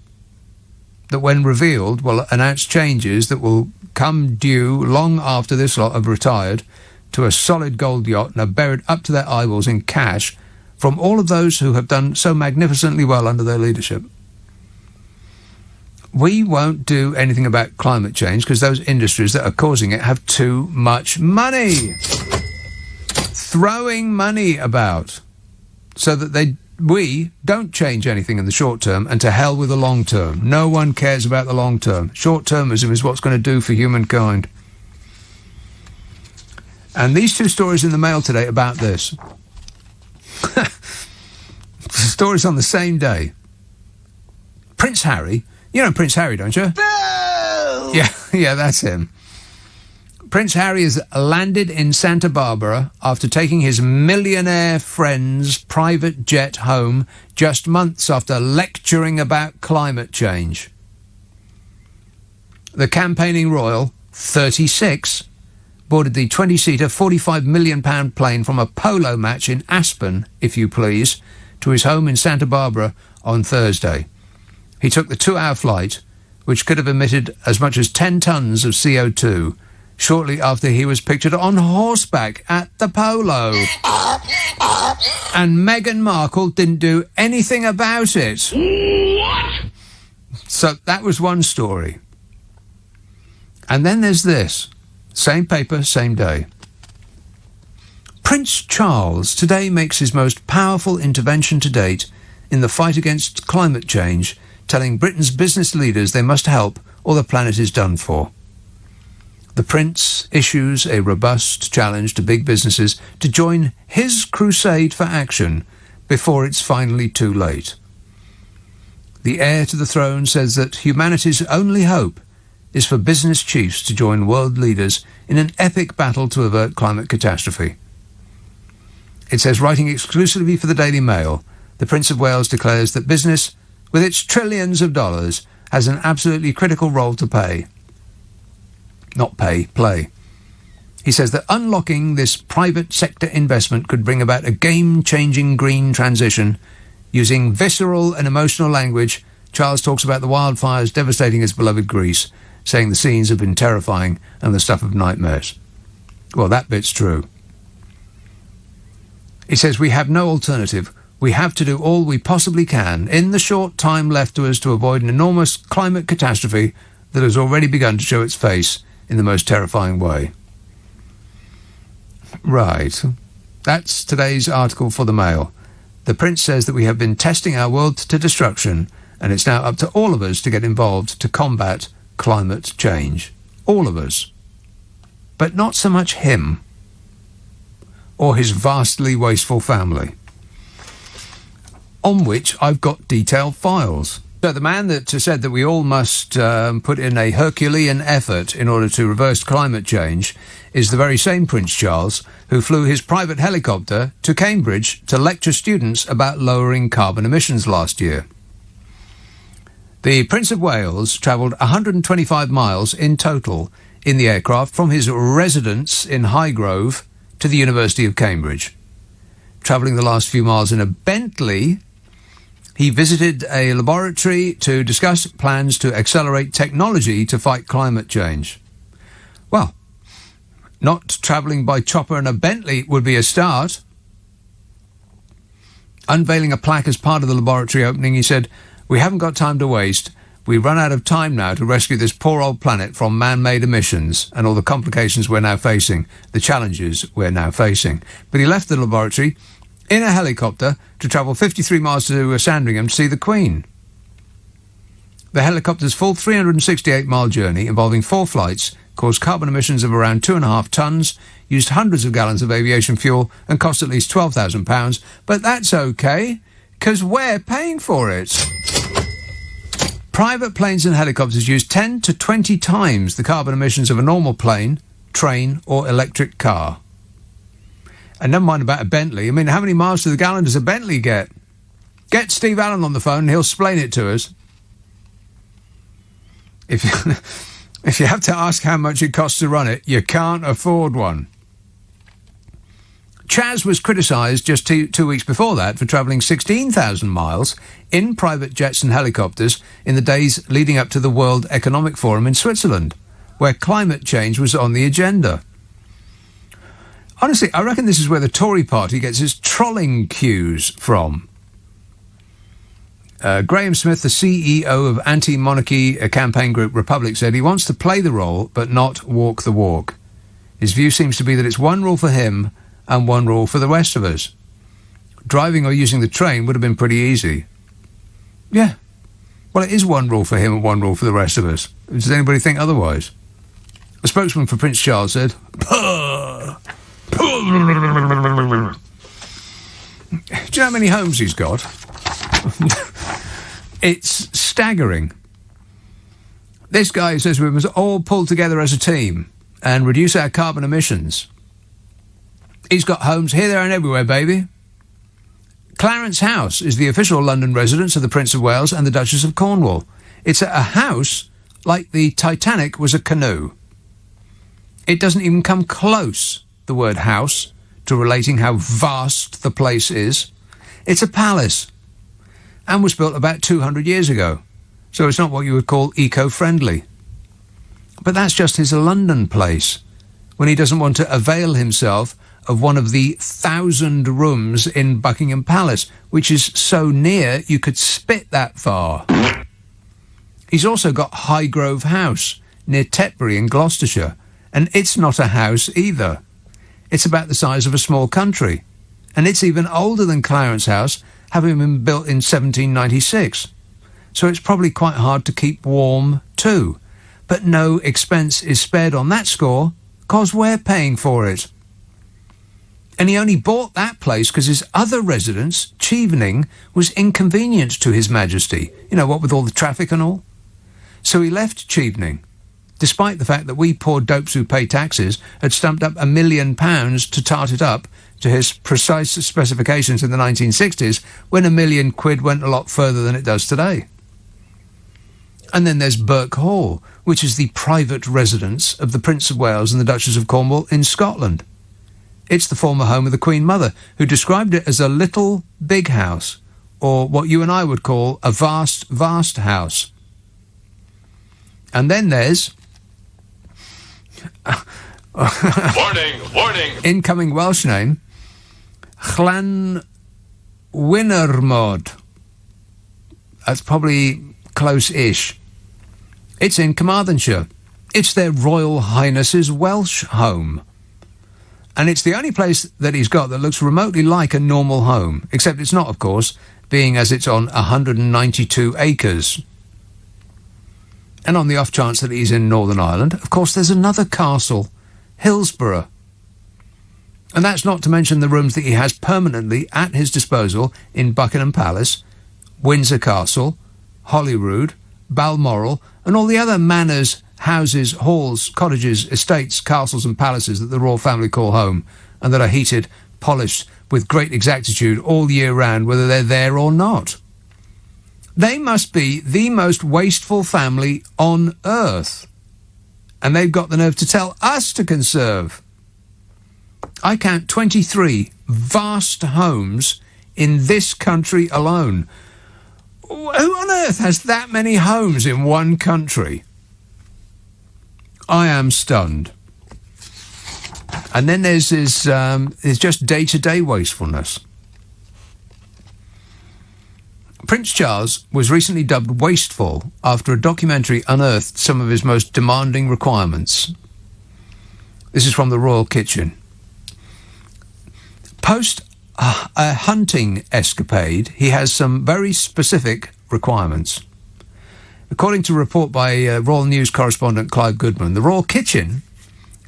that, when revealed, will announce changes that will come due long after this lot have retired to a solid gold yacht and are buried up to their eyeballs in cash from all of those who have done so magnificently well under their leadership. We won't do anything about climate change because those industries that are causing it have too much money. Throwing money about so that we don't change anything in the short term, and to hell with the long term. No one cares about the long term. Short-termism is what's going to do for humankind. And these two stories in the Mail today about this. Stories on the same day. Prince Harry. You know Prince Harry, don't you? Bill! Yeah, that's him. Prince Harry has landed in Santa Barbara after taking his millionaire friend's private jet home just months after lecturing about climate change. The campaigning royal, 36, boarded the 20-seater, £45 million plane from a polo match in Aspen, if you please, to his home in Santa Barbara on Thursday. He took the 2-hour flight, which could have emitted as much as 10 tons of CO2, shortly after he was pictured on horseback at the polo. And Meghan Markle didn't do anything about it. What? So that was one story. And then there's this. Same paper, same day. Prince Charles today makes his most powerful intervention to date in the fight against climate change, telling Britain's business leaders they must help or the planet is done for. The Prince issues a robust challenge to big businesses to join his crusade for action before it's finally too late. The heir to the throne says that humanity's only hope is for business chiefs to join world leaders in an epic battle to avert climate catastrophe. It says, writing exclusively for the Daily Mail, the Prince of Wales declares that business, with its trillions of dollars, has an absolutely critical role to play. Play. He says that unlocking this private sector investment could bring about a game-changing green transition. Using visceral and emotional language, Charles talks about the wildfires devastating his beloved Greece, saying the scenes have been terrifying and the stuff of nightmares. Well, that bit's true. He says we have no alternative. We have to do all we possibly can in the short time left to us to avoid an enormous climate catastrophe that has already begun to show its face in the most terrifying way. Right. That's today's article for the Mail. The Prince says that we have been testing our world to destruction, and it's now up to all of us to get involved to combat climate change. All of us. But not so much him or his vastly wasteful family, on which I've got detailed files. So the man that said that we all must put in a Herculean effort in order to reverse climate change is the very same Prince Charles who flew his private helicopter to Cambridge to lecture students about lowering carbon emissions last year. The Prince of Wales travelled 125 miles in total in the aircraft from his residence in Highgrove to the University of Cambridge. Travelling the last few miles in a Bentley, he visited a laboratory to discuss plans to accelerate technology to fight climate change. Well, not travelling by chopper in a Bentley would be a start. Unveiling a plaque as part of the laboratory opening, he said, "We haven't got time to waste. We run out of time now to rescue this poor old planet from man-made emissions and all the complications we're now facing, the challenges we're now facing." But he left the laboratory in a helicopter to travel 53 miles to Sandringham to see the Queen. The helicopter's full 368-mile journey, involving 4 flights, caused carbon emissions of around 2.5 tonnes, used hundreds of gallons of aviation fuel and cost at least £12,000. But that's okay, because we're paying for it. Private planes and helicopters use 10 to 20 times the carbon emissions of a normal plane, train or electric car. And never mind about a Bentley. I mean, how many miles to the gallon does a Bentley get? Get Steve Allen on the phone and he'll explain it to us. If you have to ask how much it costs to run it, you can't afford one. Chaz was criticised just two weeks before that for travelling 16,000 miles in private jets and helicopters in the days leading up to the World Economic Forum in Switzerland, where climate change was on the agenda. Honestly, I reckon this is where the Tory party gets its trolling cues from. Graham Smith, the CEO of anti-monarchy campaign group Republic, said he wants to play the role but not walk the walk. His view seems to be that it's one rule for him and one rule for the rest of us. Driving or using the train would have been pretty easy. Yeah. Well, it is one rule for him and one rule for the rest of us. Does anybody think otherwise? A spokesman for Prince Charles said, do you know how many homes he's got? It's staggering. This guy says we must all pull together as a team and reduce our carbon emissions. He's got homes here, there and everywhere, baby. Clarence House is the official London residence of the Prince of Wales and the Duchess of Cornwall. It's a house like the Titanic was a canoe. It doesn't even come close, the word house, to relating how vast the place is. It's a palace and was built about 200 years ago, so it's not what you would call eco-friendly. But that's just his London place, when he doesn't want to avail himself of one of the 1,000 rooms in Buckingham Palace, which is so near you could spit that far. He's also got Highgrove House, near Tetbury in Gloucestershire, and it's not a house either. It's about the size of a small country, and it's even older than Clarence House, having been built in 1796. So it's probably quite hard to keep warm too. But no expense is spared on that score, 'cause we're paying for it. And he only bought that place because his other residence, Chevening, was inconvenient to His Majesty. You know, what with all the traffic and all. So he left Chevening, despite the fact that we poor dopes who pay taxes had stumped up £1 million to tart it up to his precise specifications in the 1960s, when £1 million went a lot further than it does today. And then there's Birk Hall, which is the private residence of the Prince of Wales and the Duchess of Cornwall in Scotland. It's the former home of the Queen Mother, who described it as a little big house, or what you and I would call a vast, vast house. And then there's... Warning! Incoming Welsh name, Llanwynarmod. That's probably close-ish. It's in Carmarthenshire. It's their Royal Highness's Welsh home. And it's the only place that he's got that looks remotely like a normal home, except it's not, of course, being as it's on 192 acres. And on the off chance that he's in Northern Ireland, of course, there's another castle, Hillsborough. And that's not to mention the rooms that he has permanently at his disposal in Buckingham Palace, Windsor Castle, Holyrood, Balmoral, and all the other manors, houses, halls, cottages, estates, castles and palaces that the royal family call home, and that are heated, polished with great exactitude all year round, whether they're there or not. They must be the most wasteful family on earth. And they've got the nerve to tell us to conserve. I count 23 vast homes in this country alone. Who on earth has that many homes in one country? I am stunned. And then there's just day-to-day wastefulness. Prince Charles was recently dubbed wasteful after a documentary unearthed some of his most demanding requirements. This is from the Royal Kitchen. Post a hunting escapade, he has some very specific requirements. According to a report by Royal News correspondent Clive Goodman, the Royal Kitchen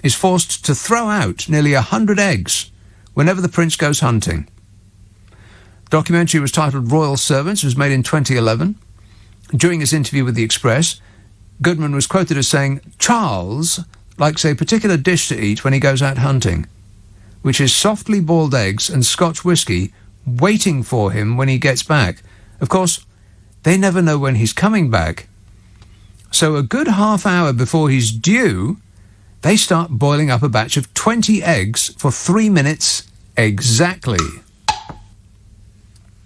is forced to throw out nearly 100 eggs whenever the Prince goes hunting. The documentary was titled Royal Servants. It was made in 2011. During his interview with The Express, Goodman was quoted as saying, Charles likes a particular dish to eat when he goes out hunting, which is softly boiled eggs and Scotch whisky waiting for him when he gets back. Of course, they never know when he's coming back. So a good half hour before he's due, they start boiling up a batch of 20 eggs for 3 minutes exactly.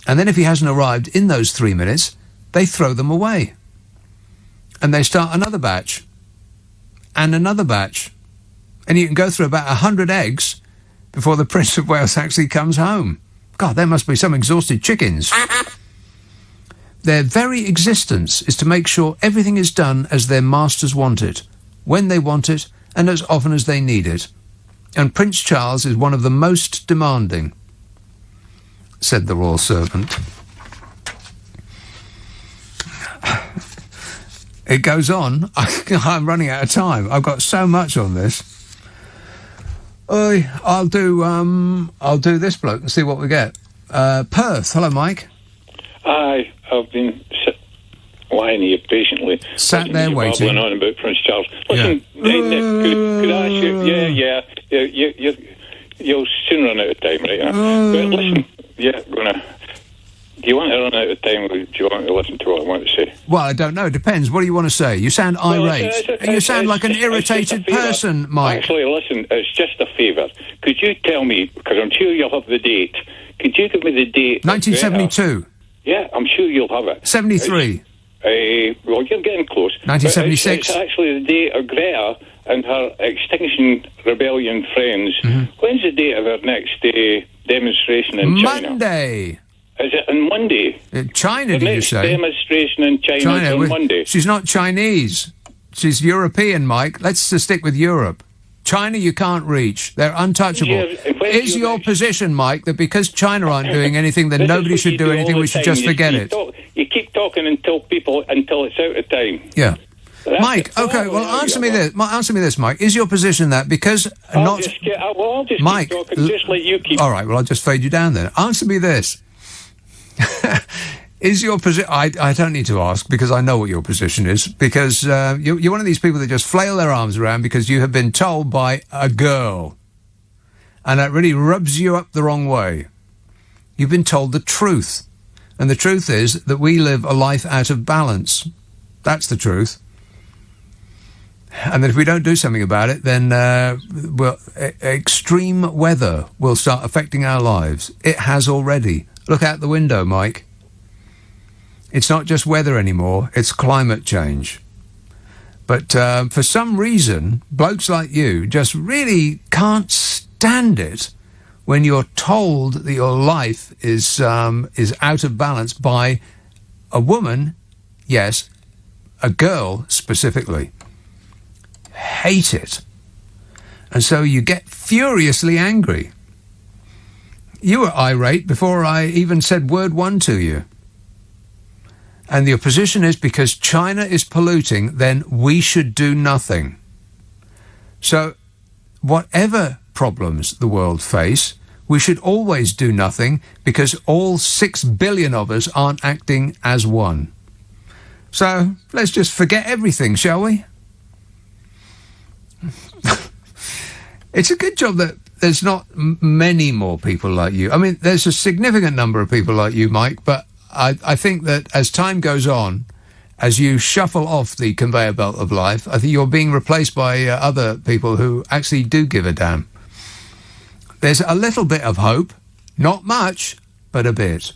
And then if he hasn't arrived in those 3 minutes, they throw them away. And they start another batch. And another batch. And you can go through about 100 eggs before the Prince of Wales actually comes home. God, there must be some exhausted chickens. Their very existence is to make sure everything is done as their masters want it, when they want it, and as often as they need it. And Prince Charles is one of the most demanding, said the royal servant. It goes on. I'm running out of time. I've got so much on this. I'll do this bloke and see what we get. Perth. Hello, Mike. Hi, I've been lying here patiently. Sat there waiting. Babbling on about Prince Charles. Listen, could I ask you? You'll soon run out of time, right? But listen, do you want to run out of time, or do you want to listen to what I want to say? Well, I don't know. It depends. What do you want to say? You sound irate. You sound like an irritated person, Mike. Actually, listen, it's just a favour. Could you tell me, because I'm sure you'll have the date, could you give me the date? 1972. Yeah, I'm sure you'll have it. 73. Well, you're getting close. 1976. It's actually the date of Greta and her Extinction Rebellion friends. Mm-hmm. When's the date of her next demonstration in China? Monday. Is it on Monday? China, did you say? Demonstration in China is on Monday. She's not Chinese. She's European, Mike. Let's just stick with Europe. China you can't reach. They're untouchable. Is your position, Mike, that because China aren't doing anything, then nobody should do anything, we should just forget it? You keep talking until it's out of time. Yeah. Mike, okay, well, answer me this, Mike. Is your position that because I'll just Mike, keep talking, just like you keep... All right, well, I'll just fade you down then. Answer me this. Is your position... I don't need to ask, because I know what your position is, because you're one of these people that just flail their arms around because you have been told by a girl, and that really rubs you up the wrong way. You've been told the truth, and the truth is that we live a life out of balance. That's the truth. And that if we don't do something about it, then extreme weather will start affecting our lives. It has already. Look out the window, Mike. It's not just weather anymore, it's climate change. But for some reason, blokes like you just really can't stand it when you're told that your life is out of balance by a woman, yes, a girl specifically. Hate it. And so you get furiously angry. You were irate before I even said word one to you. And your position is because China is polluting, then we should do nothing. So whatever problems the world face, we should always do nothing because all 6 billion of us aren't acting as one. So let's just forget everything, shall we? It's a good job that there's not many more people like you. I mean, there's a significant number of people like you, Mike, but I think that as time goes on, as you shuffle off the conveyor belt of life, I think you're being replaced by other people who actually do give a damn. There's a little bit of hope, not much, but a bit.